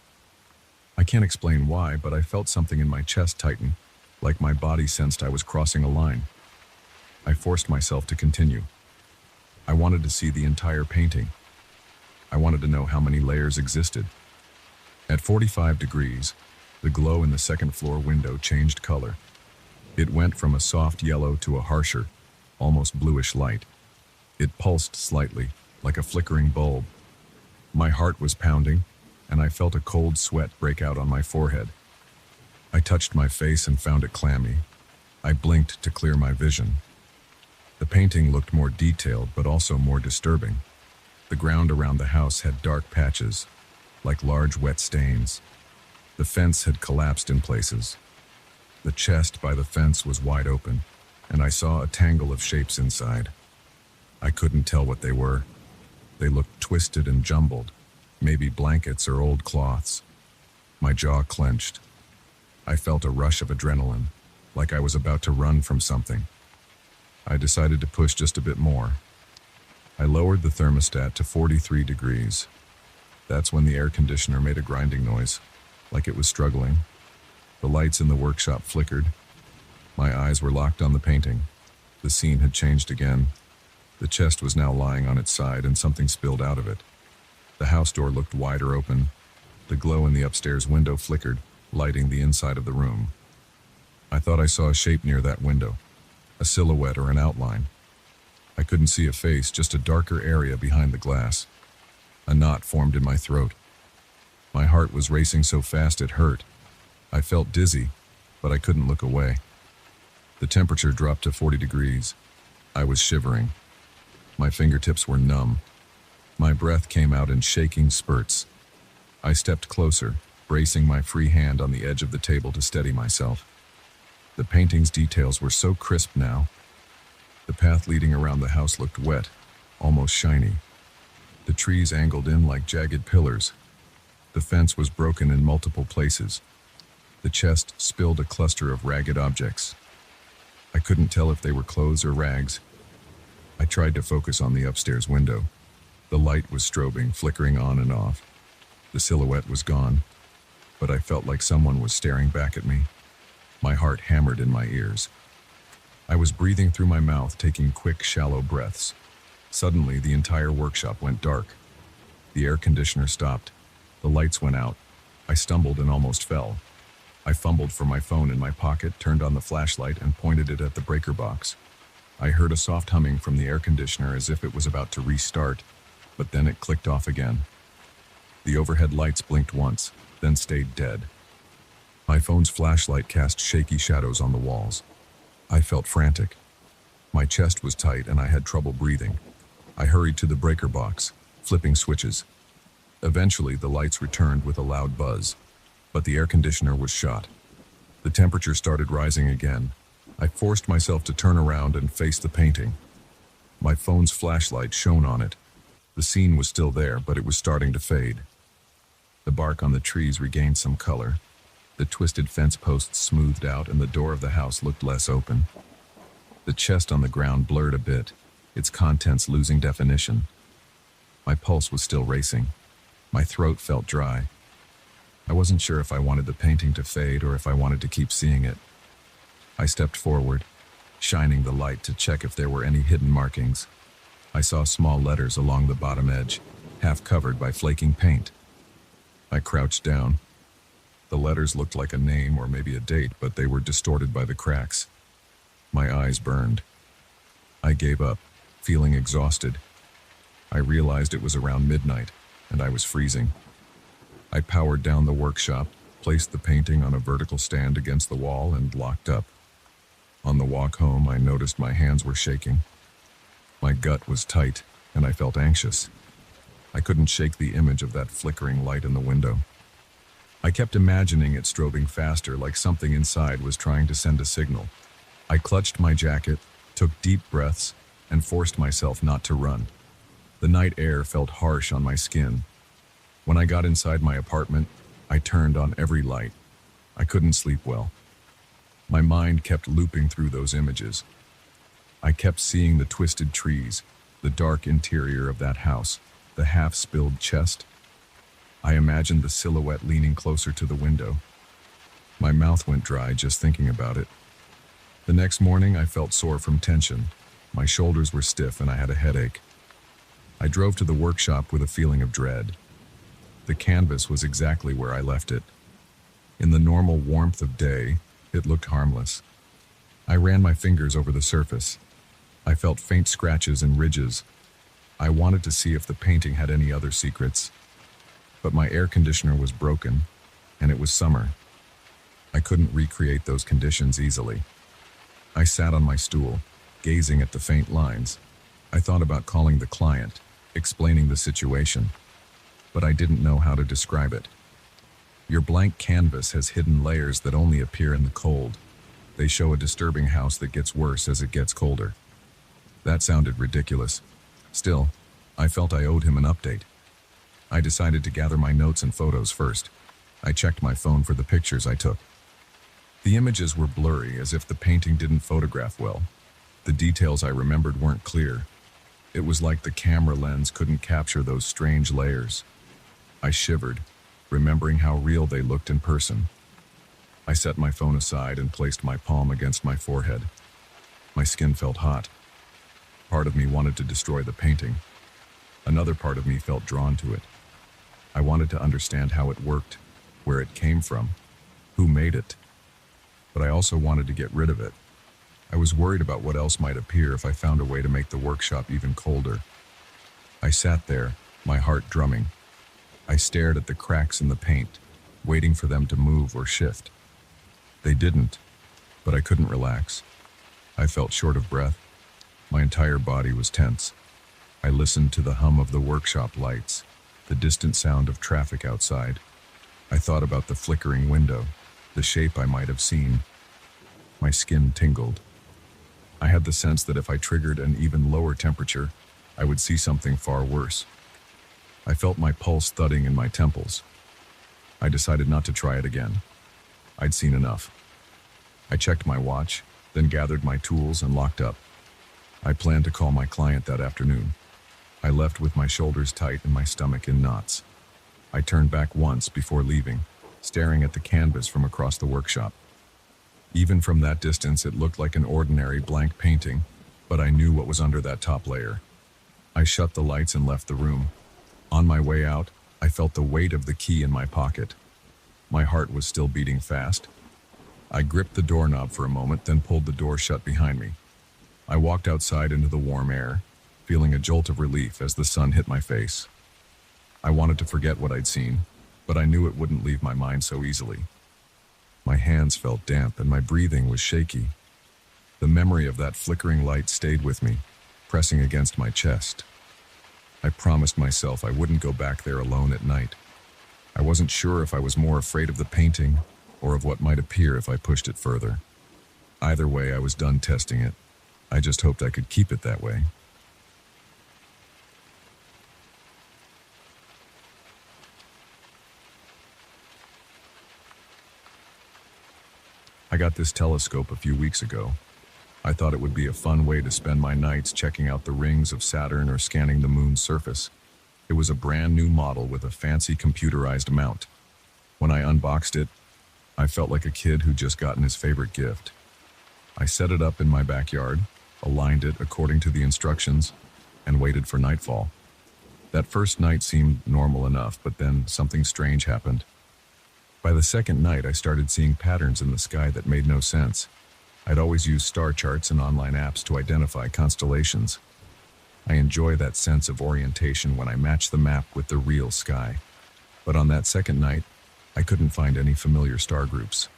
I can't explain why, but I felt something in my chest tighten, like my body sensed I was crossing a line. I forced myself to continue. I wanted to see the entire painting. I wanted to know how many layers existed. At 45 degrees, the glow in the second floor window changed color. It went from a soft yellow to a harsher, almost bluish light. It pulsed slightly, like a flickering bulb. My heart was pounding, and I felt a cold sweat break out on my forehead. I touched my face and found it clammy. I blinked to clear my vision. The painting looked more detailed, but also more disturbing. The ground around the house had dark patches, like large wet stains. The fence had collapsed in places. The chest by the fence was wide open, and I saw a tangle of shapes inside. I couldn't tell what they were. They looked twisted and jumbled, maybe blankets or old cloths. My jaw clenched. I felt a rush of adrenaline, like I was about to run from something. I decided to push just a bit more. I lowered the thermostat to 43 degrees. That's when the air conditioner made a grinding noise, like it was struggling. The lights in the workshop flickered. My eyes were locked on the painting. The scene had changed again. The chest was now lying on its side and something spilled out of it. The house door looked wider open. The glow in the upstairs window flickered, lighting the inside of the room. I thought I saw a shape near that window, a silhouette or an outline. I couldn't see a face, just a darker area behind the glass. A knot formed in my throat. My heart was racing so fast it hurt. I felt dizzy, but I couldn't look away. The temperature dropped to 40 degrees. I was shivering. My fingertips were numb. My breath came out in shaking spurts. I stepped closer, bracing my free hand on the edge of the table to steady myself. The painting's details were so crisp now. The path leading around the house looked wet, almost shiny. The trees angled in like jagged pillars. The fence was broken in multiple places. The chest spilled a cluster of ragged objects. I couldn't tell if they were clothes or rags. I tried to focus on the upstairs window. The light was strobing, flickering on and off. The silhouette was gone, but I felt like someone was staring back at me. My heart hammered in my ears. I was breathing through my mouth, taking quick, shallow breaths. Suddenly, the entire workshop went dark. The air conditioner stopped. The lights went out. I stumbled and almost fell. I fumbled for my phone in my pocket, turned on the flashlight, and pointed it at the breaker box. I heard a soft humming from the air conditioner as if it was about to restart, but then it clicked off again. The overhead lights blinked once, then stayed dead. My phone's flashlight cast shaky shadows on the walls. I felt frantic. My chest was tight and I had trouble breathing. I hurried to the breaker box, flipping switches. Eventually, the lights returned with a loud buzz, but the air conditioner was shot. The temperature started rising again. I forced myself to turn around and face the painting. My phone's flashlight shone on it. The scene was still there, but it was starting to fade. The bark on the trees regained some color. The twisted fence posts smoothed out and the door of the house looked less open. The chest on the ground blurred a bit, its contents losing definition. My pulse was still racing. My throat felt dry. I wasn't sure if I wanted the painting to fade or if I wanted to keep seeing it. I stepped forward, shining the light to check if there were any hidden markings. I saw small letters along the bottom edge, half covered by flaking paint. I crouched down. The letters looked like a name or maybe a date, but they were distorted by the cracks. My eyes burned. I gave up, feeling exhausted. I realized it was around midnight, and I was freezing. I powered down the workshop, placed the painting on a vertical stand against the wall, and locked up. On the walk home, I noticed my hands were shaking. My gut was tight, and I felt anxious. I couldn't shake the image of that flickering light in the window. I kept imagining it strobing faster, like something inside was trying to send a signal. I clutched my jacket, took deep breaths, and forced myself not to run. The night air felt harsh on my skin. When I got inside my apartment, I turned on every light. I couldn't sleep well. My mind kept looping through those images. I kept seeing the twisted trees, the dark interior of that house, the half-spilled chest. I imagined the silhouette leaning closer to the window. My mouth went dry just thinking about it. The next morning, I felt sore from tension. My shoulders were stiff and I had a headache. I drove to the workshop with a feeling of dread. The canvas was exactly where I left it. In the normal warmth of day, it looked harmless. I ran my fingers over the surface. I felt faint scratches and ridges. I wanted to see if the painting had any other secrets. But my air conditioner was broken, and it was summer. I couldn't recreate those conditions easily. I sat on my stool, gazing at the faint lines. I thought about calling the client, explaining the situation, but I didn't know how to describe it. Your blank canvas has hidden layers that only appear in the cold. They show a disturbing house that gets worse as it gets colder. That sounded ridiculous. Still, I felt I owed him an update. I decided to gather my notes and photos first. I checked my phone for the pictures I took. The images were blurry, as if the painting didn't photograph well. The details I remembered weren't clear. It was like the camera lens couldn't capture those strange layers. I shivered, remembering how real they looked in person. I set my phone aside and placed my palm against my forehead. My skin felt hot. Part of me wanted to destroy the painting. Another part of me felt drawn to it. I wanted to understand how it worked, where it came from, who made it. But I also wanted to get rid of it. I was worried about what else might appear if I found a way to make the workshop even colder. I sat there, my heart drumming. I stared at the cracks in the paint, waiting for them to move or shift. They didn't, but I couldn't relax. I felt short of breath. My entire body was tense. I listened to the hum of the workshop lights, the distant sound of traffic outside. I thought about the flickering window, the shape I might have seen. My skin tingled. I had the sense that if I triggered an even lower temperature, I would see something far worse. I felt my pulse thudding in my temples. I decided not to try it again. I'd seen enough. I checked my watch, then gathered my tools and locked up. I planned to call my client that afternoon. I left with my shoulders tight and my stomach in knots. I turned back once before leaving, staring at the canvas from across the workshop. Even from that distance, it looked like an ordinary blank painting, but I knew what was under that top layer. I shut the lights and left the room. On my way out, I felt the weight of the key in my pocket. My heart was still beating fast. I gripped the doorknob for a moment, then pulled the door shut behind me. I walked outside into the warm air, feeling a jolt of relief as the sun hit my face. I wanted to forget what I'd seen, but I knew it wouldn't leave my mind so easily. My hands felt damp and my breathing was shaky. The memory of that flickering light stayed with me, pressing against my chest. I promised myself I wouldn't go back there alone at night. I wasn't sure if I was more afraid of the painting or of what might appear if I pushed it further. Either way, I was done testing it. I just hoped I could keep it that way. I got this telescope a few weeks ago. I thought it would be a fun way to spend my nights checking out the rings of Saturn or scanning the moon's surface. It was a brand new model with a fancy computerized mount. When I unboxed it, I felt like a kid who'd just gotten his favorite gift. I set it up in my backyard, aligned it according to the instructions, and waited for nightfall. That first night seemed normal enough, but then something strange happened. By the second night, I started seeing patterns in the sky that made no sense. I'd always used star charts and online apps to identify constellations. I enjoy that sense of orientation when I match the map with the real sky. But on that second night, I couldn't find any familiar star groups.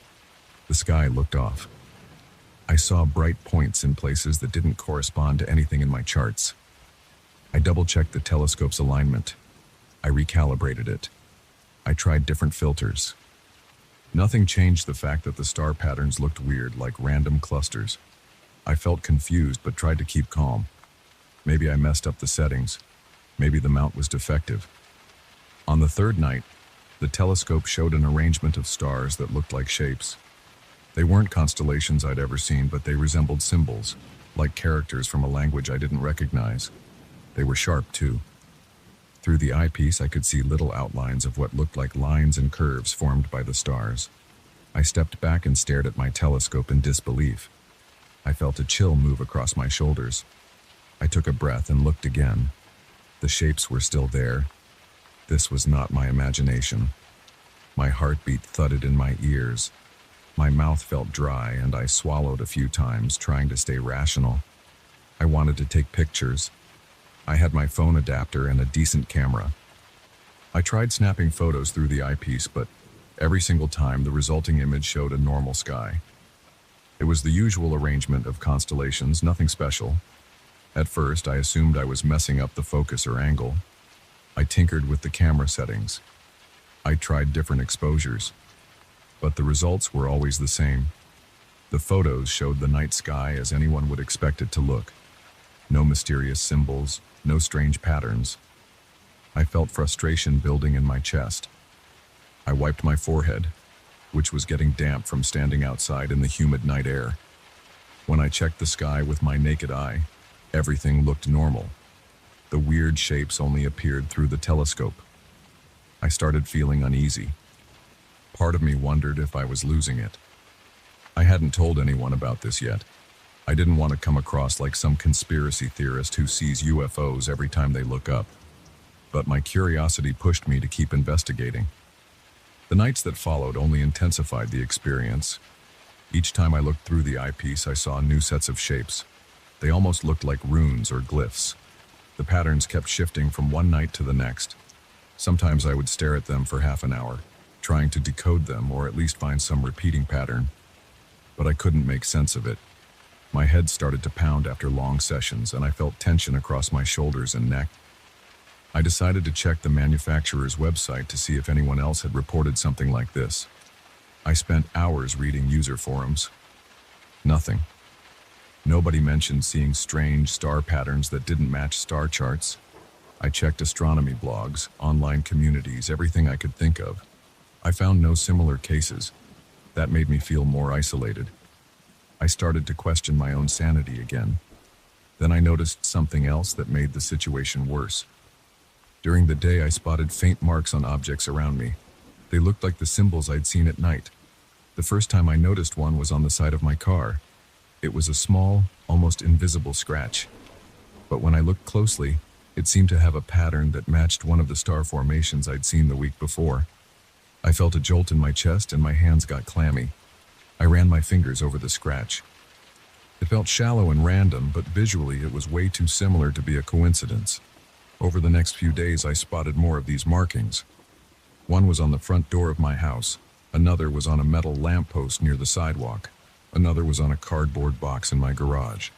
The sky looked off. I saw bright points in places that didn't correspond to anything in my charts. I double-checked the telescope's alignment. I recalibrated it. I tried different filters. Nothing changed the fact that the star patterns looked weird, like random clusters. I felt confused but tried to keep calm. Maybe I messed up the settings. Maybe the mount was defective. On the third night, the telescope showed an arrangement of stars that looked like shapes. They weren't constellations I'd ever seen, but they resembled symbols, like characters from a language I didn't recognize. They were sharp, too. Through the eyepiece, I could see little outlines of what looked like lines and curves formed by the stars. I stepped back and stared at my telescope in disbelief. I felt a chill move across my shoulders. I took a breath and looked again. The shapes were still there. This was not my imagination. My heartbeat thudded in my ears. My mouth felt dry and I swallowed a few times, trying to stay rational. I wanted to take pictures. I had my phone adapter and a decent camera. I tried snapping photos through the eyepiece, but every single time the resulting image showed a normal sky. It was the usual arrangement of constellations, nothing special. At first, I assumed I was messing up the focus or angle. I tinkered with the camera settings. I tried different exposures, but the results were always the same. The photos showed the night sky as anyone would expect it to look. No mysterious symbols, no strange patterns. I felt frustration building in my chest. I wiped my forehead, which was getting damp from standing outside in the humid night air. When I checked the sky with my naked eye, everything looked normal. The weird shapes only appeared through the telescope. I started feeling uneasy. Part of me wondered if I was losing it. I hadn't told anyone about this yet. I didn't want to come across like some conspiracy theorist who sees UFOs every time they look up. But my curiosity pushed me to keep investigating. The nights that followed only intensified the experience. Each time I looked through the eyepiece, I saw new sets of shapes. They almost looked like runes or glyphs. The patterns kept shifting from one night to the next. Sometimes I would stare at them for half an hour, trying to decode them or at least find some repeating pattern. But I couldn't make sense of it. My head started to pound after long sessions, and I felt tension across my shoulders and neck. I decided to check the manufacturer's website to see if anyone else had reported something like this. I spent hours reading user forums. Nothing. Nobody mentioned seeing strange star patterns that didn't match star charts. I checked astronomy blogs, online communities, everything I could think of. I found no similar cases. That made me feel more isolated. I started to question my own sanity again. Then I noticed something else that made the situation worse. During the day, I spotted faint marks on objects around me. They looked like the symbols I'd seen at night. The first time I noticed one was on the side of my car. It was a small, almost invisible scratch. But when I looked closely, it seemed to have a pattern that matched one of the star formations I'd seen the week before. I felt a jolt in my chest and my hands got clammy. I ran my fingers over the scratch. It felt shallow and random, but visually it was way too similar to be a coincidence. Over the next few days, I spotted more of these markings. One was on the front door of my house. Another was on a metal lamppost near the sidewalk. Another was on a cardboard box in my garage.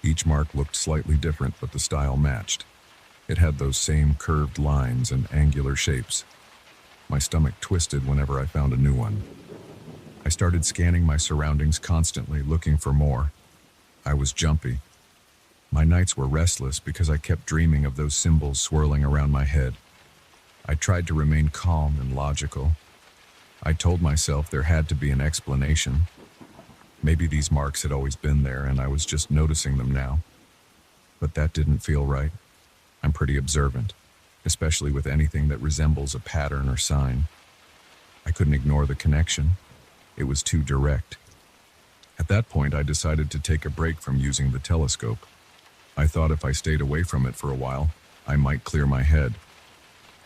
Each mark looked slightly different, but the style matched. It had those same curved lines and angular shapes. My stomach twisted whenever I found a new one. I started scanning my surroundings constantly, looking for more. I was jumpy. My nights were restless because I kept dreaming of those symbols swirling around my head. I tried to remain calm and logical. I told myself there had to be an explanation. Maybe these marks had always been there and I was just noticing them now. But that didn't feel right. I'm pretty observant, especially with anything that resembles a pattern or sign. I couldn't ignore the connection. It was too direct. At that point, I decided to take a break from using the telescope. I thought if I stayed away from it for a while, I might clear my head.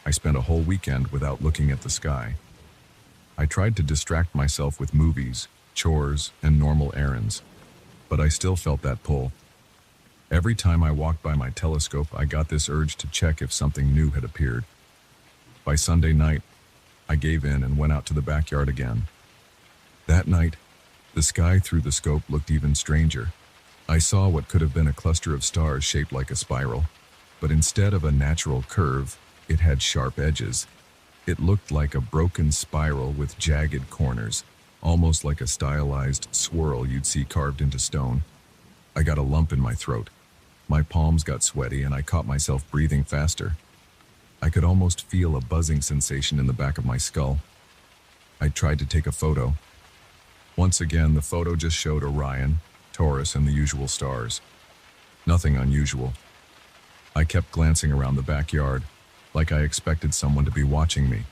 I spent a whole weekend without looking at the sky. I tried to distract myself with movies, chores, and normal errands, but I still felt that pull. Every time I walked by my telescope, I got this urge to check if something new had appeared. By Sunday night, I gave in and went out to the backyard again. That night, the sky through the scope looked even stranger. I saw what could have been a cluster of stars shaped like a spiral, but instead of a natural curve, it had sharp edges. It looked like a broken spiral with jagged corners, almost like a stylized swirl you'd see carved into stone. I got a lump in my throat. My palms got sweaty and I caught myself breathing faster. I could almost feel a buzzing sensation in the back of my skull. I tried to take a photo. Once again, the photo just showed Orion, Taurus, and the usual stars. Nothing unusual. I kept glancing around the backyard, like I expected someone to be watching me.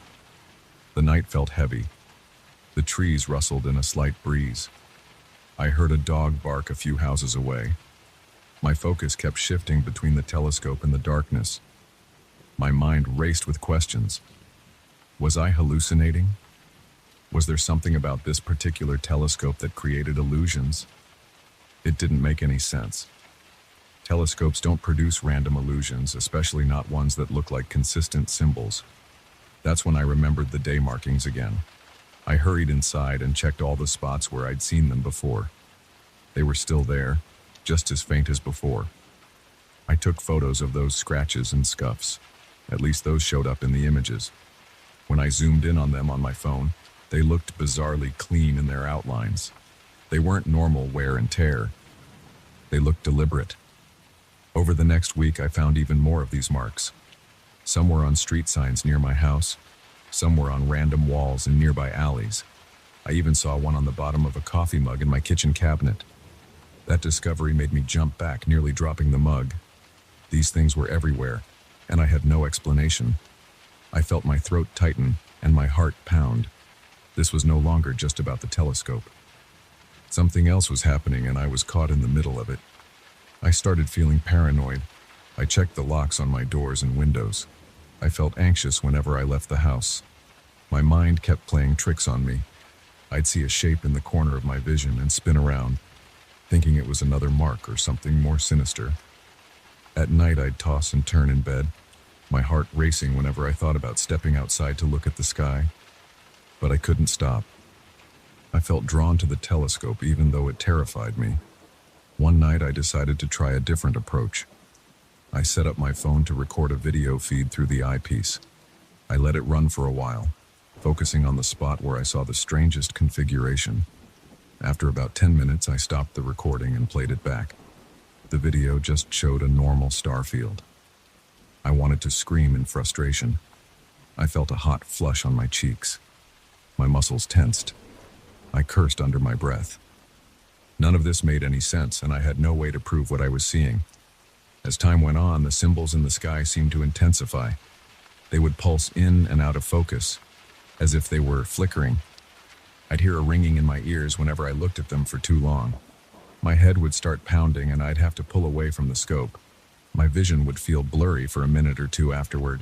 The night felt heavy. The trees rustled in a slight breeze. I heard a dog bark a few houses away. My focus kept shifting between the telescope and the darkness. My mind raced with questions. Was I hallucinating? Was there something about this particular telescope that created illusions? It didn't make any sense. Telescopes don't produce random illusions, especially not ones that look like consistent symbols. That's when I remembered the day markings again. I hurried inside and checked all the spots where I'd seen them before. They were still there, just as faint as before. I took photos of those scratches and scuffs. At least those showed up in the images. When I zoomed in on them on my phone, they looked bizarrely clean in their outlines. They weren't normal wear and tear. They looked deliberate. Over the next week, I found even more of these marks. Some were on street signs near my house. Some were on random walls in nearby alleys. I even saw one on the bottom of a coffee mug in my kitchen cabinet. That discovery made me jump back, nearly dropping the mug. These things were everywhere, and I had no explanation. I felt my throat tighten and my heart pound. This was no longer just about the telescope. Something else was happening, and I was caught in the middle of it. I started feeling paranoid. I checked the locks on my doors and windows. I felt anxious whenever I left the house. My mind kept playing tricks on me. I'd see a shape in the corner of my vision and spin around, thinking it was another mark or something more sinister. At night, I'd toss and turn in bed, my heart racing whenever I thought about stepping outside to look at the sky. But I couldn't stop. I felt drawn to the telescope even though it terrified me. One night, I decided to try a different approach. I set up my phone to record a video feed through the eyepiece. I let it run for a while, focusing on the spot where I saw the strangest configuration. After about 10 minutes, I stopped the recording and played it back. The video just showed a normal star field. I wanted to scream in frustration. I felt a hot flush on my cheeks. My muscles tensed. I cursed under my breath. None of this made any sense, and I had no way to prove what I was seeing. As time went on, the symbols in the sky seemed to intensify. They would pulse in and out of focus, as if they were flickering. I'd hear a ringing in my ears whenever I looked at them for too long. My head would start pounding and I'd have to pull away from the scope. My vision would feel blurry for a minute or two afterward.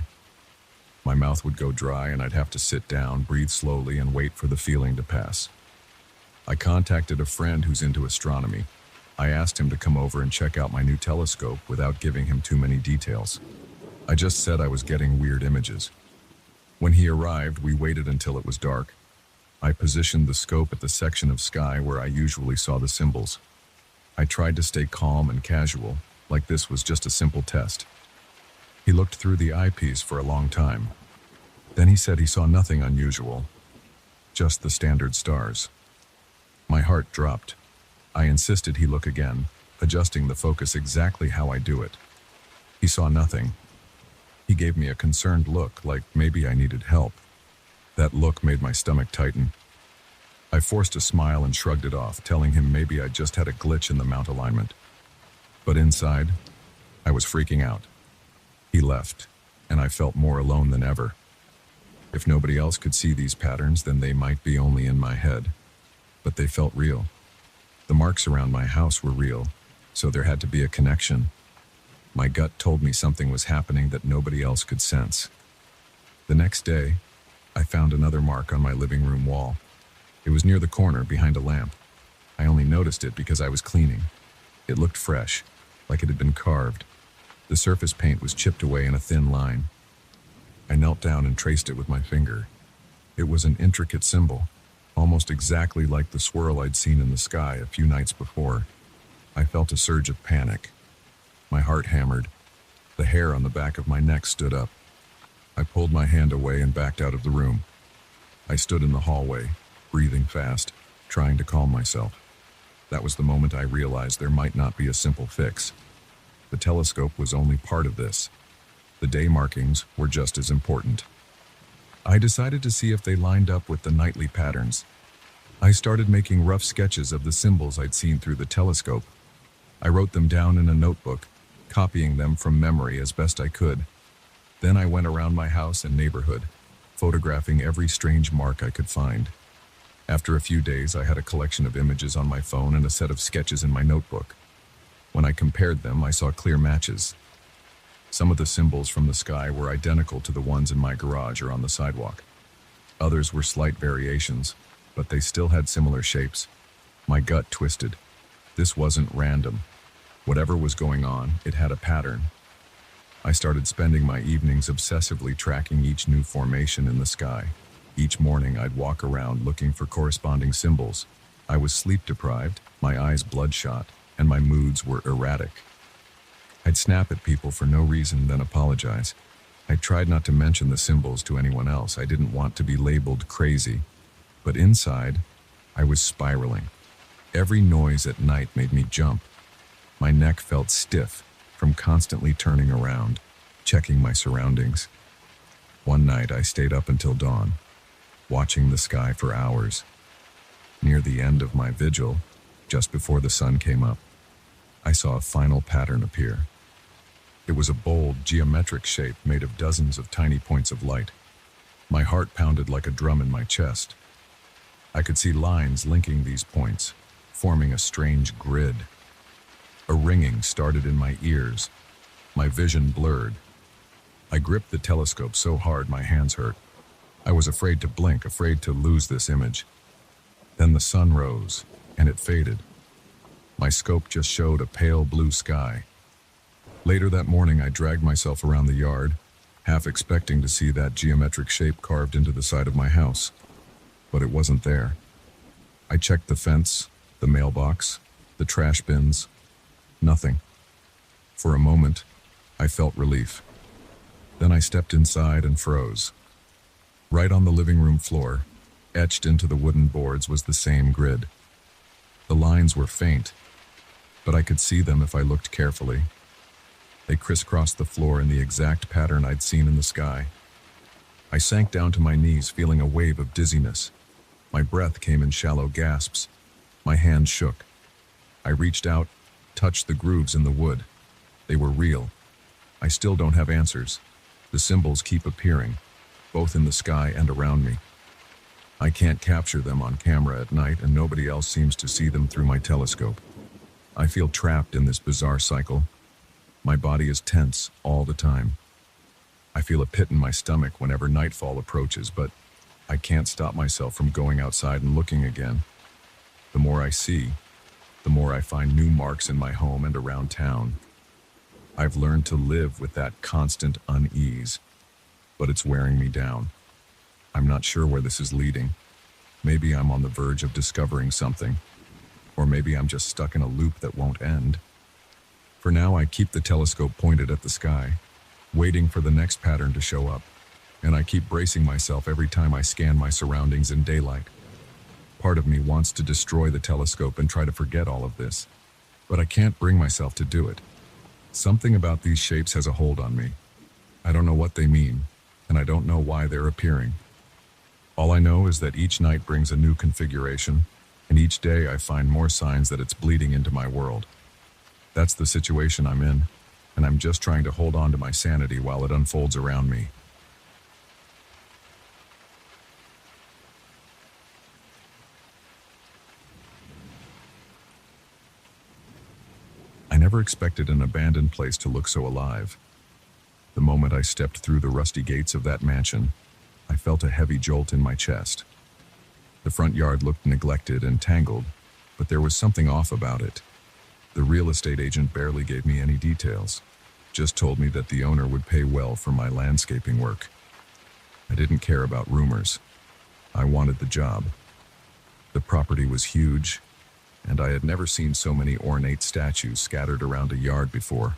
My mouth would go dry and I'd have to sit down, breathe slowly, and wait for the feeling to pass. I contacted a friend who's into astronomy. I asked him to come over and check out my new telescope without giving him too many details. I just said I was getting weird images. When he arrived, we waited until it was dark. I positioned the scope at the section of sky where I usually saw the symbols. I tried to stay calm and casual, like this was just a simple test. He looked through the eyepiece for a long time. Then he said he saw nothing unusual, just the standard stars. My heart dropped. I insisted he look again, adjusting the focus exactly how I do it. He saw nothing. He gave me a concerned look, like maybe I needed help. That look made my stomach tighten. I forced a smile and shrugged it off, telling him maybe I just had a glitch in the mount alignment. But inside, I was freaking out. He left, and I felt more alone than ever. If nobody else could see these patterns, then they might be only in my head. But they felt real. The marks around my house were real, so there had to be a connection. My gut told me something was happening that nobody else could sense. The next day, I found another mark on my living room wall. It was near the corner behind a lamp. I only noticed it because I was cleaning. It looked fresh, like it had been carved. The surface paint was chipped away in a thin line. I knelt down and traced it with my finger. It was an intricate symbol, almost exactly like the swirl I'd seen in the sky a few nights before. I felt a surge of panic. My heart hammered. The hair on the back of my neck stood up. I pulled my hand away and backed out of the room. I stood in the hallway, breathing fast, trying to calm myself. That was the moment I realized there might not be a simple fix. The telescope was only part of this. The day markings were just as important. I decided to see if they lined up with the nightly patterns. I started making rough sketches of the symbols I'd seen through the telescope. I wrote them down in a notebook, copying them from memory as best I could. Then I went around my house and neighborhood, photographing every strange mark I could find. After a few days, I had a collection of images on my phone and a set of sketches in my notebook. When I compared them, I saw clear matches. Some of the symbols from the sky were identical to the ones in my garage or on the sidewalk. Others were slight variations, but they still had similar shapes. My gut twisted. This wasn't random. Whatever was going on, it had a pattern. I started spending my evenings obsessively tracking each new formation in the sky. Each morning, I'd walk around looking for corresponding symbols. I was sleep-deprived, my eyes bloodshot, and my moods were erratic. I'd snap at people for no reason, then apologize. I tried not to mention the symbols to anyone else. I didn't want to be labeled crazy. But inside, I was spiraling. Every noise at night made me jump. My neck felt stiff from constantly turning around, checking my surroundings. One night, I stayed up until dawn, watching the sky for hours. Near the end of my vigil, just before the sun came up, I saw a final pattern appear. It was a bold, geometric shape made of dozens of tiny points of light. My heart pounded like a drum in my chest. I could see lines linking these points, forming a strange grid. A ringing started in my ears. My vision blurred. I gripped the telescope so hard my hands hurt. I was afraid to blink, afraid to lose this image. Then the sun rose, and it faded. My scope just showed a pale blue sky. Later that morning, I dragged myself around the yard, half expecting to see that geometric shape carved into the side of my house. But it wasn't there. I checked the fence, the mailbox, the trash bins. Nothing. For a moment, I felt relief. Then I stepped inside and froze. Right on the living room floor, etched into the wooden boards, was the same grid. The lines were faint, but I could see them if I looked carefully. They crisscrossed the floor in the exact pattern I'd seen in the sky. I sank down to my knees, feeling a wave of dizziness. My breath came in shallow gasps. My hands shook. I reached out, touched the grooves in the wood. They were real. I still don't have answers. The symbols keep appearing, both in the sky and around me. I can't capture them on camera at night, and nobody else seems to see them through my telescope. I feel trapped in this bizarre cycle. My body is tense all the time. I feel a pit in my stomach whenever nightfall approaches, but I can't stop myself from going outside and looking again. The more I see, the more I find new marks in my home and around town. I've learned to live with that constant unease, but it's wearing me down. I'm not sure where this is leading, Maybe I'm on the verge of discovering something, or maybe I'm just stuck in a loop that won't end. For now, I keep the telescope pointed at the sky, waiting for the next pattern to show up, and I keep bracing myself every time I scan my surroundings in daylight. Part of me wants to destroy the telescope and try to forget all of this, but I can't bring myself to do it. Something about these shapes has a hold on me. I don't know what they mean, and I don't know why they're appearing. All I know is that each night brings a new configuration, and each day I find more signs that it's bleeding into my world. That's the situation I'm in, and I'm just trying to hold on to my sanity while it unfolds around me. I never expected an abandoned place to look so alive. The moment I stepped through the rusty gates of that mansion, I felt a heavy jolt in my chest. The front yard looked neglected and tangled, but there was something off about it. The real estate agent barely gave me any details, just told me that the owner would pay well for my landscaping work. I didn't care about rumors. I wanted the job. The property was huge, and I had never seen so many ornate statues scattered around a yard before.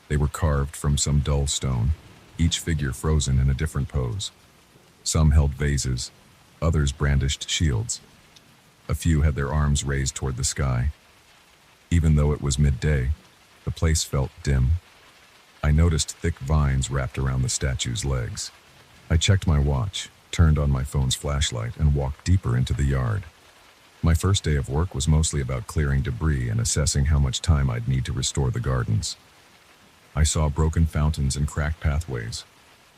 They were carved from some dull stone, each figure frozen in a different pose. Some held vases, others brandished shields. A few had their arms raised toward the sky. Even though it was midday, the place felt dim. I noticed thick vines wrapped around the statue's legs. I checked my watch, turned on my phone's flashlight, and walked deeper into the yard. My first day of work was mostly about clearing debris and assessing how much time I'd need to restore the gardens. I saw broken fountains and cracked pathways.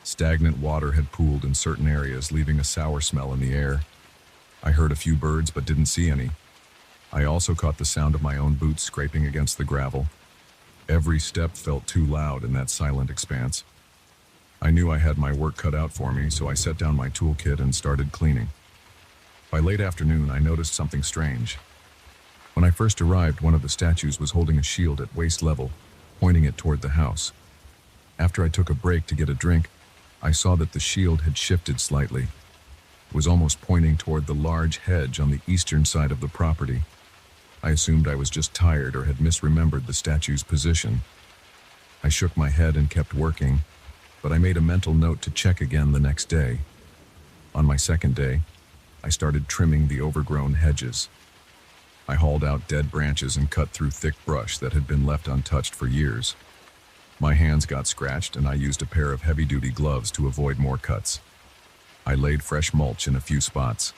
Stagnant water had pooled in certain areas, leaving a sour smell in the air. I heard a few birds but didn't see any. I also caught the sound of my own boots scraping against the gravel. Every step felt too loud in that silent expanse. I knew I had my work cut out for me, so I set down my toolkit and started cleaning. By late afternoon, I noticed something strange. When I first arrived, one of the statues was holding a shield at waist level, pointing it toward the house. After I took a break to get a drink, I saw that the shield had shifted slightly. It was almost pointing toward the large hedge on the eastern side of the property. I assumed I was just tired or had misremembered the statue's position. I shook my head and kept working, but I made a mental note to check again the next day. On my second day, I started trimming the overgrown hedges. I hauled out dead branches and cut through thick brush that had been left untouched for years. My hands got scratched, and I used a pair of heavy-duty gloves to avoid more cuts. I laid fresh mulch in a few spots.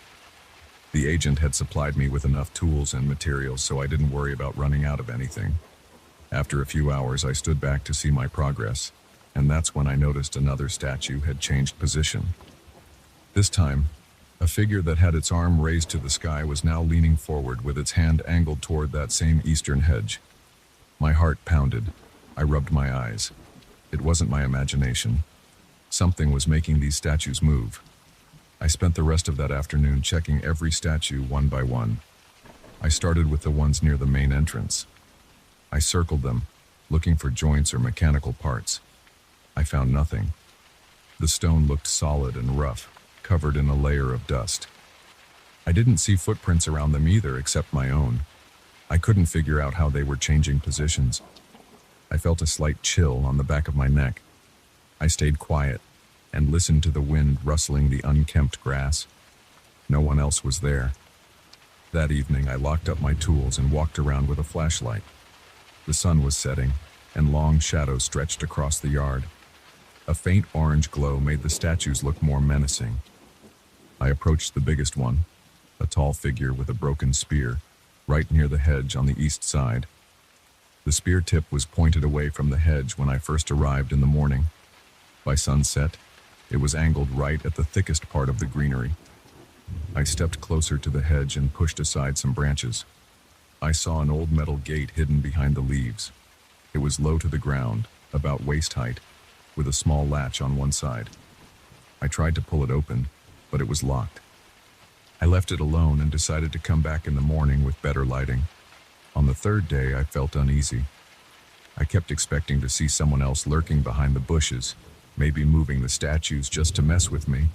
The agent had supplied me with enough tools and materials, so I didn't worry about running out of anything. After a few hours, I stood back to see my progress, and that's when I noticed another statue had changed position. This time, a figure that had its arm raised to the sky was now leaning forward with its hand angled toward that same eastern hedge. My heart pounded. I rubbed my eyes. It wasn't my imagination. Something was making these statues move. I spent the rest of that afternoon checking every statue one by one. I started with the ones near the main entrance. I circled them, looking for joints or mechanical parts. I found nothing. The stone looked solid and rough, covered in a layer of dust. I didn't see footprints around them either, except my own. I couldn't figure out how they were changing positions. I felt a slight chill on the back of my neck. I stayed quiet and listened to the wind rustling the unkempt grass. No one else was there. That evening, I locked up my tools and walked around with a flashlight. The sun was setting, and long shadows stretched across the yard. A faint orange glow made the statues look more menacing. I approached the biggest one, a tall figure with a broken spear, right near the hedge on the east side. The spear tip was pointed away from the hedge when I first arrived in the morning. By sunset, it was angled right at the thickest part of the greenery. I stepped closer to the hedge and pushed aside some branches. I saw an old metal gate hidden behind the leaves. It was low to the ground, about waist height, with a small latch on one side. I tried to pull it open, but it was locked. I left it alone and decided to come back in the morning with better lighting. On the third day, I felt uneasy. I kept expecting to see someone else lurking behind the bushes, maybe moving the statues just to mess with me.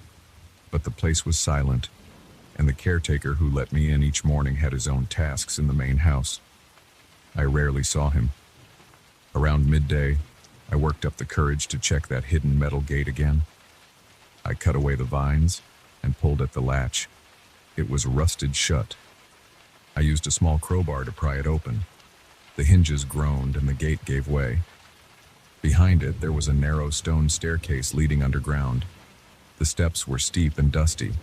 But the place was silent. and the caretaker who let me in each morning had his own tasks in the main house. I rarely saw him. Around midday, I worked up the courage to check that hidden metal gate again. I cut away the vines and pulled at the latch. It was rusted shut. I used a small crowbar to pry it open. The hinges groaned and the gate gave way. Behind it, there was a narrow stone staircase leading underground. The steps were steep and dusty.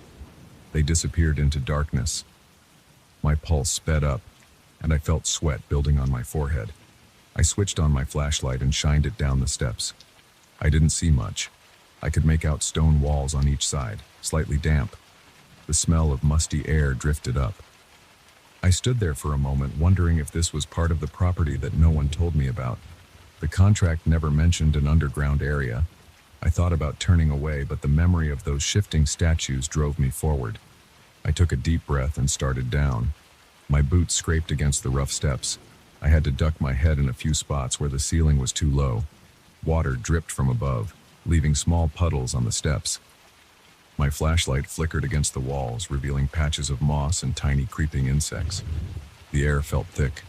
They disappeared into darkness. My pulse sped up, and I felt sweat building on my forehead. I switched on my flashlight and shined it down the steps. I didn't see much. I could make out stone walls on each side, slightly damp. The smell of musty air drifted up. I stood there for a moment, wondering if this was part of the property that no one told me about. The contract never mentioned an underground area. I thought about turning away, but the memory of those shifting statues drove me forward. I took a deep breath and started down. My boots scraped against the rough steps. I had to duck my head in a few spots where the ceiling was too low. Water dripped from above, leaving small puddles on the steps. My flashlight flickered against the walls, revealing patches of moss and tiny creeping insects. The air felt thick.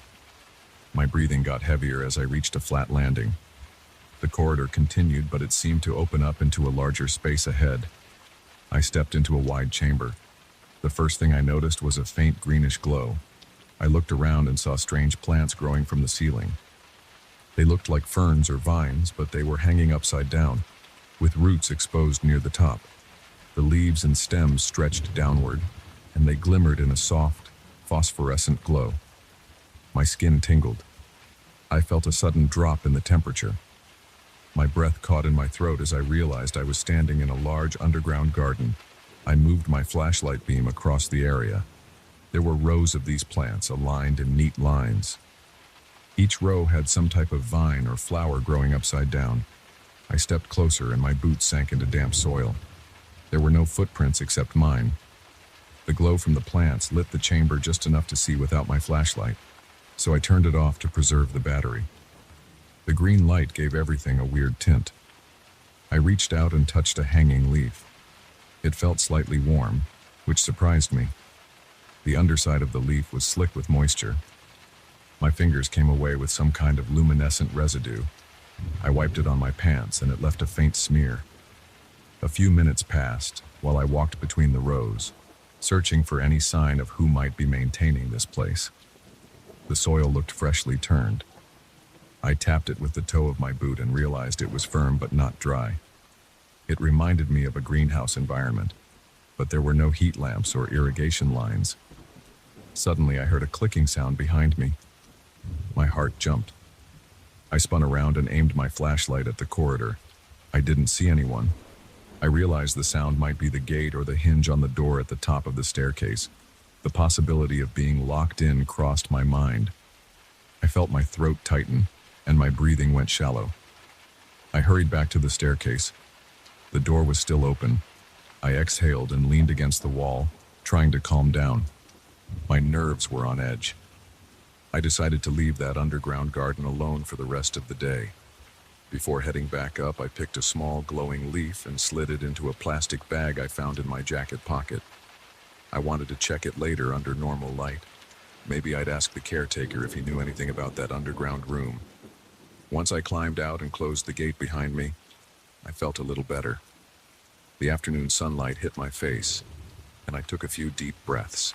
My breathing got heavier as I reached a flat landing. The corridor continued, but it seemed to open up into a larger space ahead. I stepped into a wide chamber. The first thing I noticed was a faint greenish glow. I looked around and saw strange plants growing from the ceiling. They looked like ferns or vines, but they were hanging upside down, with roots exposed near the top. The leaves and stems stretched downward, and they glimmered in a soft, phosphorescent glow. My skin tingled. I felt a sudden drop in the temperature. My breath caught in my throat as I realized I was standing in a large underground garden. I moved my flashlight beam across the area. There were rows of these plants aligned in neat lines. Each row had some type of vine or flower growing upside down. I stepped closer and my boots sank into damp soil. There were no footprints except mine. The glow from the plants lit the chamber just enough to see without my flashlight, so I turned it off to preserve the battery. The green light gave everything a weird tint. I reached out and touched a hanging leaf. It felt slightly warm, which surprised me. The underside of the leaf was slick with moisture. My fingers came away with some kind of luminescent residue. I wiped it on my pants and it left a faint smear. A few minutes passed while I walked between the rows, searching for any sign of who might be maintaining this place. The soil looked freshly turned. I tapped it with the toe of my boot and realized it was firm but not dry. It reminded me of a greenhouse environment, but there were no heat lamps or irrigation lines. Suddenly, I heard a clicking sound behind me. My heart jumped. I spun around and aimed my flashlight at the corridor. I didn't see anyone. I realized the sound might be the gate or the hinge on the door at the top of the staircase. The possibility of being locked in crossed my mind. I felt my throat tighten, and my breathing went shallow. I hurried back to the staircase. The door was still open. I exhaled and leaned against the wall, trying to calm down. My nerves were on edge. I decided to leave that underground garden alone for the rest of the day. Before heading back up, I picked a small glowing leaf and slid it into a plastic bag I found in my jacket pocket. I wanted to check it later under normal light. Maybe I'd ask the caretaker if he knew anything about that underground room. Once I climbed out and closed the gate behind me, I felt a little better. The afternoon sunlight hit my face, and I took a few deep breaths.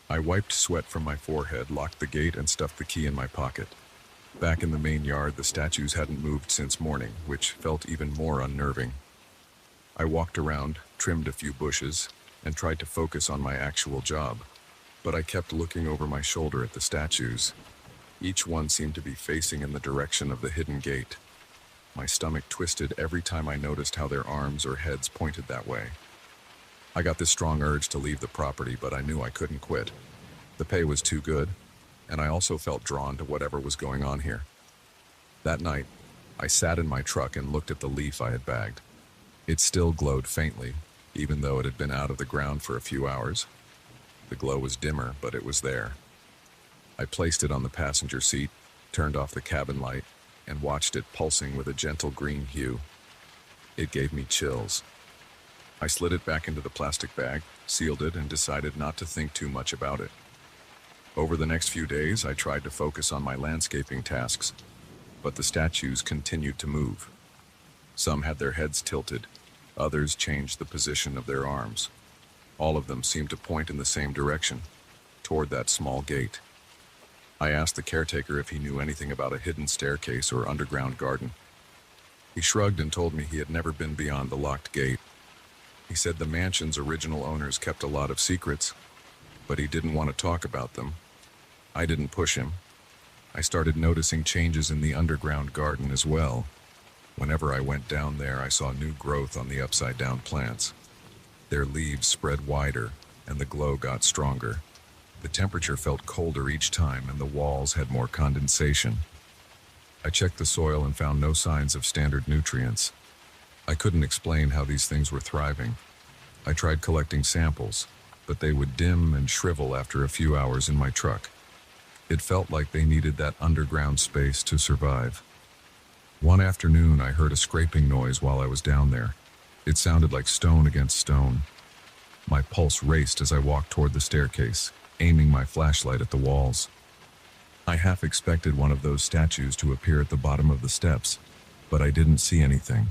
I wiped sweat from my forehead, locked the gate, and stuffed the key in my pocket. Back in the main yard, the statues hadn't moved since morning, which felt even more unnerving. I walked around, trimmed a few bushes, and tried to focus on my actual job. But I kept looking over my shoulder at the statues. Each one seemed to be facing in the direction of the hidden gate. My stomach twisted every time I noticed how their arms or heads pointed that way. I got this strong urge to leave the property, but I knew I couldn't quit. The pay was too good, and I also felt drawn to whatever was going on here. That night, I sat in my truck and looked at the leaf I had bagged. It still glowed faintly, even though it had been out of the ground for a few hours. The glow was dimmer, but it was there. I placed it on the passenger seat, turned off the cabin light, and watched it pulsing with a gentle green hue. It gave me chills. I slid it back into the plastic bag, sealed it, and decided not to think too much about it. Over the next few days, I tried to focus on my landscaping tasks, but the statues continued to move. Some had their heads tilted, others changed the position of their arms. All of them seemed to point in the same direction, toward that small gate. I asked the caretaker if he knew anything about a hidden staircase or underground garden. He shrugged and told me he had never been beyond the locked gate. He said the mansion's original owners kept a lot of secrets, but he didn't want to talk about them. I didn't push him. I started noticing changes in the underground garden as well. Whenever I went down there, I saw new growth on the upside-down plants. Their leaves spread wider, and the glow got stronger. The temperature felt colder each time, and the walls had more condensation. I checked the soil and found no signs of standard nutrients. I couldn't explain how these things were thriving. I tried collecting samples, but they would dim and shrivel after a few hours in my truck. It felt like they needed that underground space to survive. One afternoon, I heard a scraping noise while I was down there. It sounded like stone against stone. My pulse raced as I walked toward the staircase, aiming my flashlight at the walls. I half expected one of those statues to appear at the bottom of the steps, but I didn't see anything.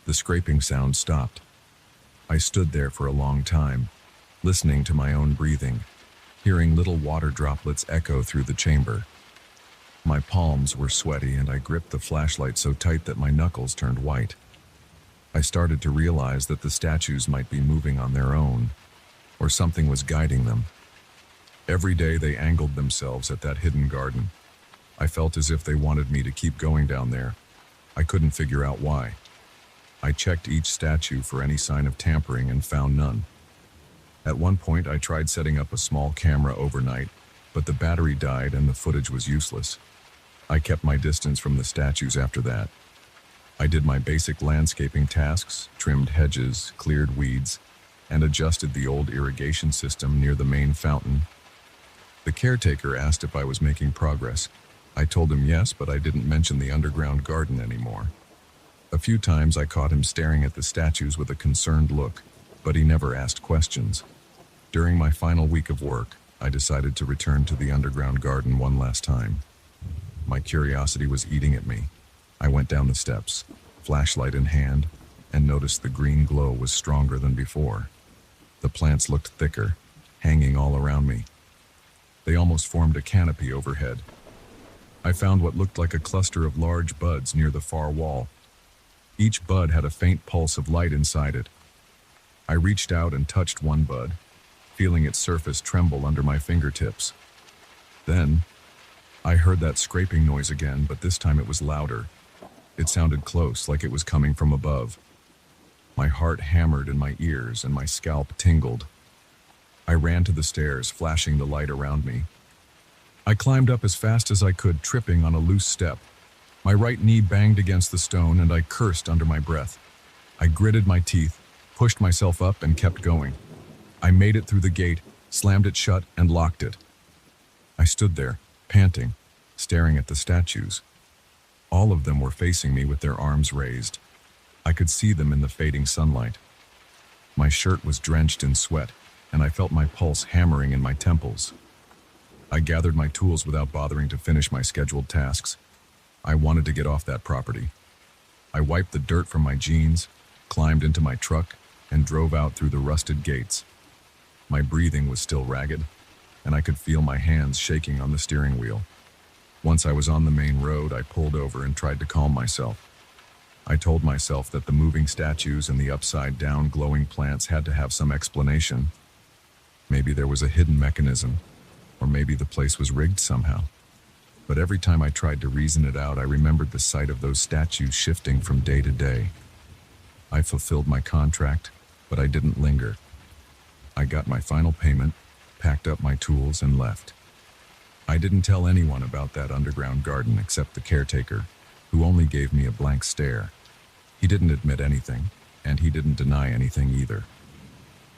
The scraping sound stopped. I stood there for a long time, listening to my own breathing, hearing little water droplets echo through the chamber. My palms were sweaty and I gripped the flashlight so tight that my knuckles turned white. I started to realize that the statues might be moving on their own, or something was guiding them. Every day they angled themselves at that hidden garden. I felt as if they wanted me to keep going down there. I couldn't figure out why. I checked each statue for any sign of tampering and found none. At one point, I tried setting up a small camera overnight, but the battery died and the footage was useless. I kept my distance from the statues after that. I did my basic landscaping tasks, trimmed hedges, cleared weeds, and adjusted the old irrigation system near the main fountain. The caretaker asked if I was making progress. I told him yes, but I didn't mention the underground garden anymore. A few times I caught him staring at the statues with a concerned look, but he never asked questions. During my final week of work, I decided to return to the underground garden one last time. My curiosity was eating at me. I went down the steps, flashlight in hand, and noticed the green glow was stronger than before. The plants looked thicker, hanging all around me. They almost formed a canopy overhead. I found what looked like a cluster of large buds near the far wall. Each bud had a faint pulse of light inside it. I reached out and touched one bud, feeling its surface tremble under my fingertips. Then, I heard that scraping noise again, but this time it was louder. It sounded close, like it was coming from above. My heart hammered in my ears and my scalp tingled. I ran to the stairs, flashing the light around me. I climbed up as fast as I could, tripping on a loose step. My right knee banged against the stone and I cursed under my breath. I gritted my teeth, pushed myself up, and kept going. I made it through the gate, slammed it shut, and locked it. I stood there, panting, staring at the statues. All of them were facing me with their arms raised. I could see them in the fading sunlight. My shirt was drenched in sweat, and I felt my pulse hammering in my temples. I gathered my tools without bothering to finish my scheduled tasks. I wanted to get off that property. I wiped the dirt from my jeans, climbed into my truck, and drove out through the rusted gates. My breathing was still ragged, and I could feel my hands shaking on the steering wheel. Once I was on the main road, I pulled over and tried to calm myself. I told myself that the moving statues and the upside-down glowing plants had to have some explanation. Maybe there was a hidden mechanism, or maybe the place was rigged somehow. But every time I tried to reason it out, I remembered the sight of those statues shifting from day to day. I fulfilled my contract, but I didn't linger. I got my final payment, packed up my tools, and left. I didn't tell anyone about that underground garden except the caretaker, who only gave me a blank stare. He didn't admit anything, and he didn't deny anything either.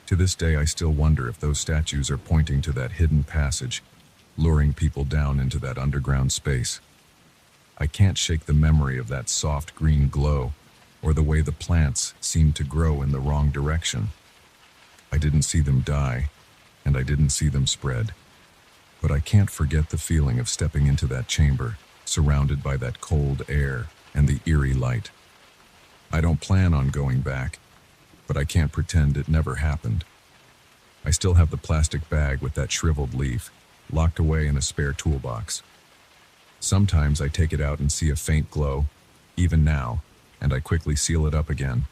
To this day, I still wonder if those statues are pointing to that hidden passage, luring people down into that underground space. I can't shake the memory of that soft green glow, or the way the plants seemed to grow in the wrong direction. I didn't see them die, and I didn't see them spread. But I can't forget the feeling of stepping into that chamber, surrounded by that cold air and the eerie light. I don't plan on going back, but I can't pretend it never happened. I still have the plastic bag with that shriveled leaf, locked away in a spare toolbox. Sometimes I take it out and see a faint glow, even now, and I quickly seal it up again.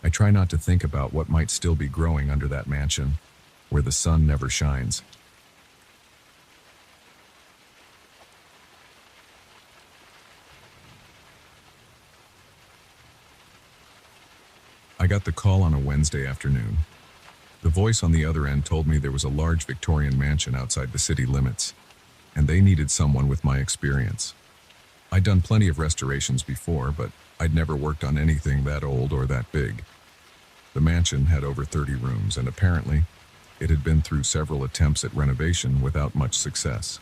I try not to think about what might still be growing under that mansion, where the sun never shines. I got the call on a Wednesday afternoon. The voice on the other end told me there was a large Victorian mansion outside the city limits, and they needed someone with my experience. I'd done plenty of restorations before, but I'd never worked on anything that old or that big. The mansion had over 30 rooms, and apparently, it had been through several attempts at renovation without much success.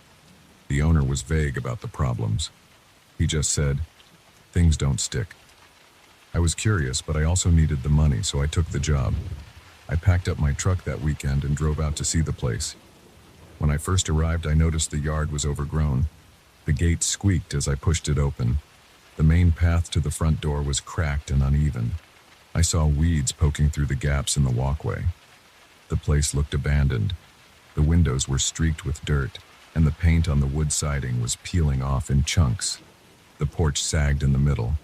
The owner was vague about the problems. He just said, "Things don't stick." I was curious, but I also needed the money, so I took the job. I packed up my truck that weekend and drove out to see the place. When I first arrived, I noticed the yard was overgrown. The gate squeaked as I pushed it open. The main path to the front door was cracked and uneven. I saw weeds poking through the gaps in the walkway. The place looked abandoned. The windows were streaked with dirt, and the paint on the wood siding was peeling off in chunks. The porch sagged in the middle.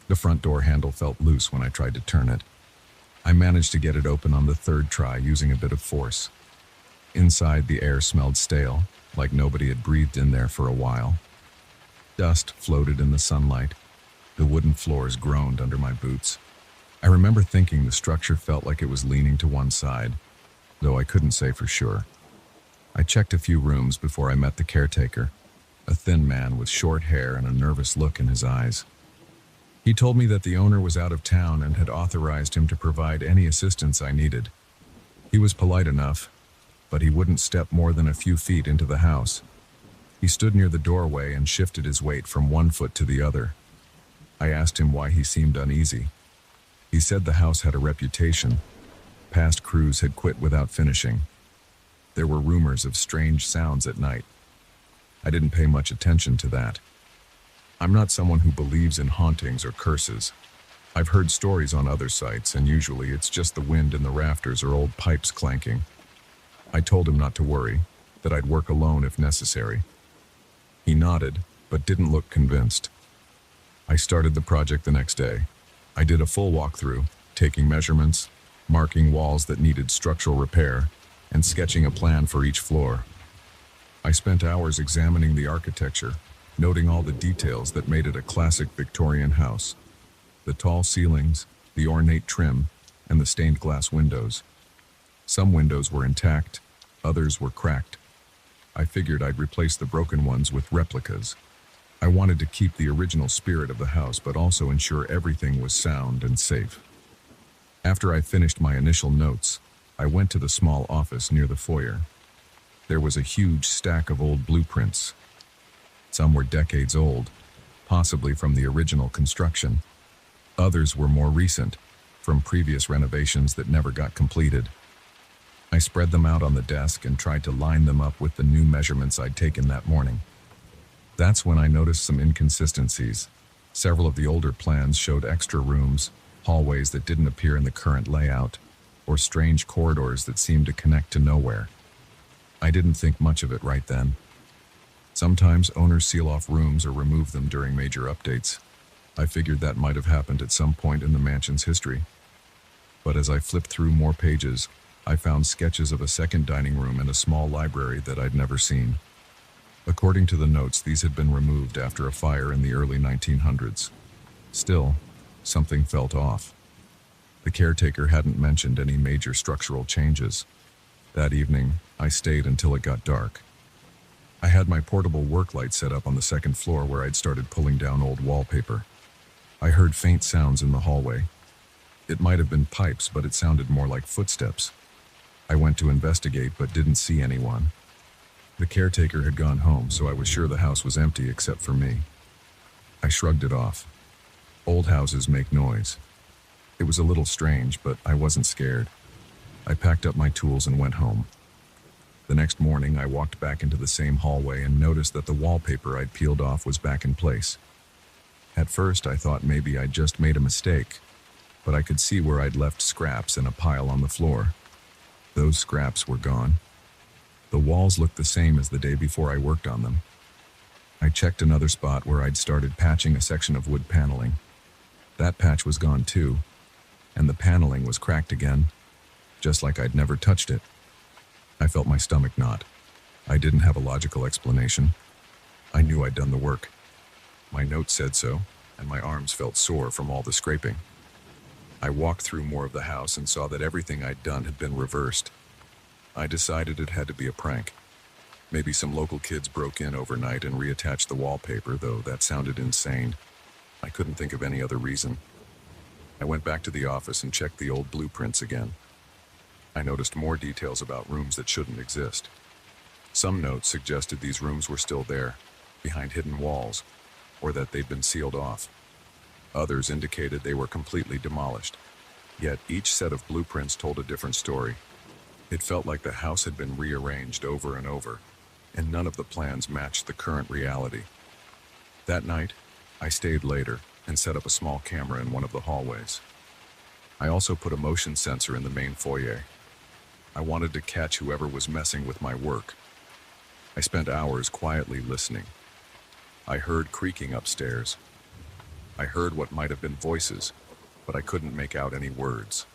The front door handle felt loose when I tried to turn it. I managed to get it open on the third try using a bit of force. Inside, the air smelled stale, like nobody had breathed in there for a while. Dust floated in the sunlight. The wooden floors groaned under my boots. I remember thinking the structure felt like it was leaning to one side, though I couldn't say for sure. I checked a few rooms before I met the caretaker, a thin man with short hair and a nervous look in his eyes. He told me that the owner was out of town and had authorized him to provide any assistance I needed. He was polite enough, but he wouldn't step more than a few feet into the house. He stood near the doorway and shifted his weight from one foot to the other. I asked him why he seemed uneasy. He said the house had a reputation. Past crews had quit without finishing. There were rumors of strange sounds at night. I didn't pay much attention to that. I'm not someone who believes in hauntings or curses. I've heard stories on other sites, and usually it's just the wind in the rafters or old pipes clanking. I told him not to worry, that I'd work alone if necessary. He nodded, but didn't look convinced. I started the project the next day. I did a full walkthrough, taking measurements, marking walls that needed structural repair, and sketching a plan for each floor. I spent hours examining the architecture, noting all the details that made it a classic Victorian house. The tall ceilings, the ornate trim, and the stained glass windows. Some windows were intact, others were cracked. I figured I'd replace the broken ones with replicas. I wanted to keep the original spirit of the house, but also ensure everything was sound and safe. After I finished my initial notes, I went to the small office near the foyer. There was a huge stack of old blueprints. Some were decades old, possibly from the original construction. Others were more recent, from previous renovations that never got completed. I spread them out on the desk and tried to line them up with the new measurements I'd taken that morning. That's when I noticed some inconsistencies. Several of the older plans showed extra rooms, hallways that didn't appear in the current layout, or strange corridors that seemed to connect to nowhere. I didn't think much of it right then. Sometimes owners seal off rooms or remove them during major updates. I figured that might have happened at some point in the mansion's history. But as I flipped through more pages, I found sketches of a second dining room and a small library that I'd never seen. According to the notes, these had been removed after a fire in the early 1900s. Still, something felt off. The caretaker hadn't mentioned any major structural changes. That evening, I stayed until it got dark. I had my portable work light set up on the second floor where I'd started pulling down old wallpaper. I heard faint sounds in the hallway. It might have been pipes, but it sounded more like footsteps. I went to investigate, but didn't see anyone. The caretaker had gone home, so I was sure the house was empty except for me. I shrugged it off. Old houses make noise. It was a little strange, but I wasn't scared. I packed up my tools and went home. The next morning, I walked back into the same hallway and noticed that the wallpaper I'd peeled off was back in place. At first, I thought maybe I'd just made a mistake, but I could see where I'd left scraps in a pile on the floor. Those scraps were gone. The walls looked the same as the day before I worked on them. I checked another spot where I'd started patching a section of wood paneling. That patch was gone too, and the paneling was cracked again, just like I'd never touched it. I felt my stomach knot. I didn't have a logical explanation. I knew I'd done the work. My note said so, and my arms felt sore from all the scraping. I walked through more of the house and saw that everything I'd done had been reversed. I decided it had to be a prank. Maybe some local kids broke in overnight and reattached the wallpaper, though that sounded insane. I couldn't think of any other reason. I went back to the office and checked the old blueprints again. I noticed more details about rooms that shouldn't exist. Some notes suggested these rooms were still there, behind hidden walls, or that they'd been sealed off. Others indicated they were completely demolished. Yet each set of blueprints told a different story. It felt like the house had been rearranged over and over, and none of the plans matched the current reality. That night, I stayed later and set up a small camera in one of the hallways. I also put a motion sensor in the main foyer. I wanted to catch whoever was messing with my work. I spent hours quietly listening. I heard creaking upstairs. I heard what might have been voices, but I couldn't make out any words.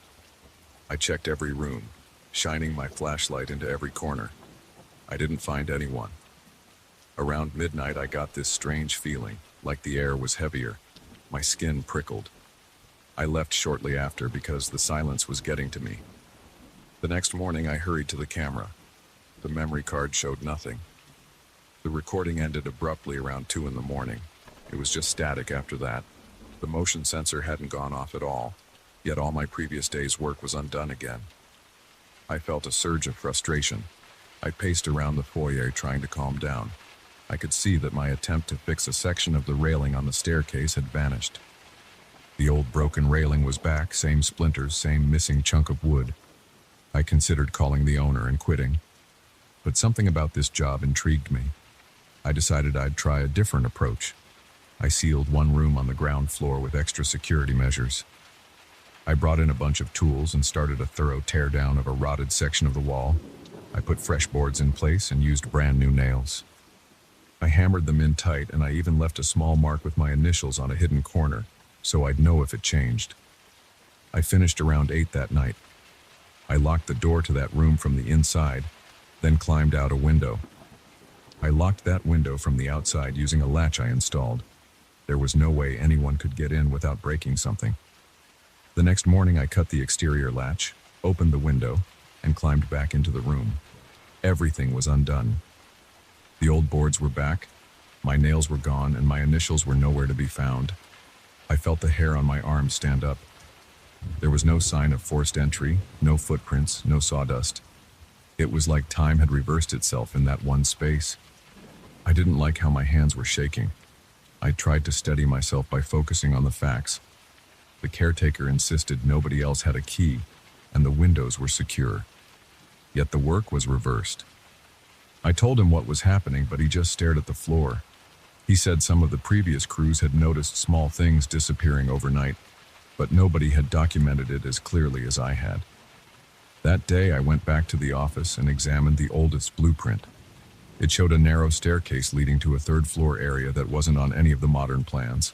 I checked every room, shining my flashlight into every corner. I didn't find anyone. Around midnight, I got this strange feeling, like the air was heavier. My skin prickled. I left shortly after because the silence was getting to me. The next morning, I hurried to the camera. The memory card showed nothing. The recording ended abruptly around 2 in the morning. It was just static after that. The motion sensor hadn't gone off at all, yet all my previous day's work was undone again. I felt a surge of frustration. I paced around the foyer trying to calm down. I could see that my attempt to fix a section of the railing on the staircase had vanished. The old broken railing was back, same splinters, same missing chunk of wood. I considered calling the owner and quitting, but something about this job intrigued me. I decided I'd try a different approach. I sealed one room on the ground floor with extra security measures. I brought in a bunch of tools and started a thorough teardown of a rotted section of the wall. I put fresh boards in place and used brand new nails. I hammered them in tight, and I even left a small mark with my initials on a hidden corner, so I'd know if it changed. I finished around 8 that night. I locked the door to that room from the inside, then climbed out a window. I locked that window from the outside using a latch I installed. There was no way anyone could get in without breaking something. The next morning, I cut the exterior latch, opened the window, and climbed back into the room. Everything was undone. The old boards were back, my nails were gone, and my initials were nowhere to be found. I felt the hair on my arms stand up. There was no sign of forced entry, no footprints, no sawdust. It was like time had reversed itself in that one space. I didn't like how my hands were shaking. I tried to steady myself by focusing on the facts. The caretaker insisted nobody else had a key, and the windows were secure. Yet the work was reversed. I told him what was happening, but he just stared at the floor. He said some of the previous crews had noticed small things disappearing overnight, but nobody had documented it as clearly as I had. That day, I went back to the office and examined the oldest blueprint. It showed a narrow staircase leading to a third-floor area that wasn't on any of the modern plans.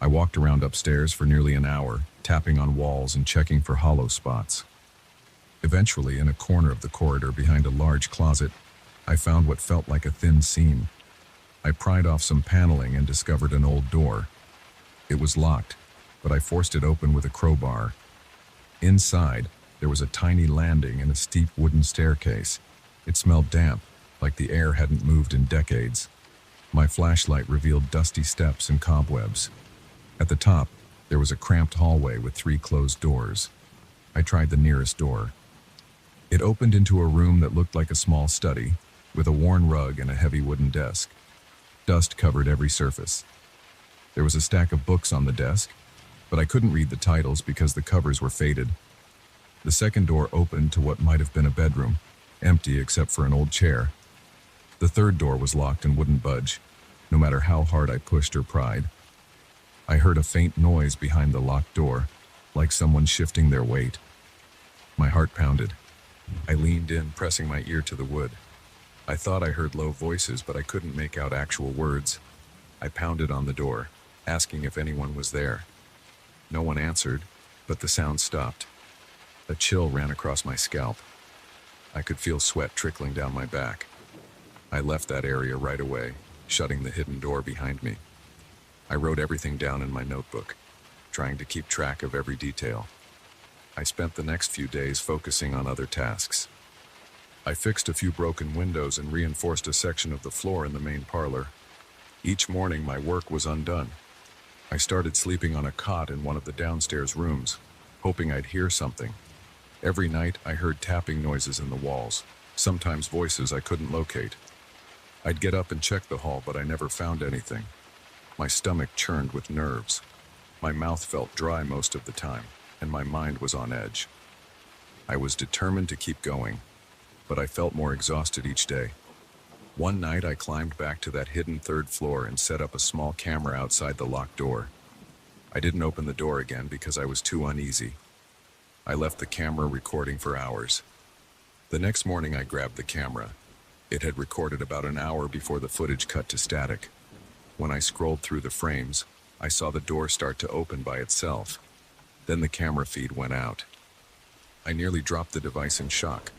I walked around upstairs for nearly an hour, tapping on walls and checking for hollow spots. Eventually, in a corner of the corridor behind a large closet, I found what felt like a thin seam. I pried off some paneling and discovered an old door. It was locked, but I forced it open with a crowbar. Inside, there was a tiny landing and a steep wooden staircase. It smelled damp, like the air hadn't moved in decades. My flashlight revealed dusty steps and cobwebs. At the top, there was a cramped hallway with 3 closed doors. I tried the nearest door. It opened into a room that looked like a small study, with a worn rug and a heavy wooden desk. Dust covered every surface. There was a stack of books on the desk, but I couldn't read the titles because the covers were faded. The second door opened to what might have been a bedroom, empty except for an old chair. The third door was locked and wouldn't budge, no matter how hard I pushed or pried. I heard a faint noise behind the locked door, like someone shifting their weight. My heart pounded. I leaned in, pressing my ear to the wood. I thought I heard low voices, but I couldn't make out actual words. I pounded on the door, asking if anyone was there. No one answered, but the sound stopped. A chill ran across my scalp. I could feel sweat trickling down my back. I left that area right away, shutting the hidden door behind me. I wrote everything down in my notebook, trying to keep track of every detail. I spent the next few days focusing on other tasks. I fixed a few broken windows and reinforced a section of the floor in the main parlor. Each morning, my work was undone. I started sleeping on a cot in one of the downstairs rooms, hoping I'd hear something. Every night, I heard tapping noises in the walls, sometimes voices I couldn't locate. I'd get up and check the hall, but I never found anything. My stomach churned with nerves. My mouth felt dry most of the time, and my mind was on edge. I was determined to keep going, but I felt more exhausted each day. One night, I climbed back to that hidden third floor and set up a small camera outside the locked door. I didn't open the door again because I was too uneasy. I left the camera recording for hours. The next morning, I grabbed the camera. It had recorded about an hour before the footage cut to static. When I scrolled through the frames, I saw the door start to open by itself. Then the camera feed went out. I nearly dropped the device in shock.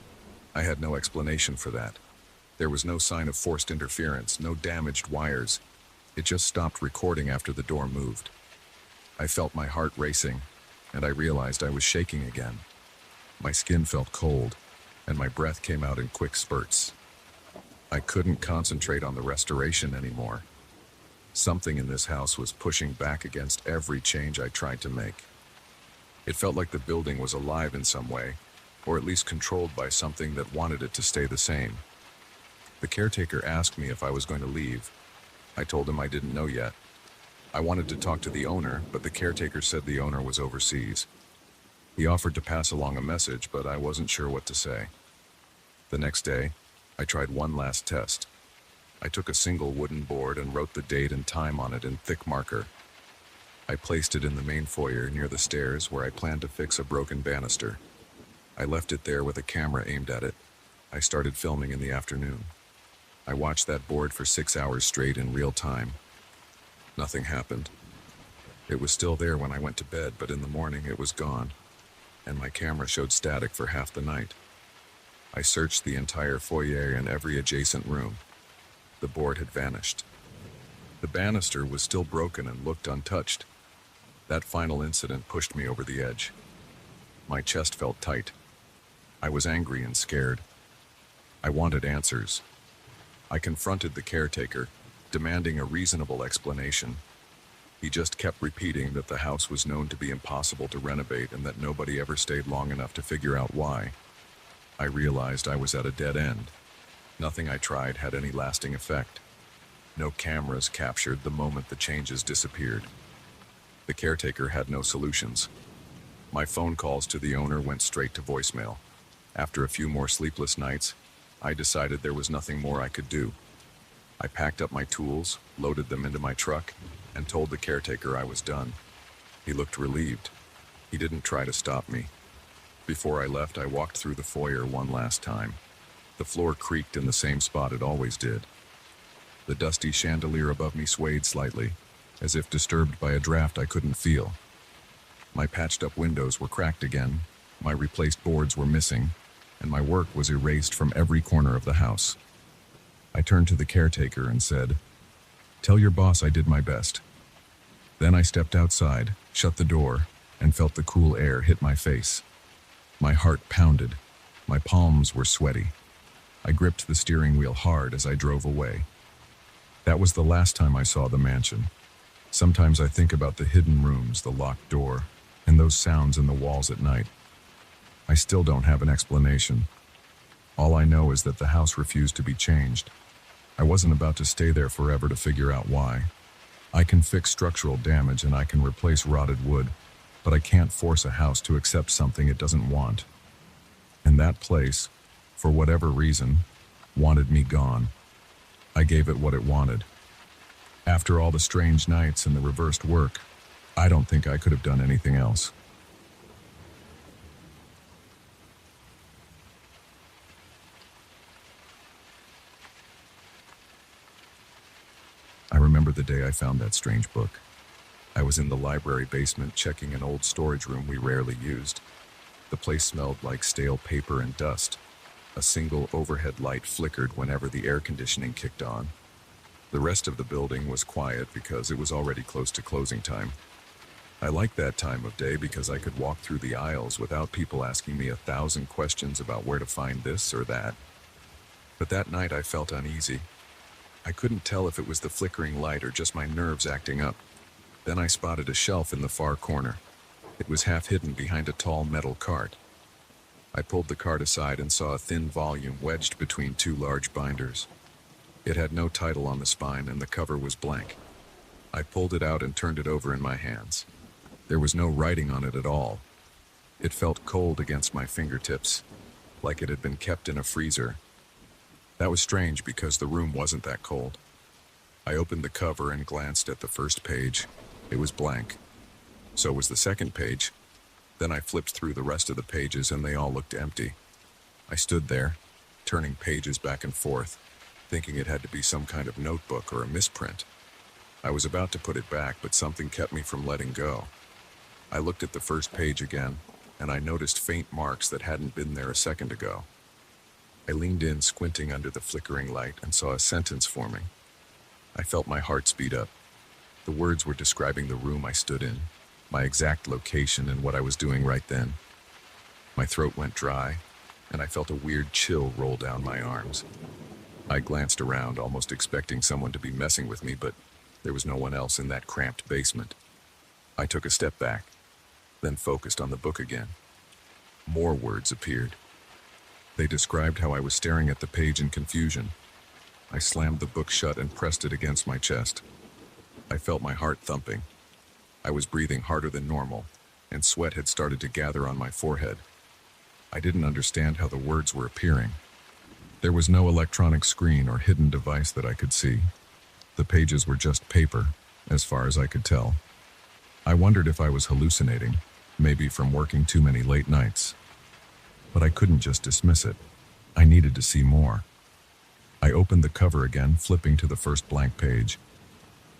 I had no explanation for that. There was no sign of forced interference, no damaged wires. It just stopped recording after the door moved. I felt my heart racing, and I realized I was shaking again. My skin felt cold, and my breath came out in quick spurts. I couldn't concentrate on the restoration anymore. Something in this house was pushing back against every change I tried to make. It felt like the building was alive in some way, or at least controlled by something that wanted it to stay the same. The caretaker asked me if I was going to leave. I told him I didn't know yet. I wanted to talk to the owner, but the caretaker said the owner was overseas. He offered to pass along a message, but I wasn't sure what to say. The next day, I tried one last test. I took a single wooden board and wrote the date and time on it in thick marker. I placed it in the main foyer near the stairs where I planned to fix a broken banister. I left it there with a camera aimed at it. I started filming in the afternoon. I watched that board for 6 hours straight in real time. Nothing happened. It was still there when I went to bed, but in the morning it was gone, and my camera showed static for half the night. I searched the entire foyer and every adjacent room. The board had vanished. The banister was still broken and looked untouched. That final incident pushed me over the edge. My chest felt tight. I was angry and scared. I wanted answers. I confronted the caretaker, demanding a reasonable explanation. He just kept repeating that the house was known to be impossible to renovate and that nobody ever stayed long enough to figure out why. I realized I was at a dead end. Nothing I tried had any lasting effect. No cameras captured the moment the changes disappeared. The caretaker had no solutions. My phone calls to the owner went straight to voicemail. After a few more sleepless nights, I decided there was nothing more I could do. I packed up my tools, loaded them into my truck, and told the caretaker I was done. He looked relieved. He didn't try to stop me. Before I left, I walked through the foyer one last time. The floor creaked in the same spot it always did. The dusty chandelier above me swayed slightly, as if disturbed by a draft I couldn't feel. My patched-up windows were cracked again, my replaced boards were missing, and my work was erased from every corner of the house. I turned to the caretaker and said, "Tell your boss I did my best." Then I stepped outside, shut the door, and felt the cool air hit my face. My heart pounded. My palms were sweaty. I gripped the steering wheel hard as I drove away. That was the last time I saw the mansion. Sometimes I think about the hidden rooms, the locked door, and those sounds in the walls at night. I still don't have an explanation. All I know is that the house refused to be changed. I wasn't about to stay there forever to figure out why. I can fix structural damage and I can replace rotted wood, but I can't force a house to accept something it doesn't want. And that place, for whatever reason, wanted me gone. I gave it what it wanted. After all the strange nights and the reversed work, I don't think I could have done anything else. I remember the day I found that strange book. I was in the library basement checking an old storage room we rarely used. The place smelled like stale paper and dust. A single overhead light flickered whenever the air conditioning kicked on. The rest of the building was quiet because it was already close to closing time. I liked that time of day because I could walk through the aisles without people asking me 1,000 questions about where to find this or that. But that night I felt uneasy. I couldn't tell if it was the flickering light or just my nerves acting up. Then I spotted a shelf in the far corner. It was half hidden behind a tall metal cart. I pulled the cart aside and saw a thin volume wedged between two large binders. It had no title on the spine and the cover was blank. I pulled it out and turned it over in my hands. There was no writing on it at all. It felt cold against my fingertips, like it had been kept in a freezer. That was strange because the room wasn't that cold. I opened the cover and glanced at the first page. It was blank. So was the second page. Then I flipped through the rest of the pages and they all looked empty. I stood there, turning pages back and forth, thinking it had to be some kind of notebook or a misprint. I was about to put it back, but something kept me from letting go. I looked at the first page again, and I noticed faint marks that hadn't been there a second ago. I leaned in, squinting under the flickering light, and saw a sentence forming. I felt my heart speed up. The words were describing the room I stood in, my exact location and what I was doing right then. My throat went dry, and I felt a weird chill roll down my arms. I glanced around, almost expecting someone to be messing with me, but there was no one else in that cramped basement. I took a step back, then focused on the book again. More words appeared. They described how I was staring at the page in confusion. I slammed the book shut and pressed it against my chest. I felt my heart thumping. I was breathing harder than normal, and sweat had started to gather on my forehead. I didn't understand how the words were appearing. There was no electronic screen or hidden device that I could see. The pages were just paper, as far as I could tell. I wondered if I was hallucinating, maybe from working too many late nights. But I couldn't just dismiss it. I needed to see more. I opened the cover again, flipping to the first blank page.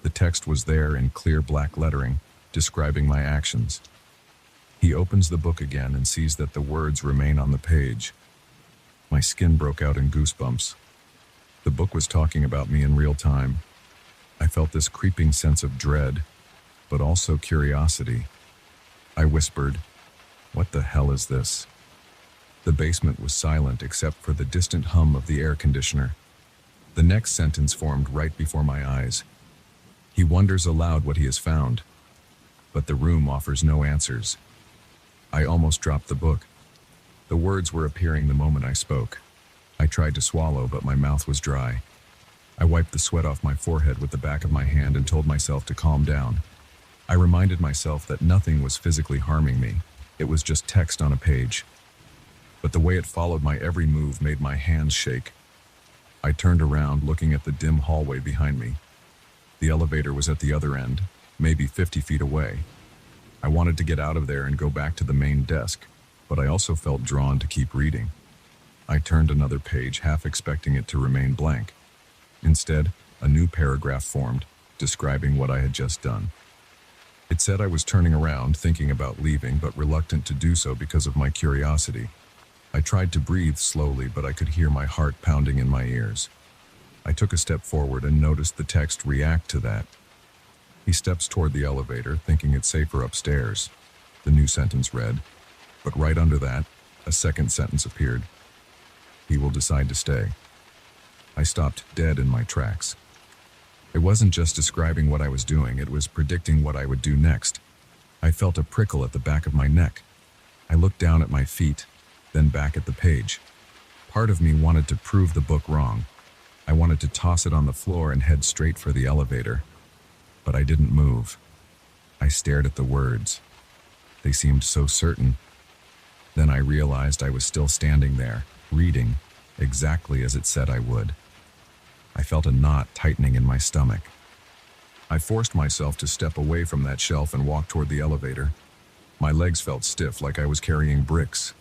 The text was there in clear black lettering, describing my actions. He opens the book again and sees that the words remain on the page. My skin broke out in goosebumps. The book was talking about me in real time. I felt this creeping sense of dread, but also curiosity. I whispered, "What the hell is this?" The basement was silent except for the distant hum of the air conditioner. The next sentence formed right before my eyes. He wonders aloud what he has found, but the room offers no answers. I almost dropped the book. The words were appearing the moment I spoke. I tried to swallow, but my mouth was dry. I wiped the sweat off my forehead with the back of my hand and told myself to calm down. I reminded myself that nothing was physically harming me. It was just text on a page. But the way it followed my every move made my hands shake. I turned around, looking at the dim hallway behind me. The elevator was at the other end, maybe 50 feet away. I wanted to get out of there and go back to the main desk, but I also felt drawn to keep reading. I turned another page, half expecting it to remain blank. Instead, a new paragraph formed, describing what I had just done. It said I was turning around, thinking about leaving, but reluctant to do so because of my curiosity. I tried to breathe slowly, but I could hear my heart pounding in my ears. I took a step forward and noticed the text react to that. He steps toward the elevator, thinking it's safer upstairs. The new sentence read, but right under that, a second sentence appeared. He will decide to stay. I stopped dead in my tracks. It wasn't just describing what I was doing, it was predicting what I would do next. I felt a prickle at the back of my neck. I looked down at my feet, then back at the page. Part of me wanted to prove the book wrong. I wanted to toss it on the floor and head straight for the elevator. But I didn't move. I stared at the words. They seemed so certain. Then I realized I was still standing there, reading, exactly as it said I would. I felt a knot tightening in my stomach. I forced myself to step away from that shelf and walk toward the elevator. My legs felt stiff, like I was carrying bricks.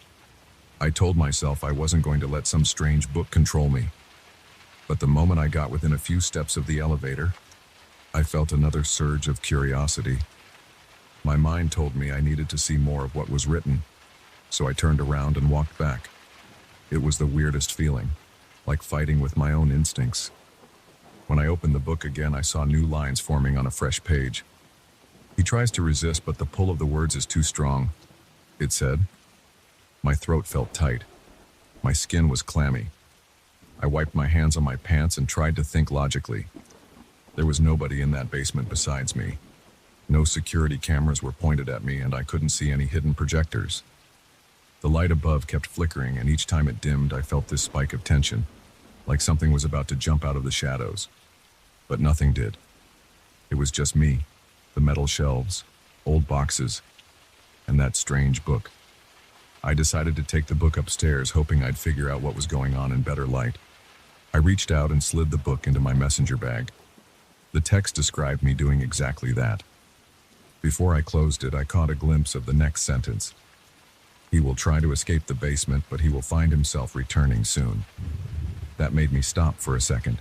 I told myself I wasn't going to let some strange book control me. But the moment I got within a few steps of the elevator, I felt another surge of curiosity. My mind told me I needed to see more of what was written, so I turned around and walked back. It was the weirdest feeling, like fighting with my own instincts. When I opened the book again, I saw new lines forming on a fresh page. He tries to resist, but the pull of the words is too strong, it said. My throat felt tight. My skin was clammy. I wiped my hands on my pants and tried to think logically. There was nobody in that basement besides me. No security cameras were pointed at me, and I couldn't see any hidden projectors. The light above kept flickering, and each time it dimmed, I felt this spike of tension, like something was about to jump out of the shadows. But nothing did. It was just me, the metal shelves, old boxes, and that strange book. I decided to take the book upstairs, hoping I'd figure out what was going on in better light. I reached out and slid the book into my messenger bag. The text described me doing exactly that. Before I closed it, I caught a glimpse of the next sentence. He will try to escape the basement, but he will find himself returning soon. That made me stop for a second.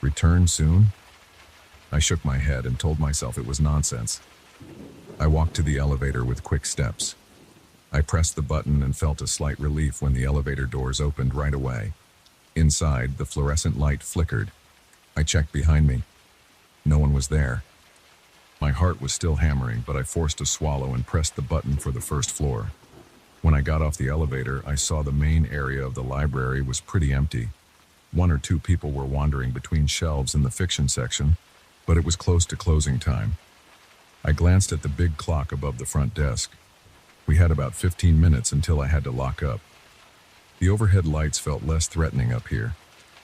Return soon? I shook my head and told myself it was nonsense. I walked to the elevator with quick steps. I pressed the button and felt a slight relief when the elevator doors opened right away. Inside, the fluorescent light flickered. I checked behind me. No one was there. My heart was still hammering, but I forced a swallow and pressed the button for the first floor. When I got off the elevator, I saw the main area of the library was pretty empty. 1 or 2 people were wandering between shelves in the fiction section, but it was close to closing time. I glanced at the big clock above the front desk. We had about 15 minutes until I had to lock up. The overhead lights felt less threatening up here,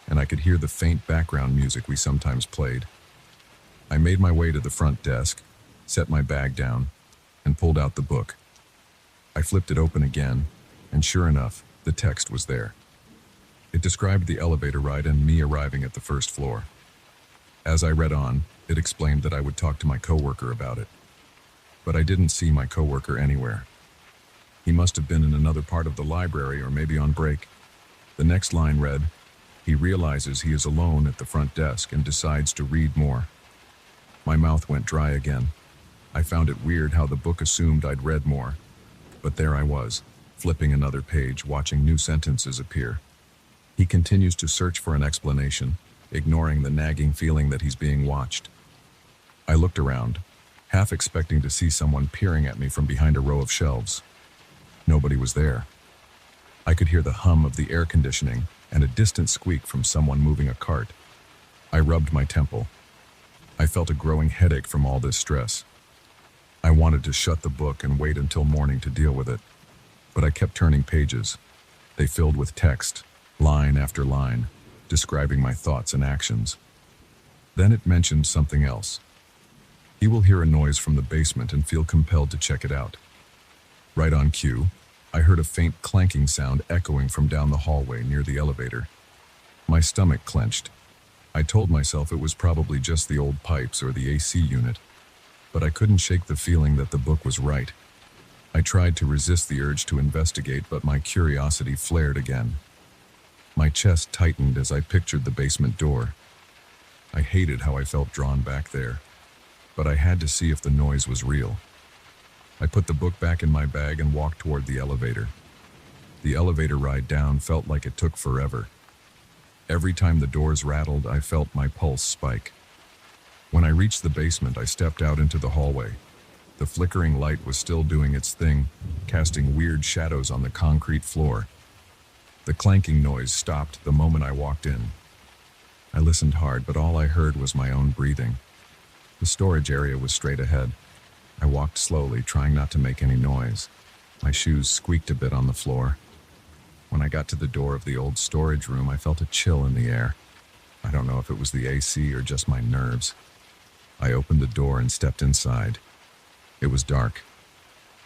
and I could hear the faint background music we sometimes played. I made my way to the front desk, set my bag down, and pulled out the book. I flipped it open again, and sure enough, the text was there. It described the elevator ride and me arriving at the first floor. As I read on, it explained that I would talk to my coworker about it. But I didn't see my coworker anywhere. He must have been in another part of the library or maybe on break. The next line read, he realizes he is alone at the front desk and decides to read more. My mouth went dry again. I found it weird how the book assumed I'd read more. But there I was, flipping another page, watching new sentences appear. He continues to search for an explanation, ignoring the nagging feeling that he's being watched. I looked around, half expecting to see someone peering at me from behind a row of shelves. Nobody was there. I could hear the hum of the air conditioning and a distant squeak from someone moving a cart. I rubbed my temple. I felt a growing headache from all this stress. I wanted to shut the book and wait until morning to deal with it, but I kept turning pages. They filled with text, line after line, describing my thoughts and actions. Then it mentioned something else. He will hear a noise from the basement and feel compelled to check it out. Right on cue, I heard a faint clanking sound echoing from down the hallway near the elevator. My stomach clenched. I told myself it was probably just the old pipes or the AC unit, but I couldn't shake the feeling that the book was right. I tried to resist the urge to investigate, but my curiosity flared again. My chest tightened as I pictured the basement door. I hated how I felt drawn back there, but I had to see if the noise was real. I put the book back in my bag and walked toward the elevator. The elevator ride down felt like it took forever. Every time the doors rattled, I felt my pulse spike. When I reached the basement, I stepped out into the hallway. The flickering light was still doing its thing, casting weird shadows on the concrete floor. The clanking noise stopped the moment I walked in. I listened hard, but all I heard was my own breathing. The storage area was straight ahead. I walked slowly, trying not to make any noise. My shoes squeaked a bit on the floor. When I got to the door of the old storage room, I felt a chill in the air. I don't know if it was the AC or just my nerves. I opened the door and stepped inside. It was dark.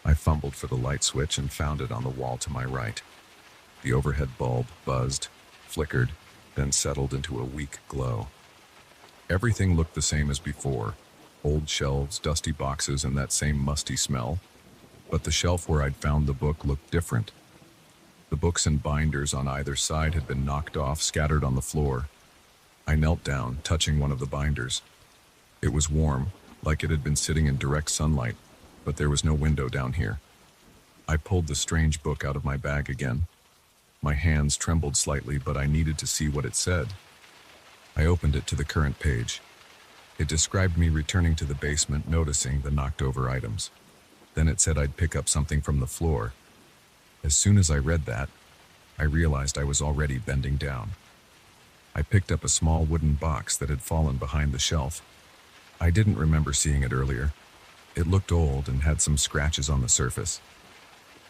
I fumbled for the light switch and found it on the wall to my right. The overhead bulb buzzed, flickered, then settled into a weak glow. Everything looked the same as before. Old shelves, dusty boxes, and that same musty smell. But the shelf where I'd found the book looked different. The books and binders on either side had been knocked off, scattered on the floor. I knelt down, touching one of the binders. It was warm, like it had been sitting in direct sunlight, but there was no window down here. I pulled the strange book out of my bag again. My hands trembled slightly, but I needed to see what it said. I opened it to the current page. It described me returning to the basement, noticing the knocked-over items. Then it said I'd pick up something from the floor. As soon as I read that, I realized I was already bending down. I picked up a small wooden box that had fallen behind the shelf. I didn't remember seeing it earlier. It looked old and had some scratches on the surface.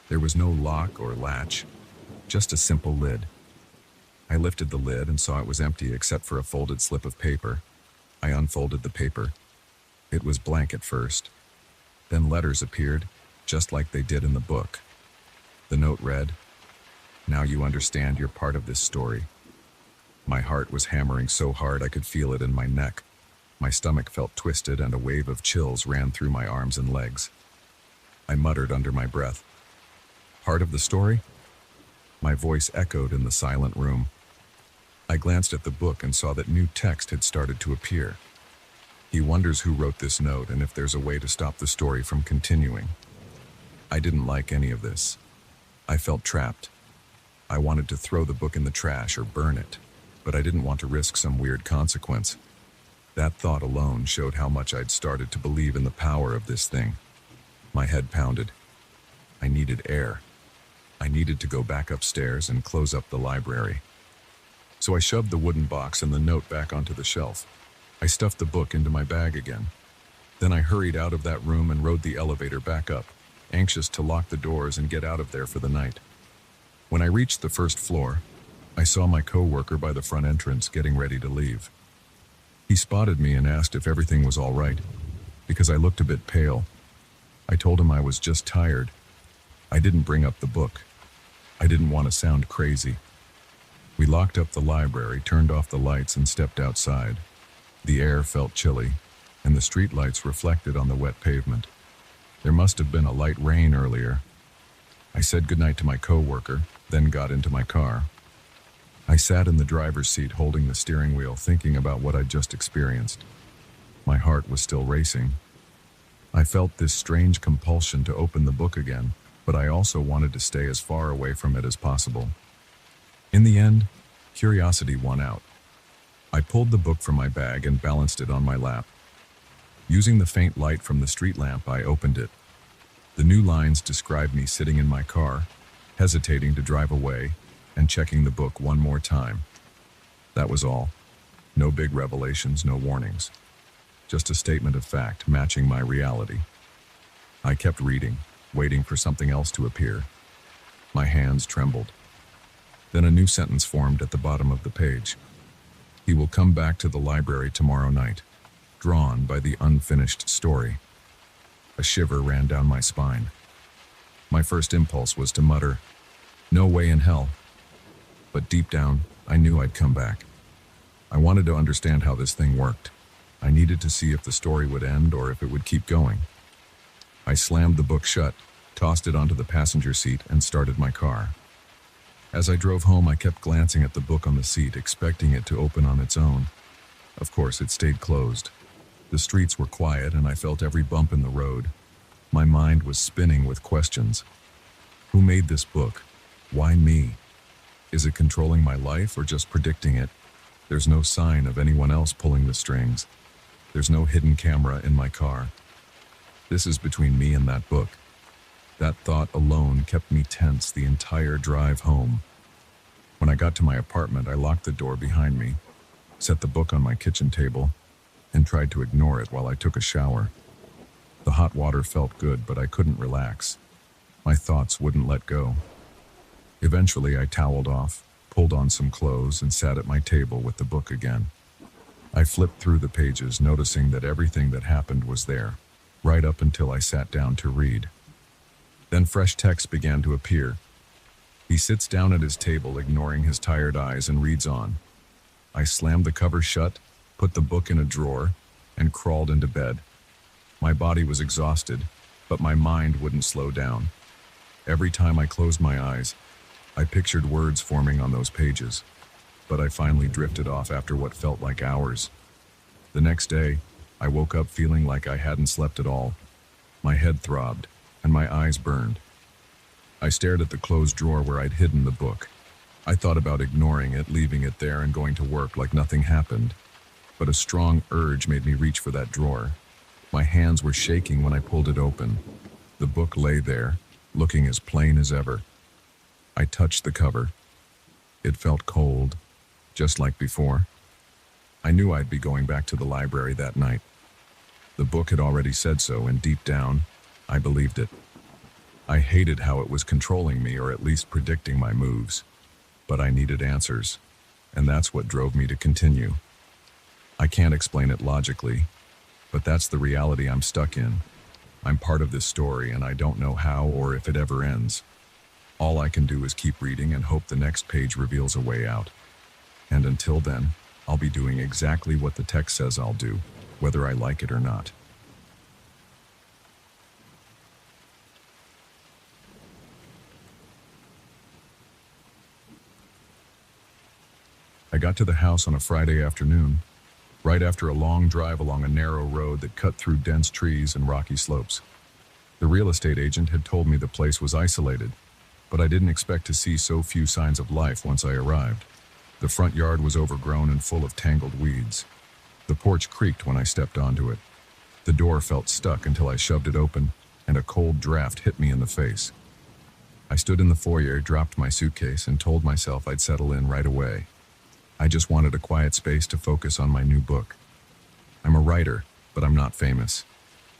There was no lock or latch, just a simple lid. I lifted the lid and saw it was empty except for a folded slip of paper. I unfolded the paper. It was blank at first. Then letters appeared, just like they did in the book. The note read, "Now you understand you're part of this story." My heart was hammering so hard I could feel it in my neck. My stomach felt twisted and a wave of chills ran through my arms and legs. I muttered under my breath, "Part of the story?" My voice echoed in the silent room. I glanced at the book and saw that new text had started to appear. He wonders who wrote this note and if there's a way to stop the story from continuing. I didn't like any of this. I felt trapped. I wanted to throw the book in the trash or burn it, but I didn't want to risk some weird consequence. That thought alone showed how much I'd started to believe in the power of this thing. My head pounded. I needed air. I needed to go back upstairs and close up the library. So I shoved the wooden box and the note back onto the shelf. I stuffed the book into my bag again. Then I hurried out of that room and rode the elevator back up, anxious to lock the doors and get out of there for the night. When I reached the first floor, I saw my coworker by the front entrance getting ready to leave. He spotted me and asked if everything was all right, because I looked a bit pale. I told him I was just tired. I didn't bring up the book. I didn't want to sound crazy. We locked up the library, turned off the lights, and stepped outside. The air felt chilly, and the streetlights reflected on the wet pavement. There must have been a light rain earlier. I said goodnight to my coworker, then got into my car. I sat in the driver's seat holding the steering wheel, thinking about what I'd just experienced. My heart was still racing. I felt this strange compulsion to open the book again, but I also wanted to stay as far away from it as possible. In the end, curiosity won out. I pulled the book from my bag and balanced it on my lap. Using the faint light from the street lamp, I opened it. The new lines described me sitting in my car, hesitating to drive away, and checking the book one more time. That was all. No big revelations, no warnings. Just a statement of fact matching my reality. I kept reading, waiting for something else to appear. My hands trembled. Then a new sentence formed at the bottom of the page. "He will come back to the library tomorrow night," drawn by the unfinished story. A shiver ran down my spine. My first impulse was to mutter, "No way in hell." But deep down, I knew I'd come back. I wanted to understand how this thing worked. I needed to see if the story would end or if it would keep going. I slammed the book shut, tossed it onto the passenger seat, and started my car. As I drove home, I kept glancing at the book on the seat, expecting it to open on its own. Of course, it stayed closed. The streets were quiet, and I felt every bump in the road. My mind was spinning with questions. Who made this book? Why me? Is it controlling my life or just predicting it? There's no sign of anyone else pulling the strings. There's no hidden camera in my car. This is between me and that book. That thought alone kept me tense the entire drive home. When I got to my apartment, I locked the door behind me, set the book on my kitchen table, and tried to ignore it while I took a shower. The hot water felt good, but I couldn't relax. My thoughts wouldn't let go. Eventually, I toweled off, pulled on some clothes, and sat at my table with the book again. I flipped through the pages, noticing that everything that happened was there, right up until I sat down to read. Then fresh text began to appear. He sits down at his table, ignoring his tired eyes, and reads on. I slammed the cover shut, put the book in a drawer, and crawled into bed. My body was exhausted, but my mind wouldn't slow down. Every time I closed my eyes, I pictured words forming on those pages, but I finally drifted off after what felt like hours. The next day, I woke up feeling like I hadn't slept at all. My head throbbed, and my eyes burned. I stared at the closed drawer where I'd hidden the book. I thought about ignoring it, leaving it there, and going to work like nothing happened. But a strong urge made me reach for that drawer. My hands were shaking when I pulled it open. The book lay there, looking as plain as ever. I touched the cover. It felt cold, just like before. I knew I'd be going back to the library that night. The book had already said so, and deep down, I believed it. I hated how it was controlling me, or at least predicting my moves. But I needed answers, and that's what drove me to continue. I can't explain it logically, but that's the reality I'm stuck in. I'm part of this story, and I don't know how or if it ever ends. All I can do is keep reading and hope the next page reveals a way out. And until then, I'll be doing exactly what the text says I'll do, whether I like it or not. I got to the house on a Friday afternoon, right after a long drive along a narrow road that cut through dense trees and rocky slopes. The real estate agent had told me the place was isolated, but I didn't expect to see so few signs of life once I arrived. The front yard was overgrown and full of tangled weeds. The porch creaked when I stepped onto it. The door felt stuck until I shoved it open, and a cold draft hit me in the face. I stood in the foyer, dropped my suitcase, and told myself I'd settle in right away. I just wanted a quiet space to focus on my new book. I'm a writer, but I'm not famous.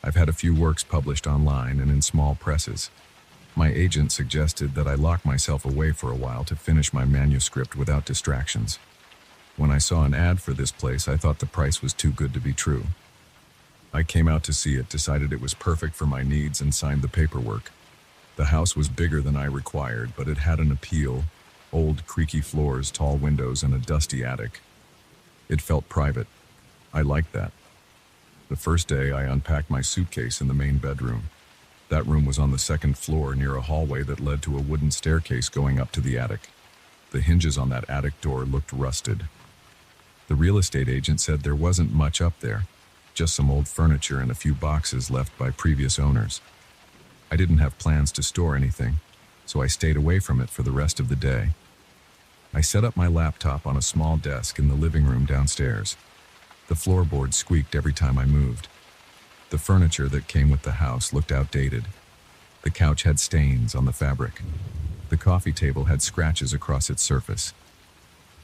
I've had a few works published online and in small presses. My agent suggested that I lock myself away for a while to finish my manuscript without distractions. When I saw an ad for this place, I thought the price was too good to be true. I came out to see it, decided it was perfect for my needs, and signed the paperwork. The house was bigger than I required, but it had an appeal: old, creaky floors, tall windows, and a dusty attic. It felt private. I liked that. The first day, I unpacked my suitcase in the main bedroom. That room was on the second floor, near a hallway that led to a wooden staircase going up to the attic. The hinges on that attic door looked rusted. The real estate agent said there wasn't much up there, just some old furniture and a few boxes left by previous owners. I didn't have plans to store anything, so I stayed away from it for the rest of the day. I set up my laptop on a small desk in the living room downstairs. The floorboards squeaked every time I moved. The furniture that came with the house looked outdated. The couch had stains on the fabric. The coffee table had scratches across its surface.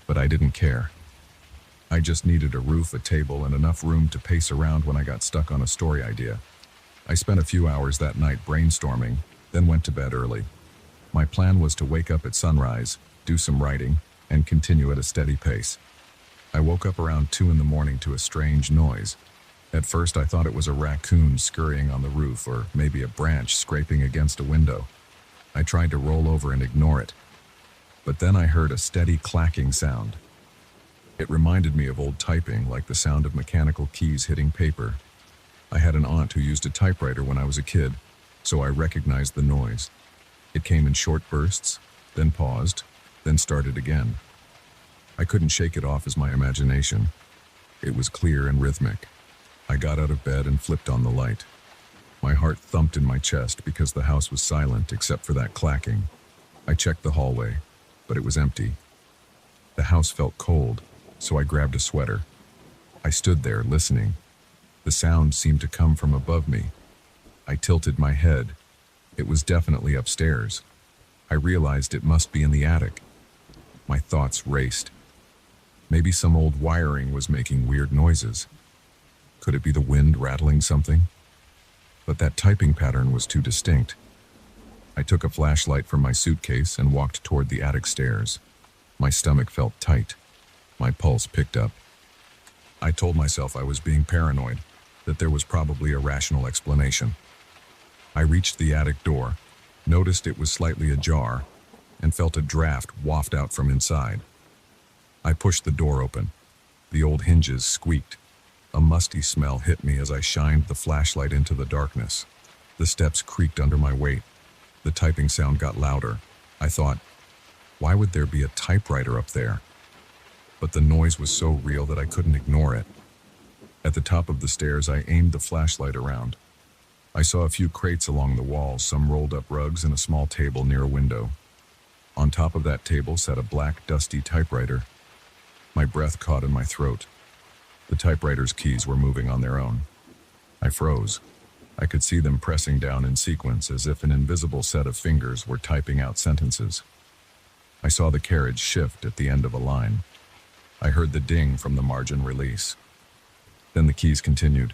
But I didn't care. I just needed a roof, a table, and enough room to pace around when I got stuck on a story idea. I spent a few hours that night brainstorming, then went to bed early. My plan was to wake up at sunrise, do some writing, and continue at a steady pace. I woke up around 2 in the morning to a strange noise. At first, I thought it was a raccoon scurrying on the roof, or maybe a branch scraping against a window. I tried to roll over and ignore it. But then I heard a steady clacking sound. It reminded me of old typing, like the sound of mechanical keys hitting paper. I had an aunt who used a typewriter when I was a kid, so I recognized the noise. It came in short bursts, then paused, then started again. I couldn't shake it off as my imagination. It was clear and rhythmic. I got out of bed and flipped on the light. My heart thumped in my chest because the house was silent except for that clacking. I checked the hallway, but it was empty. The house felt cold, so I grabbed a sweater. I stood there, listening. The sound seemed to come from above me. I tilted my head. It was definitely upstairs. I realized it must be in the attic. My thoughts raced. Maybe some old wiring was making weird noises. Could it be the wind rattling something? But that typing pattern was too distinct. I took a flashlight from my suitcase and walked toward the attic stairs. My stomach felt tight. My pulse picked up. I told myself I was being paranoid, that there was probably a rational explanation. I reached the attic door, noticed it was slightly ajar, and felt a draft waft out from inside. I pushed the door open. The old hinges squeaked. A musty smell hit me as I shined the flashlight into the darkness. The steps creaked under my weight. The typing sound got louder. I thought, why would there be a typewriter up there? But the noise was so real that I couldn't ignore it. At the top of the stairs, I aimed the flashlight around. I saw a few crates along the walls, some rolled up rugs, and a small table near a window. On top of that table sat a black, dusty typewriter. My breath caught in my throat. The typewriter's keys were moving on their own. I froze. I could see them pressing down in sequence as if an invisible set of fingers were typing out sentences. I saw the carriage shift at the end of a line. I heard the ding from the margin release. Then the keys continued.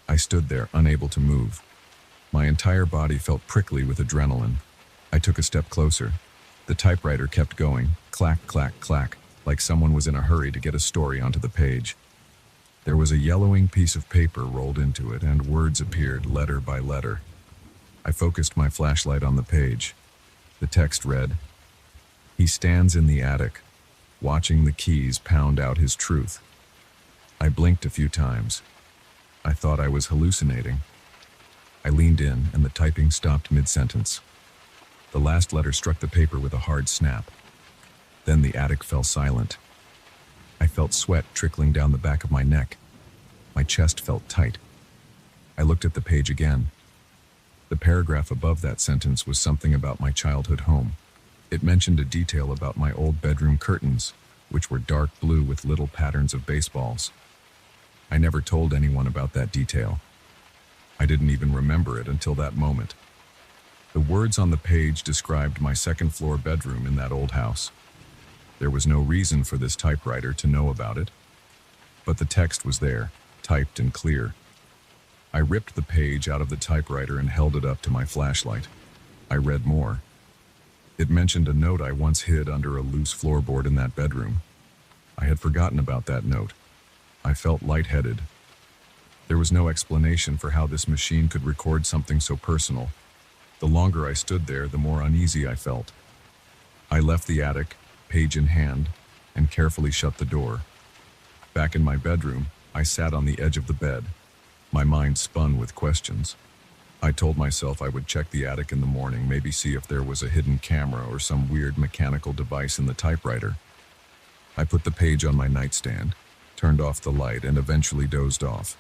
I stood there, unable to move. My entire body felt prickly with adrenaline. I took a step closer. The typewriter kept going, clack, clack, clack, like someone was in a hurry to get a story onto the page. There was a yellowing piece of paper rolled into it, and words appeared letter by letter. I focused my flashlight on the page. The text read, "He stands in the attic, watching the keys pound out his truth." I blinked a few times. I thought I was hallucinating. I leaned in, and the typing stopped mid-sentence. The last letter struck the paper with a hard snap. Then the attic fell silent. I felt sweat trickling down the back of my neck. My chest felt tight. I looked at the page again. The paragraph above that sentence was something about my childhood home. It mentioned a detail about my old bedroom curtains, which were dark blue with little patterns of baseballs. I never told anyone about that detail. I didn't even remember it until that moment. The words on the page described my second-floor bedroom in that old house. There was no reason for this typewriter to know about it, but the text was there, typed and clear. I ripped the page out of the typewriter and held it up to my flashlight. I read more. It mentioned a note I once hid under a loose floorboard in that bedroom. I had forgotten about that note. I felt lightheaded. There was no explanation for how this machine could record something so personal. The longer I stood there, the more uneasy I felt. I left the attic, page in hand, and carefully shut the door. Back in my bedroom, I sat on the edge of the bed. My mind spun with questions. I told myself I would check the attic in the morning, maybe see if there was a hidden camera or some weird mechanical device in the typewriter. I put the page on my nightstand, turned off the light, and eventually dozed off.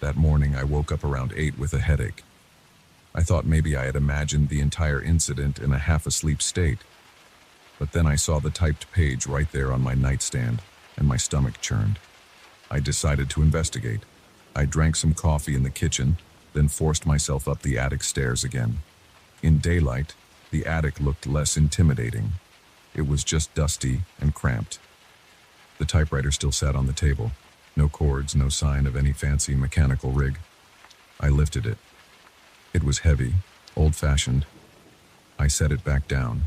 That morning, I woke up around 8 with a headache. I thought maybe I had imagined the entire incident in a half-asleep state. But then I saw the typed page right there on my nightstand, and my stomach churned. I decided to investigate. I drank some coffee in the kitchen, then forced myself up the attic stairs again. In daylight, the attic looked less intimidating. It was just dusty and cramped. The typewriter still sat on the table. No cords, no sign of any fancy mechanical rig. I lifted it. It was heavy, old-fashioned. I set it back down.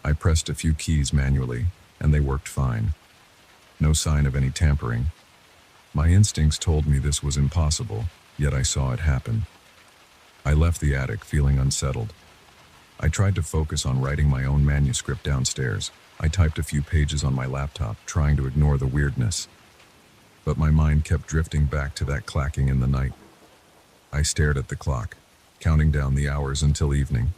I pressed a few keys manually, and they worked fine. No sign of any tampering. My instincts told me this was impossible, yet I saw it happen. I left the attic feeling unsettled. I tried to focus on writing my own manuscript downstairs. I typed a few pages on my laptop, trying to ignore the weirdness. But my mind kept drifting back to that clacking in the night. I stared at the clock, counting down the hours until evening.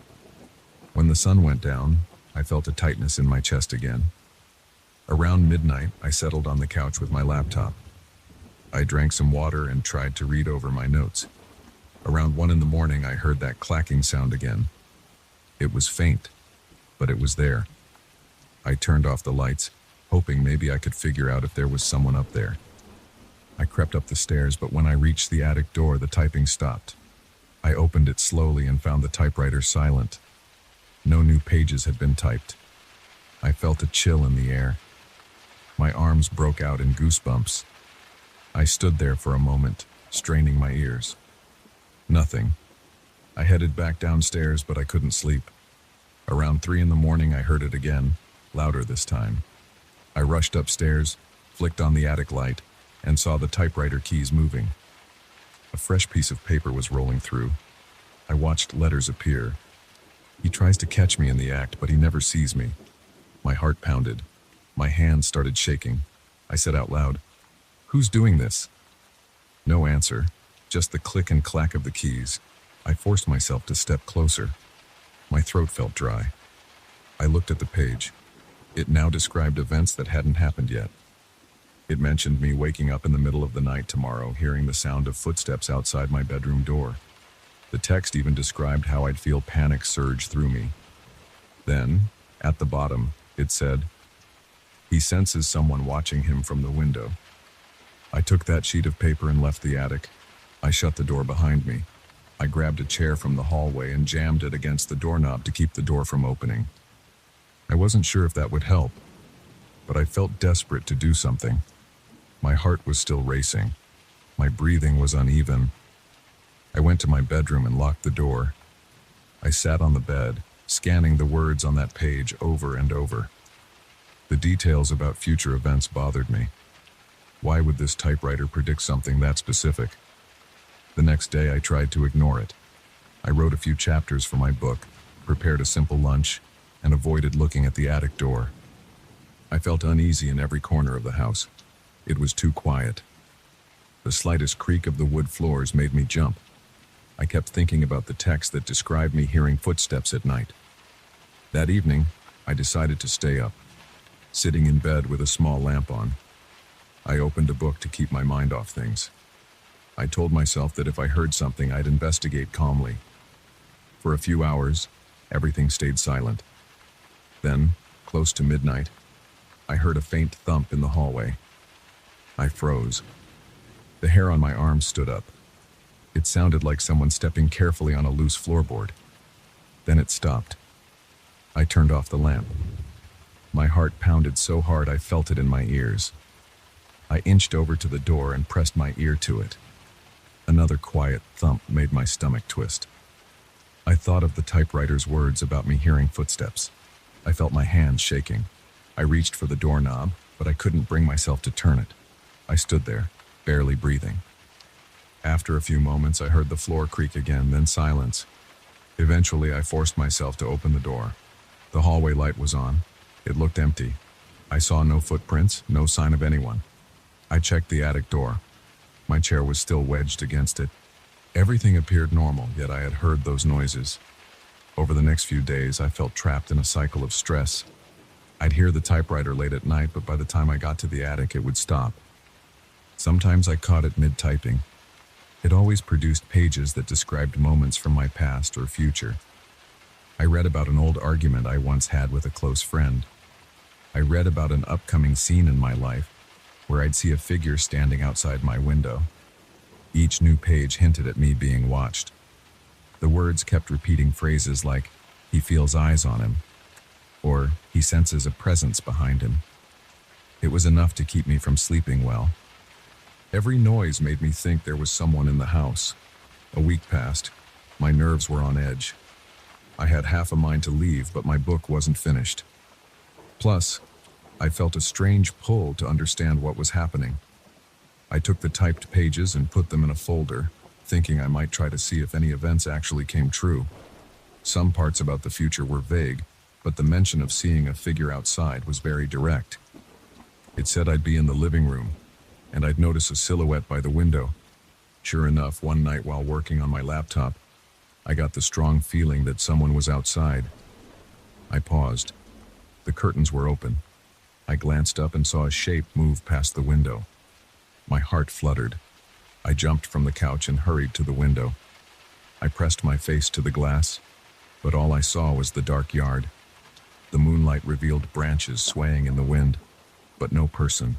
When the sun went down, I felt a tightness in my chest again. Around midnight, I settled on the couch with my laptop. I drank some water and tried to read over my notes. Around 1 in the morning, I heard that clacking sound again. It was faint, but it was there. I turned off the lights, hoping maybe I could figure out if there was someone up there. I crept up the stairs, but when I reached the attic door, the typing stopped. I opened it slowly and found the typewriter silent. No new pages had been typed. I felt a chill in the air. My arms broke out in goosebumps. I stood there for a moment, straining my ears. Nothing. I headed back downstairs, but I couldn't sleep. Around 3 in the morning, I heard it again, louder this time. I rushed upstairs, flicked on the attic light. and saw the typewriter keys moving. A fresh piece of paper was rolling through. I watched letters appear. He tries to catch me in the act, but he never sees me. My heart pounded. My hands started shaking. I said out loud, "Who's doing this?" No answer, just the click and clack of the keys. I forced myself to step closer. My throat felt dry. I looked at the page. It now described events that hadn't happened yet. It mentioned me waking up in the middle of the night tomorrow, hearing the sound of footsteps outside my bedroom door. The text even described how I'd feel panic surge through me. Then, at the bottom, it said, "He senses someone watching him from the window." I took that sheet of paper and left the attic. I shut the door behind me. I grabbed a chair from the hallway and jammed it against the doorknob to keep the door from opening. I wasn't sure if that would help, but I felt desperate to do something. My heart was still racing. My breathing was uneven. I went to my bedroom and locked the door. I sat on the bed, scanning the words on that page over and over. The details about future events bothered me. Why would this typewriter predict something that specific? The next day I tried to ignore it. I wrote a few chapters for my book, prepared a simple lunch, and avoided looking at the attic door. I felt uneasy in every corner of the house. It was too quiet. The slightest creak of the wood floors made me jump. I kept thinking about the text that described me hearing footsteps at night. That evening, I decided to stay up, sitting in bed with a small lamp on. I opened a book to keep my mind off things. I told myself that if I heard something, I'd investigate calmly. For a few hours, everything stayed silent. Then, close to midnight, I heard a faint thump in the hallway. I froze. The hair on my arms stood up. It sounded like someone stepping carefully on a loose floorboard. Then it stopped. I turned off the lamp. My heart pounded so hard I felt it in my ears. I inched over to the door and pressed my ear to it. Another quiet thump made my stomach twist. I thought of the typewriter's words about me hearing footsteps. I felt my hands shaking. I reached for the doorknob, but I couldn't bring myself to turn it. I stood there, barely breathing. After a few moments, I heard the floor creak again, then silence. Eventually, I forced myself to open the door. The hallway light was on. It looked empty. I saw no footprints, no sign of anyone. I checked the attic door. My chair was still wedged against it. Everything appeared normal, yet I had heard those noises. Over the next few days, I felt trapped in a cycle of stress. I'd hear the typewriter late at night, but by the time I got to the attic, it would stop. Sometimes I caught it mid-typing. It always produced pages that described moments from my past or future. I read about an old argument I once had with a close friend. I read about an upcoming scene in my life where I'd see a figure standing outside my window. Each new page hinted at me being watched. The words kept repeating phrases like, "He feels eyes on him," or "He senses a presence behind him." It was enough to keep me from sleeping well. Every noise made me think there was someone in the house. A week passed. My nerves were on edge. I had half a mind to leave, but my book wasn't finished. Plus, I felt a strange pull to understand what was happening. I took the typed pages and put them in a folder, thinking I might try to see if any events actually came true. Some parts about the future were vague, but the mention of seeing a figure outside was very direct. It said I'd be in the living room, and I'd notice a silhouette by the window. Sure enough, one night while working on my laptop, I got the strong feeling that someone was outside. I paused. The curtains were open. I glanced up and saw a shape move past the window. My heart fluttered. I jumped from the couch and hurried to the window. I pressed my face to the glass, but all I saw was the dark yard. The moonlight revealed branches swaying in the wind, but no person.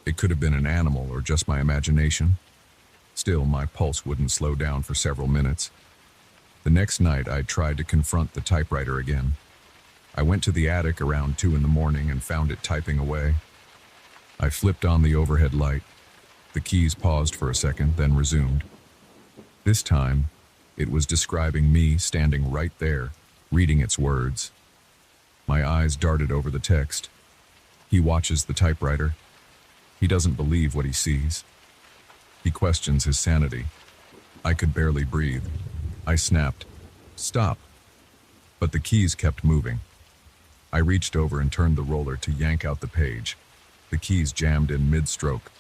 It could have been an animal or just my imagination. Still, my pulse wouldn't slow down for several minutes. The next night, I tried to confront the typewriter again. I went to the attic around 2 a.m. and found it typing away. I flipped on the overhead light. The keys paused for a second, then resumed. This time, it was describing me standing right there, reading its words. My eyes darted over the text. He watches the typewriter. He doesn't believe what he sees. He questions his sanity. I could barely breathe. I snapped, "Stop." But the keys kept moving. I reached over and turned the roller to yank out the page. The keys jammed in mid-stroke.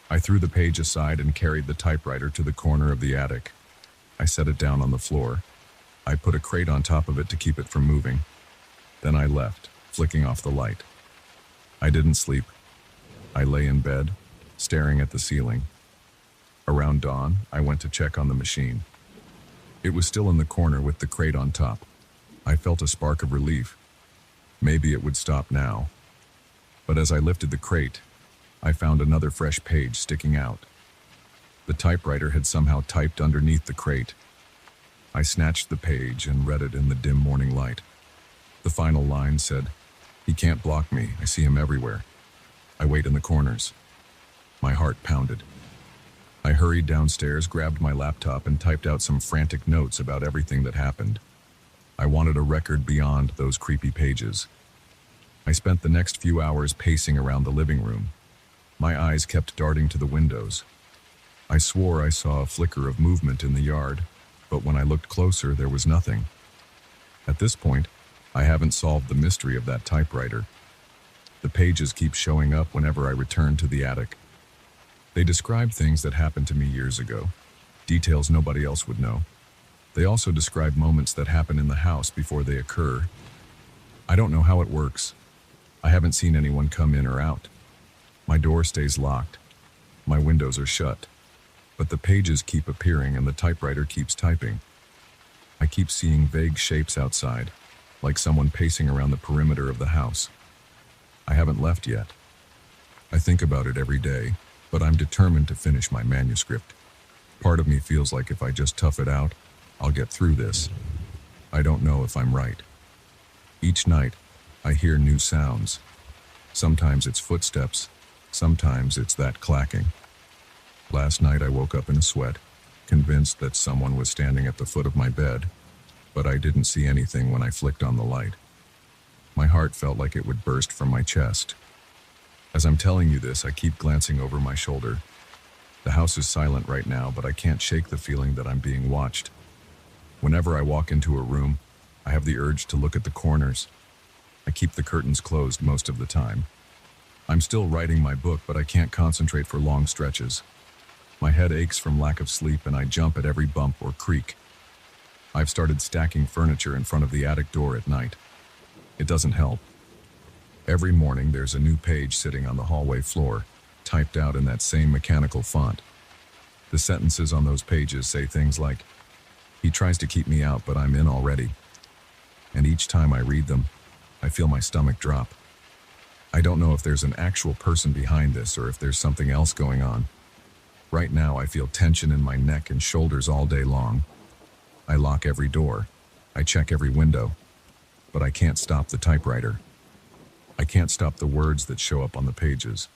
I threw the page aside and carried the typewriter to the corner of the attic. I set it down on the floor. I put a crate on top of it to keep it from moving. Then I left, flicking off the light. I didn't sleep. I lay in bed, staring at the ceiling. Around dawn, I went to check on the machine. It was still in the corner with the crate on top. I felt a spark of relief. Maybe it would stop now. But as I lifted the crate, I found another fresh page sticking out. The typewriter had somehow typed underneath the crate. I snatched the page and read it in the dim morning light. The final line said, "He can't block me. I see him everywhere. I wait in the corners." My heart pounded. I hurried downstairs, grabbed my laptop, and typed out some frantic notes about everything that happened. I wanted a record beyond those creepy pages. I spent the next few hours pacing around the living room. My eyes kept darting to the windows. I swore I saw a flicker of movement in the yard, but when I looked closer, there was nothing. At this point, I haven't solved the mystery of that typewriter. The pages keep showing up whenever I return to the attic. They describe things that happened to me years ago, details nobody else would know. They also describe moments that happen in the house before they occur. I don't know how it works. I haven't seen anyone come in or out. My door stays locked. My windows are shut. But the pages keep appearing and the typewriter keeps typing. I keep seeing vague shapes outside, like someone pacing around the perimeter of the house. I haven't left yet. I think about it every day, but I'm determined to finish my manuscript. Part of me feels like if I just tough it out, I'll get through this. I don't know if I'm right. Each night, I hear new sounds. Sometimes it's footsteps, sometimes it's that clacking. Last night I woke up in a sweat, convinced that someone was standing at the foot of my bed, but I didn't see anything when I flicked on the light. My heart felt like it would burst from my chest. As I'm telling you this, I keep glancing over my shoulder. The house is silent right now, but I can't shake the feeling that I'm being watched. Whenever I walk into a room, I have the urge to look at the corners. I keep the curtains closed most of the time. I'm still writing my book, but I can't concentrate for long stretches. My head aches from lack of sleep, and I jump at every bump or creak. I've started stacking furniture in front of the attic door at night. It doesn't help. Every morning there's a new page sitting on the hallway floor, typed out in that same mechanical font. The sentences on those pages say things like, "He tries to keep me out, but I'm in already." And each time I read them, I feel my stomach drop. I don't know if there's an actual person behind this or if there's something else going on. Right now I feel tension in my neck and shoulders all day long. I lock every door. I check every window. But I can't stop the typewriter. I can't stop the words that show up on the pages.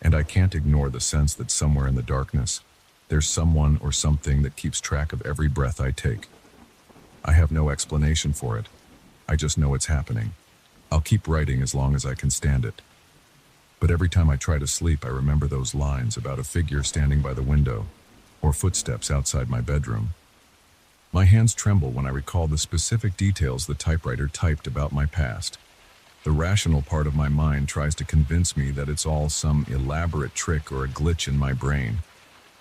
And I can't ignore the sense that somewhere in the darkness, there's someone or something that keeps track of every breath I take. I have no explanation for it. I just know it's happening. I'll keep writing as long as I can stand it. But every time I try to sleep, I remember those lines about a figure standing by the window, or footsteps outside my bedroom. My hands tremble when I recall the specific details the typewriter typed about my past. The rational part of my mind tries to convince me that it's all some elaborate trick or a glitch in my brain.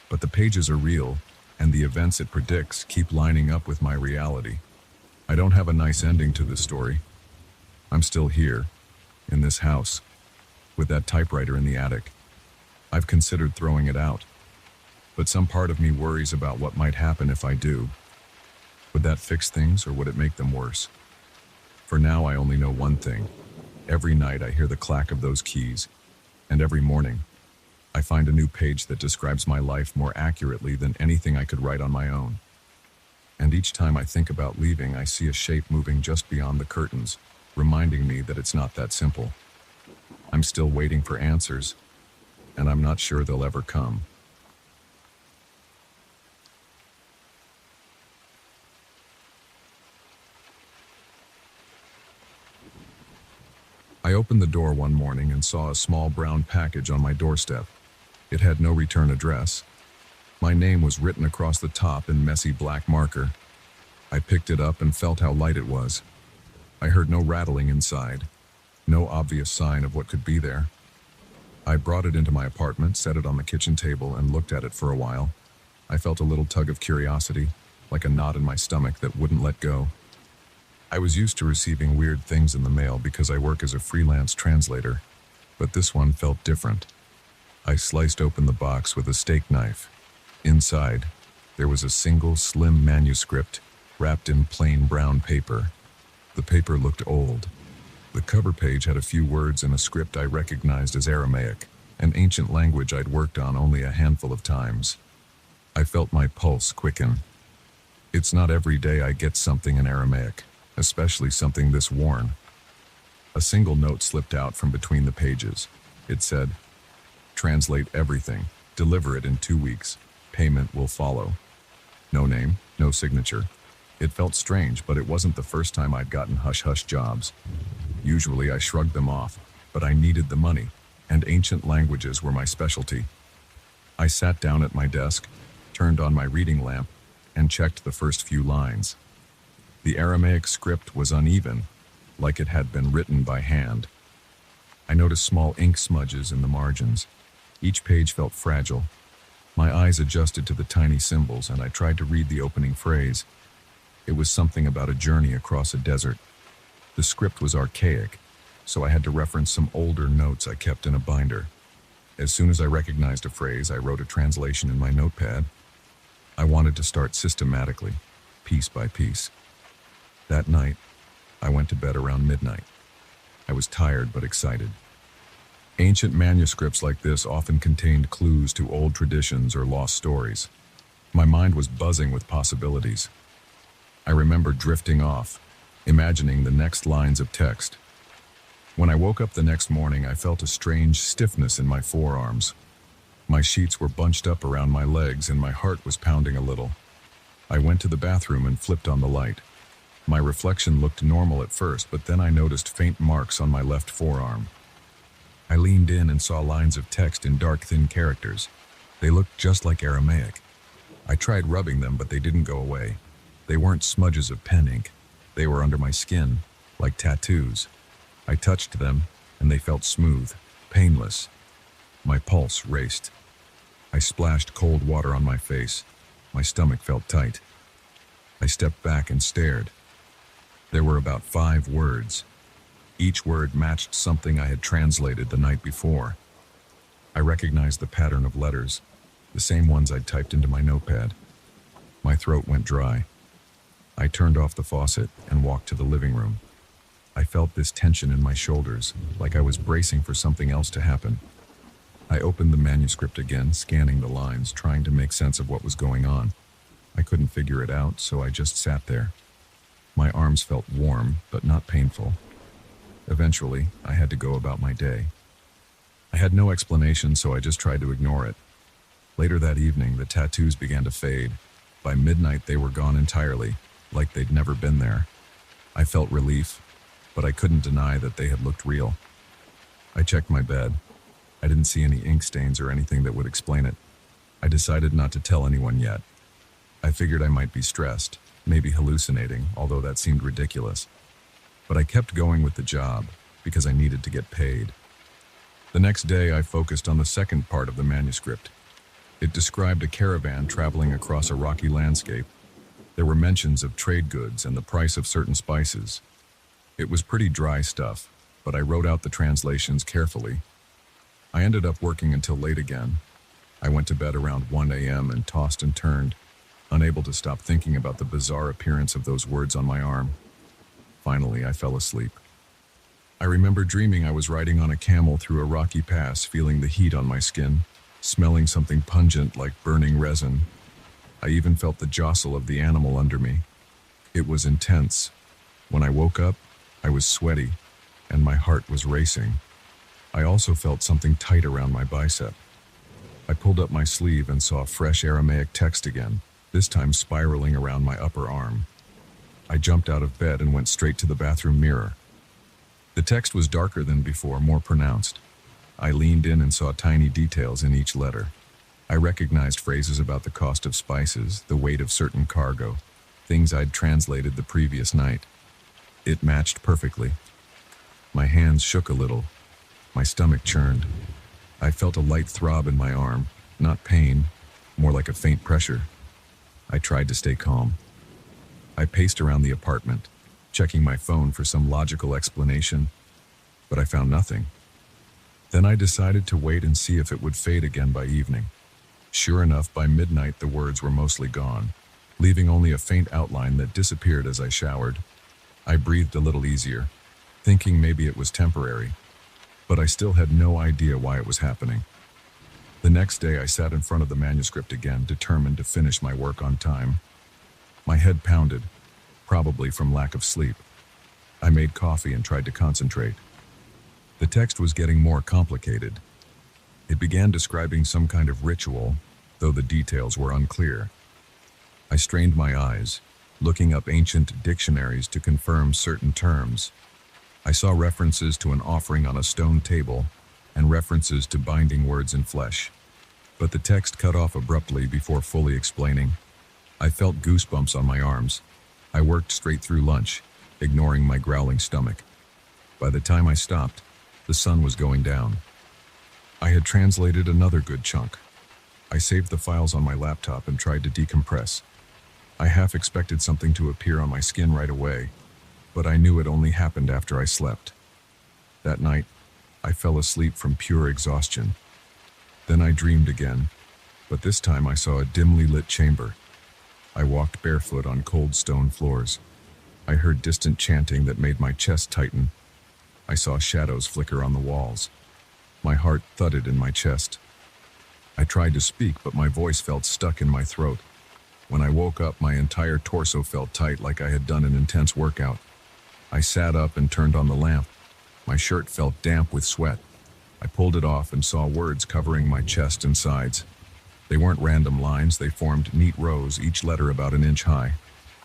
But the pages are real, and the events it predicts keep lining up with my reality. I don't have a nice ending to this story. I'm still here, in this house, with that typewriter in the attic. I've considered throwing it out, but some part of me worries about what might happen if I do. Would that fix things, or would it make them worse? For now, I only know one thing. Every night I hear the clack of those keys, and every morning, I find a new page that describes my life more accurately than anything I could write on my own. And each time I think about leaving, I see a shape moving just beyond the curtains, reminding me that it's not that simple. I'm still waiting for answers, and I'm not sure they'll ever come. I opened the door one morning and saw a small brown package on my doorstep. It had no return address. My name was written across the top in messy black marker. I picked it up and felt how light it was. I heard no rattling inside, no obvious sign of what could be there. I brought it into my apartment, set it on the kitchen table, and looked at it for a while. I felt a little tug of curiosity, like a knot in my stomach that wouldn't let go. I was used to receiving weird things in the mail because I work as a freelance translator, but this one felt different. I sliced open the box with a steak knife. Inside, there was a single slim manuscript wrapped in plain brown paper. The paper looked old. The cover page had a few words in a script I recognized as Aramaic, an ancient language I'd worked on only a handful of times. I felt my pulse quicken. It's not every day I get something in Aramaic, especially something this worn. A single note slipped out from between the pages. It said, "Translate everything. Deliver it in 2 weeks. Payment will follow." No name, no signature. It felt strange, but it wasn't the first time I'd gotten hush-hush jobs. Usually I shrugged them off, but I needed the money, and ancient languages were my specialty. I sat down at my desk, turned on my reading lamp, and checked the first few lines. The Aramaic script was uneven, like it had been written by hand. I noticed small ink smudges in the margins. Each page felt fragile. My eyes adjusted to the tiny symbols, and I tried to read the opening phrase. It was something about a journey across a desert. The script was archaic, so I had to reference some older notes I kept in a binder. As soon as I recognized a phrase, I wrote a translation in my notepad. I wanted to start systematically, piece by piece. That night, I went to bed around midnight. I was tired but excited. Ancient manuscripts like this often contained clues to old traditions or lost stories. My mind was buzzing with possibilities. I remember drifting off, imagining the next lines of text. When I woke up the next morning, I felt a strange stiffness in my forearms. My sheets were bunched up around my legs and my heart was pounding a little. I went to the bathroom and flipped on the light. My reflection looked normal at first, but then I noticed faint marks on my left forearm. I leaned in and saw lines of text in dark, thin characters. They looked just like Aramaic. I tried rubbing them, but they didn't go away. They weren't smudges of pen ink. They were under my skin, like tattoos. I touched them, and they felt smooth, painless. My pulse raced. I splashed cold water on my face. My stomach felt tight. I stepped back and stared. There were about 5 words. Each word matched something I had translated the night before. I recognized the pattern of letters, the same ones I'd typed into my notepad. My throat went dry. I turned off the faucet and walked to the living room. I felt this tension in my shoulders, like I was bracing for something else to happen. I opened the manuscript again, scanning the lines, trying to make sense of what was going on. I couldn't figure it out, so I just sat there. My arms felt warm, but not painful. Eventually, I had to go about my day. I had no explanation, so I just tried to ignore it. Later that evening, the tattoos began to fade. By midnight, they were gone entirely, like they'd never been there. I felt relief, but I couldn't deny that they had looked real. I checked my bed. I didn't see any ink stains or anything that would explain it. I decided not to tell anyone yet. I figured I might be stressed, maybe hallucinating, although that seemed ridiculous. But I kept going with the job, because I needed to get paid. The next day, I focused on the second part of the manuscript. It described a caravan traveling across a rocky landscape. There were mentions of trade goods and the price of certain spices. It was pretty dry stuff, but I wrote out the translations carefully. I ended up working until late again. I went to bed around 1 a.m. and tossed and turned, unable to stop thinking about the bizarre appearance of those words on my arm. Finally, I fell asleep. I remember dreaming I was riding on a camel through a rocky pass, feeling the heat on my skin, smelling something pungent like burning resin. I even felt the jostle of the animal under me. It was intense. When I woke up, I was sweaty, and my heart was racing. I also felt something tight around my bicep. I pulled up my sleeve and saw fresh Aramaic text again, this time spiraling around my upper arm. I jumped out of bed and went straight to the bathroom mirror. The text was darker than before, more pronounced. I leaned in and saw tiny details in each letter. I recognized phrases about the cost of spices, the weight of certain cargo, things I'd translated the previous night. It matched perfectly. My hands shook a little. My stomach churned. I felt a light throb in my arm, not pain, more like a faint pressure. I tried to stay calm. I paced around the apartment, checking my phone for some logical explanation, but I found nothing. Then I decided to wait and see if it would fade again by evening. Sure enough, by midnight the words were mostly gone, leaving only a faint outline that disappeared as I showered. I breathed a little easier, thinking maybe it was temporary, but I still had no idea why it was happening. The next day I sat in front of the manuscript again, determined to finish my work on time. My head pounded, probably from lack of sleep. I made coffee and tried to concentrate. The text was getting more complicated. It began describing some kind of ritual, though the details were unclear. I strained my eyes, looking up ancient dictionaries to confirm certain terms. I saw references to an offering on a stone table and references to binding words in flesh. But the text cut off abruptly before fully explaining. I felt goosebumps on my arms. I worked straight through lunch, ignoring my growling stomach. By the time I stopped, the sun was going down. I had translated another good chunk. I saved the files on my laptop and tried to decompress. I half expected something to appear on my skin right away, but I knew it only happened after I slept. That night, I fell asleep from pure exhaustion. Then I dreamed again, but this time I saw a dimly lit chamber. I walked barefoot on cold stone floors. I heard distant chanting that made my chest tighten. I saw shadows flicker on the walls. My heart thudded in my chest. I tried to speak, but my voice felt stuck in my throat. When I woke up, my entire torso felt tight, like I had done an intense workout. I sat up and turned on the lamp. My shirt felt damp with sweat. I pulled it off and saw words covering my chest and sides. They weren't random lines, they formed neat rows, each letter about an inch high.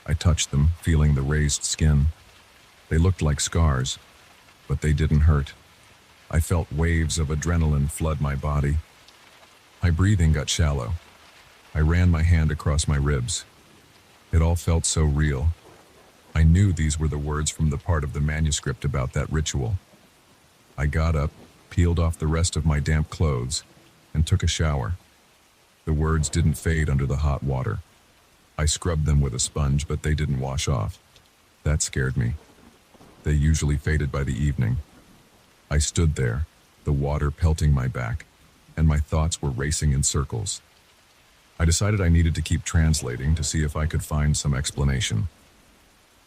I touched them, feeling the raised skin. They looked like scars, but they didn't hurt. I felt waves of adrenaline flood my body. My breathing got shallow. I ran my hand across my ribs. It all felt so real. I knew these were the words from the part of the manuscript about that ritual. I got up, peeled off the rest of my damp clothes, and took a shower. The words didn't fade under the hot water. I scrubbed them with a sponge, but they didn't wash off. That scared me. They usually faded by the evening. I stood there, the water pelting my back, and my thoughts were racing in circles. I decided I needed to keep translating to see if I could find some explanation.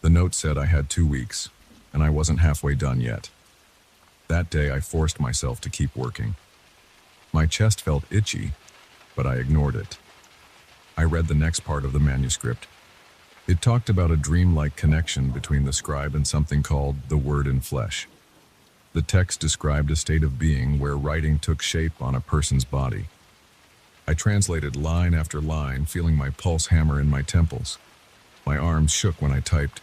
The note said I had 2 weeks, and I wasn't halfway done yet. That day I forced myself to keep working. My chest felt itchy, but I ignored it. I read the next part of the manuscript. It talked about a dreamlike connection between the scribe and something called the Word in Flesh. The text described a state of being where writing took shape on a person's body. I translated line after line, feeling my pulse hammer in my temples. My arms shook when I typed.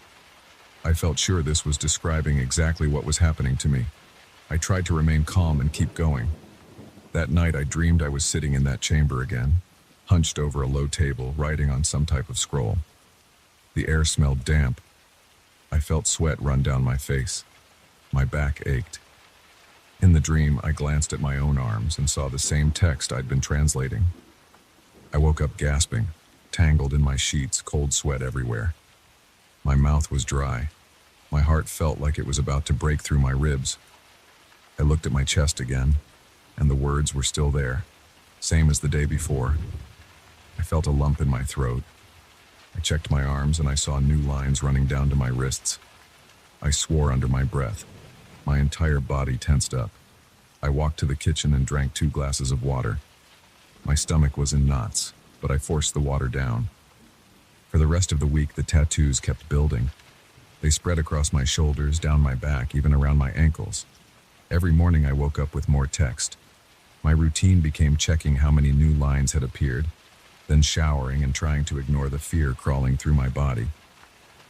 I felt sure this was describing exactly what was happening to me. I tried to remain calm and keep going. That night I dreamed I was sitting in that chamber again, hunched over a low table, writing on some type of scroll. The air smelled damp. I felt sweat run down my face. My back ached. In the dream, I glanced at my own arms and saw the same text I'd been translating. I woke up gasping, tangled in my sheets, cold sweat everywhere. My mouth was dry. My heart felt like it was about to break through my ribs. I looked at my chest again, and the words were still there, same as the day before. I felt a lump in my throat. I checked my arms and I saw new lines running down to my wrists. I swore under my breath. My entire body tensed up. I walked to the kitchen and drank 2 glasses of water. My stomach was in knots, but I forced the water down. For the rest of the week, the tattoos kept building. They spread across my shoulders, down my back, even around my ankles. Every morning I woke up with more text. My routine became checking how many new lines had appeared, then showering and trying to ignore the fear crawling through my body.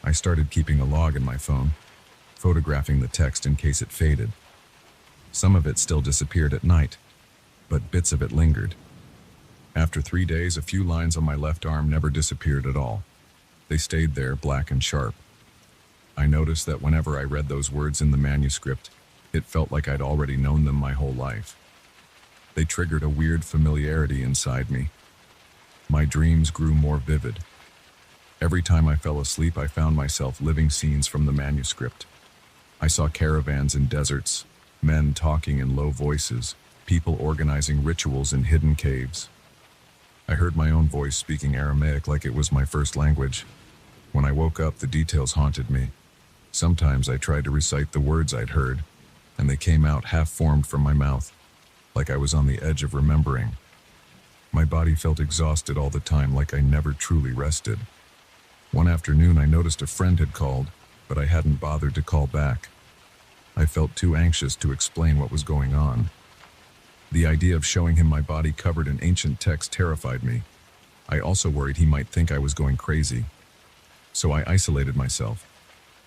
I started keeping a log in my phone. photographing the text in case it faded. Some of it still disappeared at night, but bits of it lingered. After 3 days, a few lines on my left arm never disappeared at all. They stayed there, black and sharp. I noticed that whenever I read those words in the manuscript, it felt like I'd already known them my whole life. They triggered a weird familiarity inside me. My dreams grew more vivid. Every time I fell asleep, I found myself living scenes from the manuscript. I saw caravans in deserts, men talking in low voices, people organizing rituals in hidden caves. I heard my own voice speaking Aramaic like it was my first language. When I woke up, the details haunted me. Sometimes I tried to recite the words I'd heard, and they came out half-formed from my mouth, like I was on the edge of remembering. My body felt exhausted all the time, like I never truly rested. One afternoon, I noticed a friend had called, but I hadn't bothered to call back. I felt too anxious to explain what was going on. The idea of showing him my body covered in ancient text terrified me. I also worried he might think I was going crazy. So I isolated myself.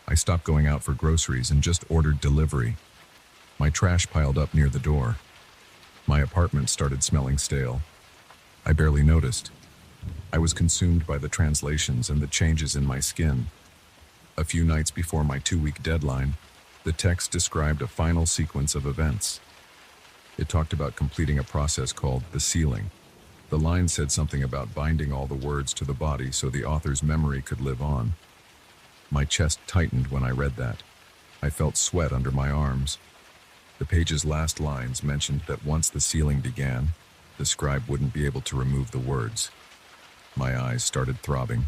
I stopped going out for groceries and just ordered delivery. My trash piled up near the door. My apartment started smelling stale. I barely noticed. I was consumed by the translations and the changes in my skin. A few nights before my 2-week deadline, the text described a final sequence of events. It talked about completing a process called the sealing. The line said something about binding all the words to the body so the author's memory could live on. My chest tightened when I read that. I felt sweat under my arms. The page's last lines mentioned that once the sealing began, the scribe wouldn't be able to remove the words. My eyes started throbbing.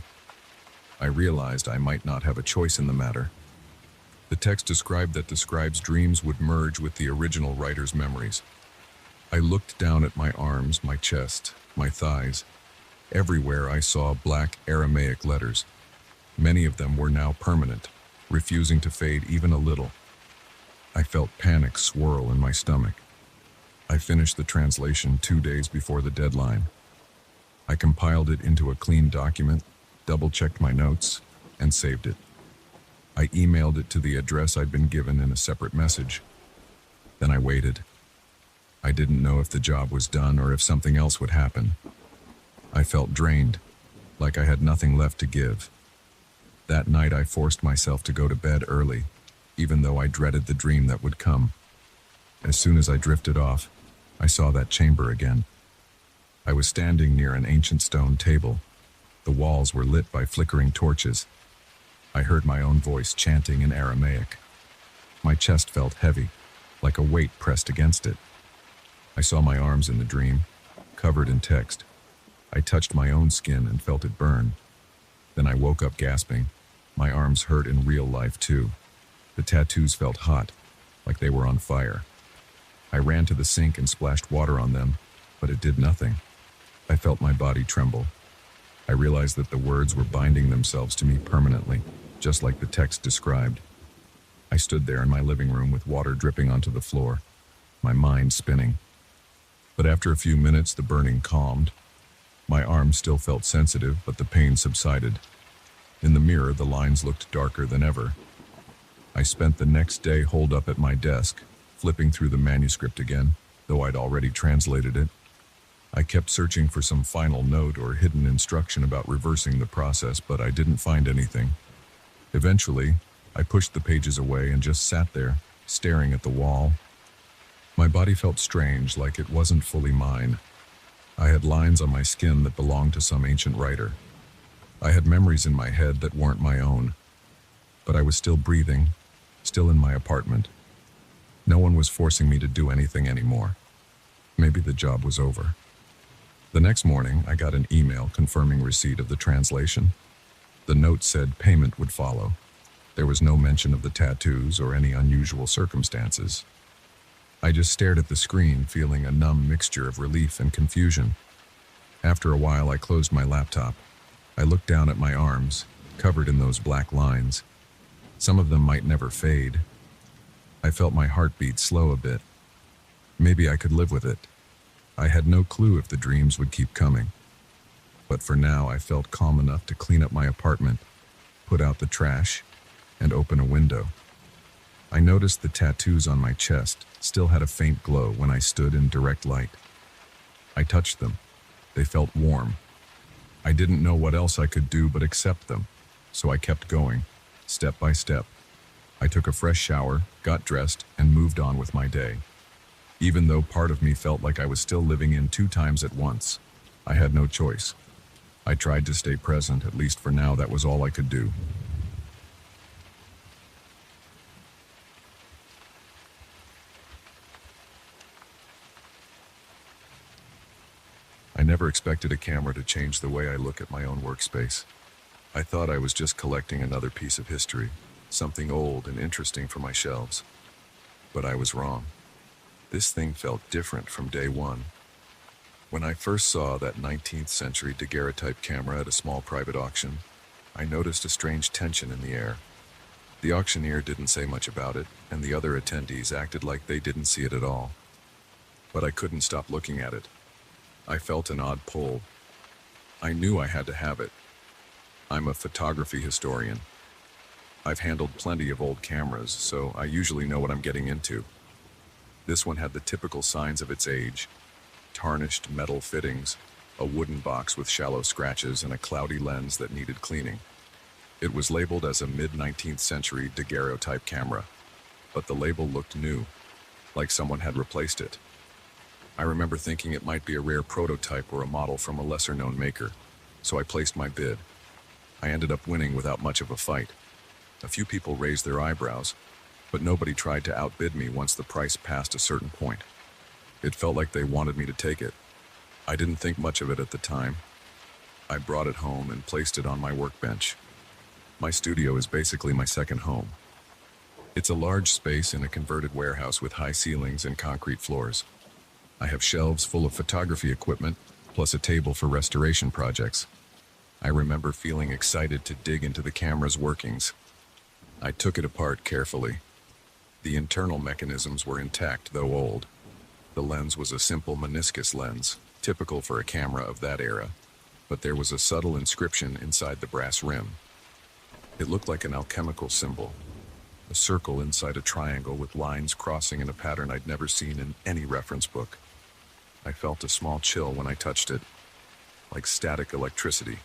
I realized I might not have a choice in the matter. The text described that the scribe's dreams would merge with the original writer's memories. I looked down at my arms, my chest, my thighs. Everywhere I saw black Aramaic letters. Many of them were now permanent, refusing to fade even a little. I felt panic swirl in my stomach. I finished the translation 2 days before the deadline. I compiled it into a clean document, double-checked my notes, and saved it. I emailed it to the address I'd been given in a separate message. Then I waited. I didn't know if the job was done or if something else would happen. I felt drained, like I had nothing left to give. That night I forced myself to go to bed early, even though I dreaded the dream that would come. As soon as I drifted off, I saw that chamber again. I was standing near an ancient stone table. The walls were lit by flickering torches. I heard my own voice chanting in Aramaic. My chest felt heavy, like a weight pressed against it. I saw my arms in the dream, covered in text. I touched my own skin and felt it burn. Then I woke up gasping. My arms hurt in real life too. The tattoos felt hot, like they were on fire. I ran to the sink and splashed water on them, but it did nothing. I felt my body tremble. I realized that the words were binding themselves to me permanently, just like the text described. I stood there in my living room with water dripping onto the floor, my mind spinning. But after a few minutes, the burning calmed. My arm still felt sensitive, but the pain subsided. In the mirror, the lines looked darker than ever. I spent the next day holed up at my desk, flipping through the manuscript again, though I'd already translated it. I kept searching for some final note or hidden instruction about reversing the process, but I didn't find anything. Eventually, I pushed the pages away and just sat there, staring at the wall. My body felt strange, like it wasn't fully mine. I had lines on my skin that belonged to some ancient writer. I had memories in my head that weren't my own. But I was still breathing, still in my apartment. No one was forcing me to do anything anymore. Maybe the job was over. The next morning, I got an email confirming receipt of the translation. The note said payment would follow. There was no mention of the tattoos or any unusual circumstances. I just stared at the screen, feeling a numb mixture of relief and confusion. After a while, I closed my laptop. I looked down at my arms, covered in those black lines. Some of them might never fade. I felt my heartbeat slow a bit. Maybe I could live with it. I had no clue if the dreams would keep coming. But for now, I felt calm enough to clean up my apartment, put out the trash, and open a window. I noticed the tattoos on my chest still had a faint glow when I stood in direct light. I touched them. They felt warm. I didn't know what else I could do but accept them, so I kept going, step by step. I took a fresh shower, got dressed, and moved on with my day. Even though part of me felt like I was still living in two times at once, I had no choice. I tried to stay present, at least for now. That was all I could do. I never expected a camera to change the way I look at my own workspace. I thought I was just collecting another piece of history, something old and interesting for my shelves. But I was wrong. This thing felt different from day one. When I first saw that 19th century daguerreotype camera at a small private auction, I noticed a strange tension in the air. The auctioneer didn't say much about it, and the other attendees acted like they didn't see it at all. But I couldn't stop looking at it. I felt an odd pull. I knew I had to have it. I'm a photography historian. I've handled plenty of old cameras, so I usually know what I'm getting into. This one had the typical signs of its age: tarnished metal fittings, a wooden box with shallow scratches, and a cloudy lens that needed cleaning. It was labeled as a mid-19th century daguerreotype camera, but the label looked new, like someone had replaced it. I remember thinking it might be a rare prototype or a model from a lesser-known maker, so I placed my bid. I ended up winning without much of a fight. A few people raised their eyebrows, but nobody tried to outbid me once the price passed a certain point. It felt like they wanted me to take it. I didn't think much of it at the time. I brought it home and placed it on my workbench. My studio is basically my second home. It's a large space in a converted warehouse with high ceilings and concrete floors. I have shelves full of photography equipment, plus a table for restoration projects. I remember feeling excited to dig into the camera's workings. I took it apart carefully. The internal mechanisms were intact, though old. The lens was a simple meniscus lens, typical for a camera of that era, but there was a subtle inscription inside the brass rim. It looked like an alchemical symbol, a circle inside a triangle with lines crossing in a pattern I'd never seen in any reference book. I felt a small chill when I touched it, like static electricity,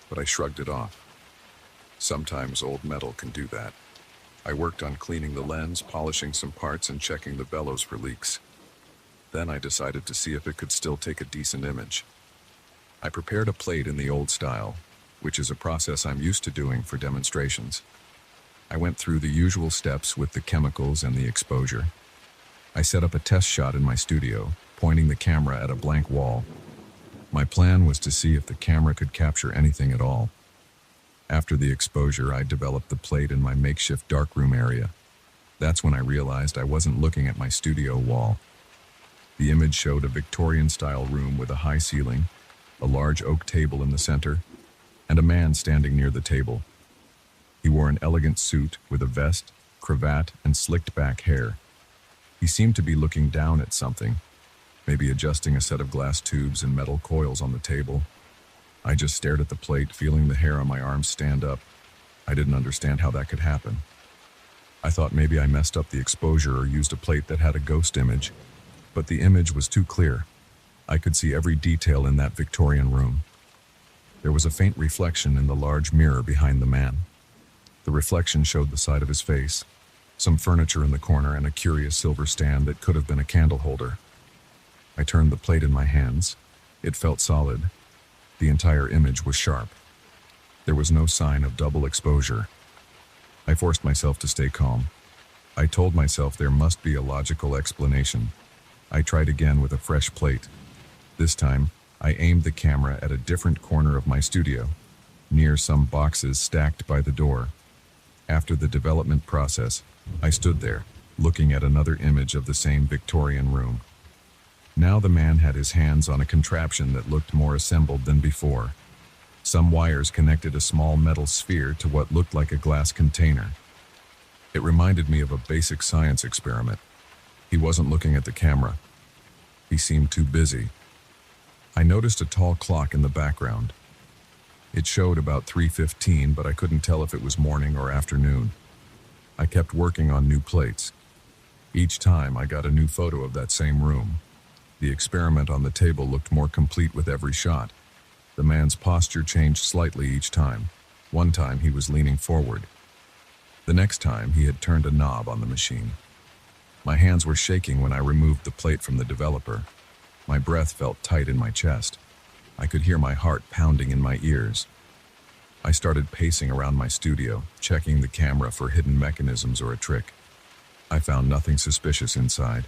but I shrugged it off. Sometimes old metal can do that. I worked on cleaning the lens, polishing some parts, and checking the bellows for leaks. Then I decided to see if it could still take a decent image. I prepared a plate in the old style, which is a process I'm used to doing for demonstrations. I went through the usual steps with the chemicals and the exposure. I set up a test shot in my studio, pointing the camera at a blank wall. My plan was to see if the camera could capture anything at all. After the exposure, I developed the plate in my makeshift darkroom area. That's when I realized I wasn't looking at my studio wall. The image showed a Victorian-style room with a high ceiling, a large oak table in the center, and a man standing near the table. He wore an elegant suit with a vest, cravat, and slicked-back hair. He seemed to be looking down at something, maybe adjusting a set of glass tubes and metal coils on the table. I just stared at the plate, feeling the hair on my arms stand up. I didn't understand how that could happen. I thought maybe I messed up the exposure or used a plate that had a ghost image, but the image was too clear. I could see every detail in that Victorian room. There was a faint reflection in the large mirror behind the man. The reflection showed the side of his face, some furniture in the corner, and a curious silver stand that could have been a candle holder. I turned the plate in my hands. It felt solid. The entire image was sharp. There was no sign of double exposure. I forced myself to stay calm. I told myself there must be a logical explanation. I tried again with a fresh plate. This time, I aimed the camera at a different corner of my studio, near some boxes stacked by the door. After the development process, I stood there, looking at another image of the same Victorian room. Now the man had his hands on a contraption that looked more assembled than before. Some wires connected a small metal sphere to what looked like a glass container. It reminded me of a basic science experiment. He wasn't looking at the camera. He seemed too busy. I noticed a tall clock in the background. It showed about 3:15, but I couldn't tell if it was morning or afternoon. I kept working on new plates. Each time I got a new photo of that same room. The experiment on the table looked more complete with every shot. The man's posture changed slightly each time. One time he was leaning forward. The next time he had turned a knob on the machine. My hands were shaking when I removed the plate from the developer. My breath felt tight in my chest. I could hear my heart pounding in my ears. I started pacing around my studio, checking the camera for hidden mechanisms or a trick. I found nothing suspicious inside,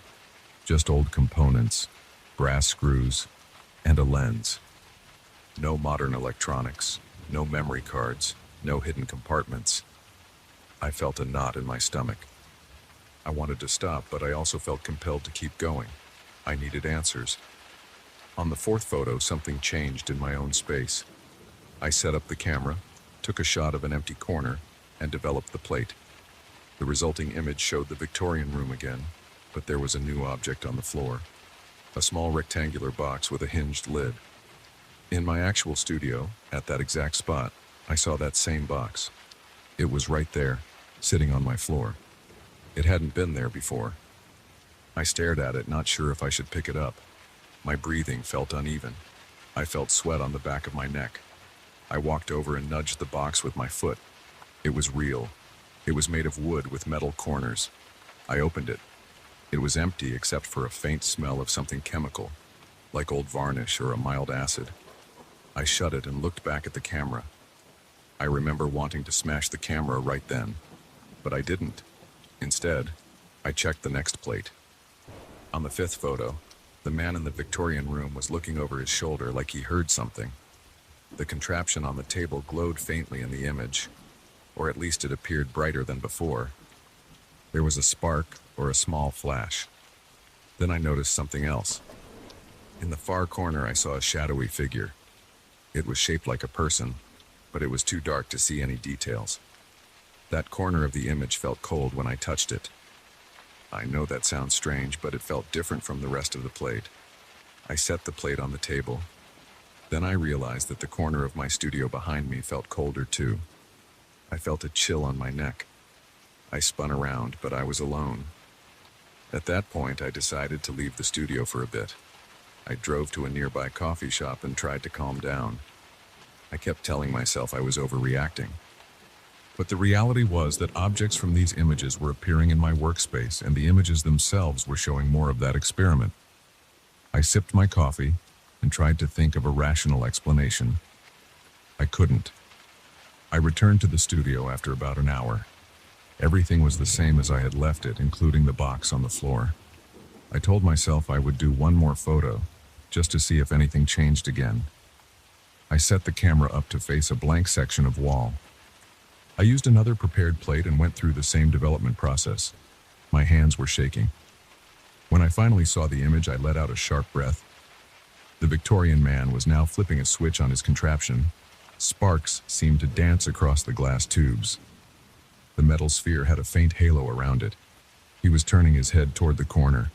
just old components, brass screws, and a lens. No modern electronics, no memory cards, no hidden compartments. I felt a knot in my stomach. I wanted to stop, but I also felt compelled to keep going. I needed answers. On the fourth photo, something changed in my own space. I set up the camera, took a shot of an empty corner, and developed the plate. The resulting image showed the Victorian room again, but there was a new object on the floor. A small rectangular box with a hinged lid. In my actual studio, at that exact spot, I saw that same box. It was right there, sitting on my floor. It hadn't been there before. I stared at it, not sure if I should pick it up. My breathing felt uneven. I felt sweat on the back of my neck. I walked over and nudged the box with my foot. It was real. It was made of wood with metal corners. I opened it. It was empty except for a faint smell of something chemical, like old varnish or a mild acid. I shut it and looked back at the camera. I remember wanting to smash the camera right then, but I didn't. Instead, I checked the next plate. On the fifth photo, the man in the Victorian room was looking over his shoulder like he heard something. The contraption on the table glowed faintly in the image, or at least it appeared brighter than before. There was a spark or a small flash. Then I noticed something else. In the far corner, I saw a shadowy figure. It was shaped like a person, but it was too dark to see any details. That corner of the image felt cold when I touched it. I know that sounds strange, but it felt different from the rest of the plate. I set the plate on the table. Then I realized that the corner of my studio behind me felt colder too. I felt a chill on my neck. I spun around, but I was alone. At that point, I decided to leave the studio for a bit. I drove to a nearby coffee shop and tried to calm down. I kept telling myself I was overreacting. But the reality was that objects from these images were appearing in my workspace, and the images themselves were showing more of that experiment. I sipped my coffee and tried to think of a rational explanation. I couldn't. I returned to the studio after about an hour. Everything was the same as I had left it, including the box on the floor. I told myself I would do one more photo, just to see if anything changed again. I set the camera up to face a blank section of wall. I used another prepared plate and went through the same development process. My hands were shaking. When I finally saw the image, I let out a sharp breath. The Victorian man was now flipping a switch on his contraption. Sparks seemed to dance across the glass tubes. The metal sphere had a faint halo around it. He was turning his head toward the corner.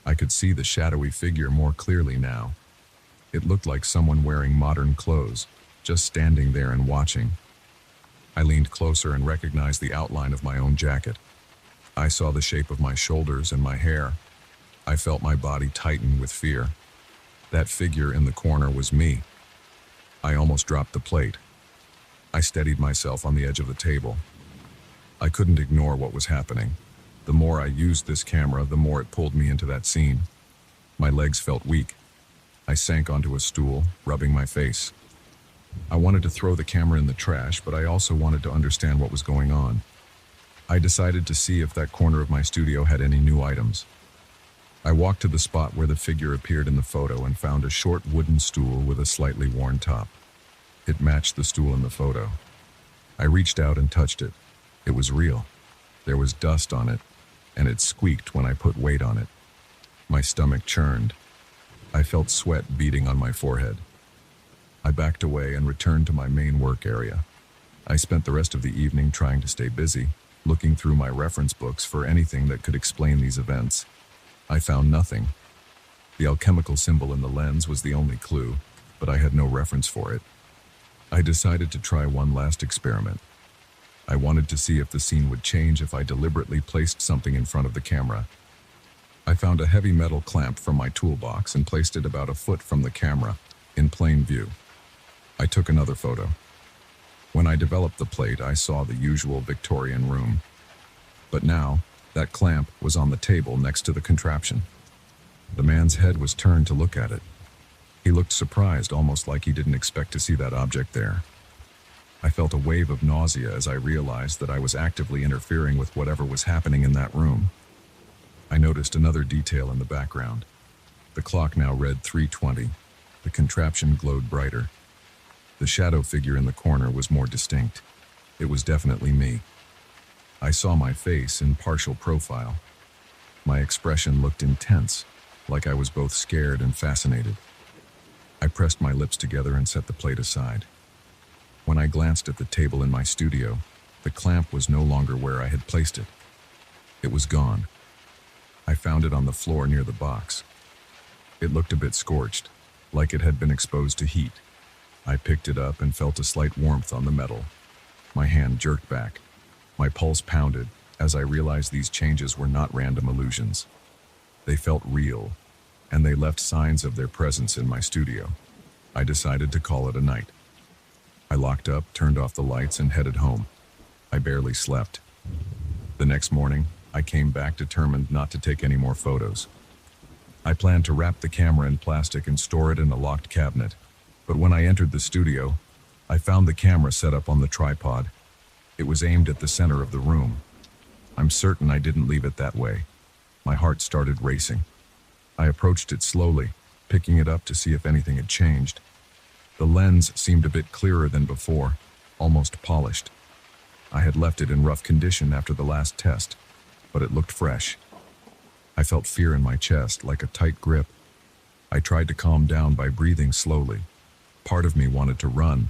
I could see the shadowy figure more clearly now. It looked like someone wearing modern clothes, just standing there and watching. I leaned closer and recognized the outline of my own jacket. I saw the shape of my shoulders and my hair. I felt my body tighten with fear. That figure in the corner was me. I almost dropped the plate. I steadied myself on the edge of the table. I couldn't ignore what was happening. The more I used this camera, the more it pulled me into that scene. My legs felt weak. I sank onto a stool, rubbing my face. I wanted to throw the camera in the trash, but I also wanted to understand what was going on. I decided to see if that corner of my studio had any new items. I walked to the spot where the figure appeared in the photo and found a short wooden stool with a slightly worn top. It matched the stool in the photo. I reached out and touched it. It was real. There was dust on it, and it squeaked when I put weight on it. My stomach churned. I felt sweat beading on my forehead. I backed away and returned to my main work area. I spent the rest of the evening trying to stay busy, looking through my reference books for anything that could explain these events. I found nothing. The alchemical symbol in the lens was the only clue, but I had no reference for it. I decided to try one last experiment. I wanted to see if the scene would change if I deliberately placed something in front of the camera. I found a heavy metal clamp from my toolbox and placed it about a foot from the camera, in plain view. I took another photo. When I developed the plate, I saw the usual Victorian room. But now, that clamp was on the table next to the contraption. The man's head was turned to look at it. He looked surprised, almost like he didn't expect to see that object there. I felt a wave of nausea as I realized that I was actively interfering with whatever was happening in that room. I noticed another detail in the background. The clock now read 3:20. The contraption glowed brighter. The shadow figure in the corner was more distinct. It was definitely me. I saw my face in partial profile. My expression looked intense, like I was both scared and fascinated. I pressed my lips together and set the plate aside. When I glanced at the table in my studio, the clamp was no longer where I had placed it. It was gone. I found it on the floor near the box. It looked a bit scorched, like it had been exposed to heat. I picked it up and felt a slight warmth on the metal. My hand jerked back. My pulse pounded as I realized these changes were not random illusions. They felt real, and they left signs of their presence in my studio. I decided to call it a night. I locked up, turned off the lights, and headed home. I barely slept. The next morning, I came back determined not to take any more photos. I planned to wrap the camera in plastic and store it in a locked cabinet, but when I entered the studio, I found the camera set up on the tripod. It was aimed at the center of the room. I'm certain I didn't leave it that way. My heart started racing. I approached it slowly, picking it up to see if anything had changed. The lens seemed a bit clearer than before, almost polished. I had left it in rough condition after the last test, but it looked fresh. I felt fear in my chest, like a tight grip. I tried to calm down by breathing slowly. Part of me wanted to run,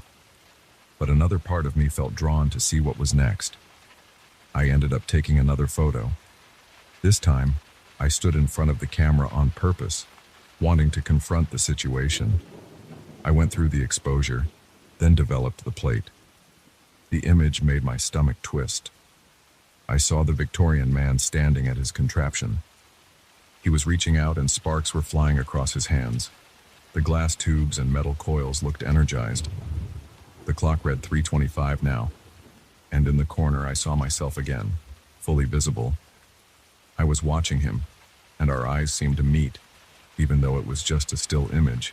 but another part of me felt drawn to see what was next. I ended up taking another photo. This time, I stood in front of the camera on purpose, wanting to confront the situation. I went through the exposure, then developed the plate. The image made my stomach twist. I saw the Victorian man standing at his contraption. He was reaching out and sparks were flying across his hands. The glass tubes and metal coils looked energized. The clock read 3:25 now, and in the corner I saw myself again, fully visible. I was watching him, and our eyes seemed to meet, even though it was just a still image.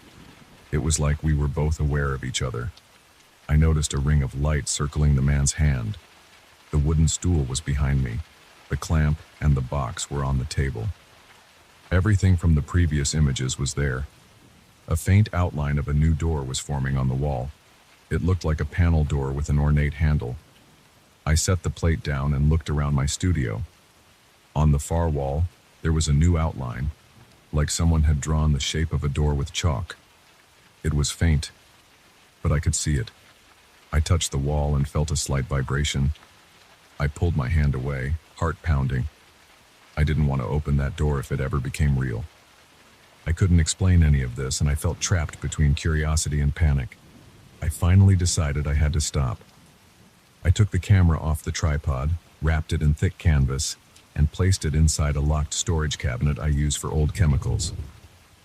It was like we were both aware of each other. I noticed a ring of light circling the man's hand. The wooden stool was behind me. The clamp and the box were on the table. Everything from the previous images was there. A faint outline of a new door was forming on the wall. It looked like a panel door with an ornate handle. I set the plate down and looked around my studio. On the far wall, there was a new outline, like someone had drawn the shape of a door with chalk. It was faint, but I could see it. I touched the wall and felt a slight vibration. I pulled my hand away, heart pounding. I didn't want to open that door if it ever became real. I couldn't explain any of this, and I felt trapped between curiosity and panic. I finally decided I had to stop. I took the camera off the tripod, wrapped it in thick canvas, and placed it inside a locked storage cabinet I use for old chemicals.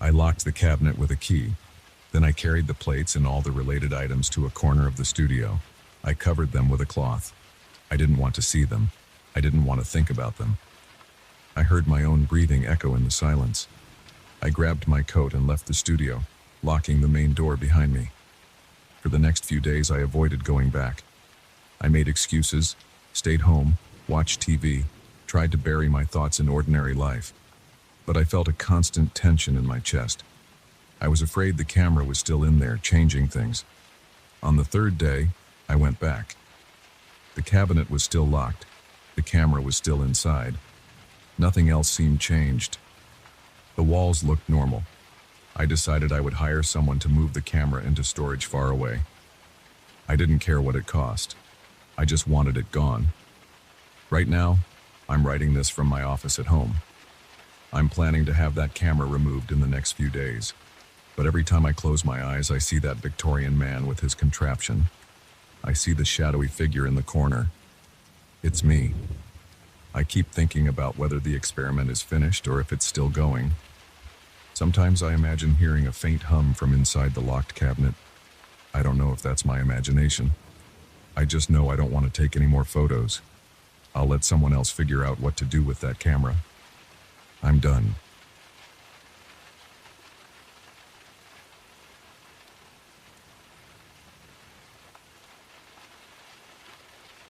I locked the cabinet with a key. Then I carried the plates and all the related items to a corner of the studio. I covered them with a cloth. I didn't want to see them. I didn't want to think about them. I heard my own breathing echo in the silence. I grabbed my coat and left the studio, locking the main door behind me. For the next few days, I avoided going back. I made excuses, stayed home, watched TV, tried to bury my thoughts in ordinary life. But I felt a constant tension in my chest. I was afraid the camera was still in there, changing things. On the third day, I went back. The cabinet was still locked. The camera was still inside. Nothing else seemed changed. The walls looked normal. I decided I would hire someone to move the camera into storage far away. I didn't care what it cost. I just wanted it gone. Right now, I'm writing this from my office at home. I'm planning to have that camera removed in the next few days. But every time I close my eyes, I see that Victorian man with his contraption. I see the shadowy figure in the corner. It's me. I keep thinking about whether the experiment is finished or if it's still going. Sometimes I imagine hearing a faint hum from inside the locked cabinet. I don't know if that's my imagination. I just know I don't want to take any more photos. I'll let someone else figure out what to do with that camera. I'm done.